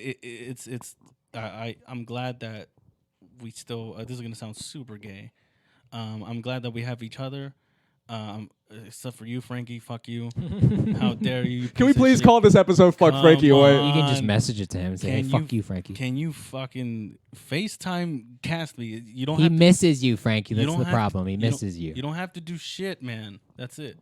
I'm glad that we still, this is going to sound super gay. I'm glad that we have each other. Except for you, Frankie. Fuck you. How dare you? Can we piece of please shit. call this episode "Fuck Come Frankie" away? on. You can just message it to him and say, "Hey, fuck you, Frankie." Can you fucking FaceTime cast me? You don't He have to, misses you, Frankie. you That's don't the have to- problem. He you don't- misses you. You don't have to do shit, man. That's it.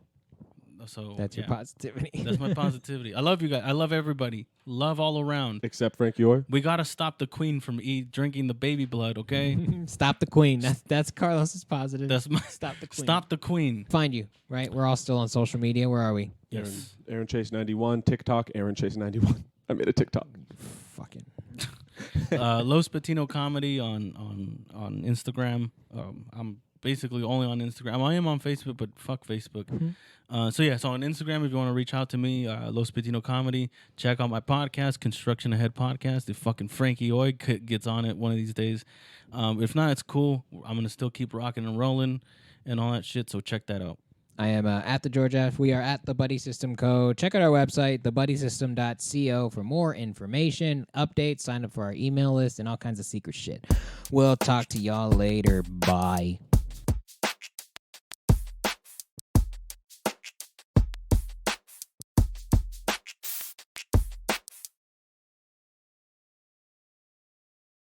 So That's your yeah. positivity. That's my positivity. I love you guys. I love everybody. Love all around. Except Frankie Oy. We gotta stop the queen from drinking the baby blood. Okay. Stop the queen. That's Carlos's positive. That's my Stop the queen. Stop the queen. Find you, right? We're all still on social media. Where are we? Yes. Aaron Chase 91 TikTok. Aaron Chase 91. I made a TikTok. Fucking. Los Patino comedy on Instagram. I'm basically only on Instagram. I am on Facebook, but fuck Facebook. So yeah, so on Instagram, if you want to reach out to me, Los Pitino Comedy, check out my podcast, Construction Ahead Podcast. If fucking Frankie Oy gets on it one of these days. If not, it's cool. I'm going to still keep rocking and rolling and all that shit, so check that out. I am at the George F. We are at the Buddy System Co. Check out our website, thebuddysystem.co, for more information, updates, sign up for our email list, and all kinds of secret shit. We'll talk to y'all later. Bye.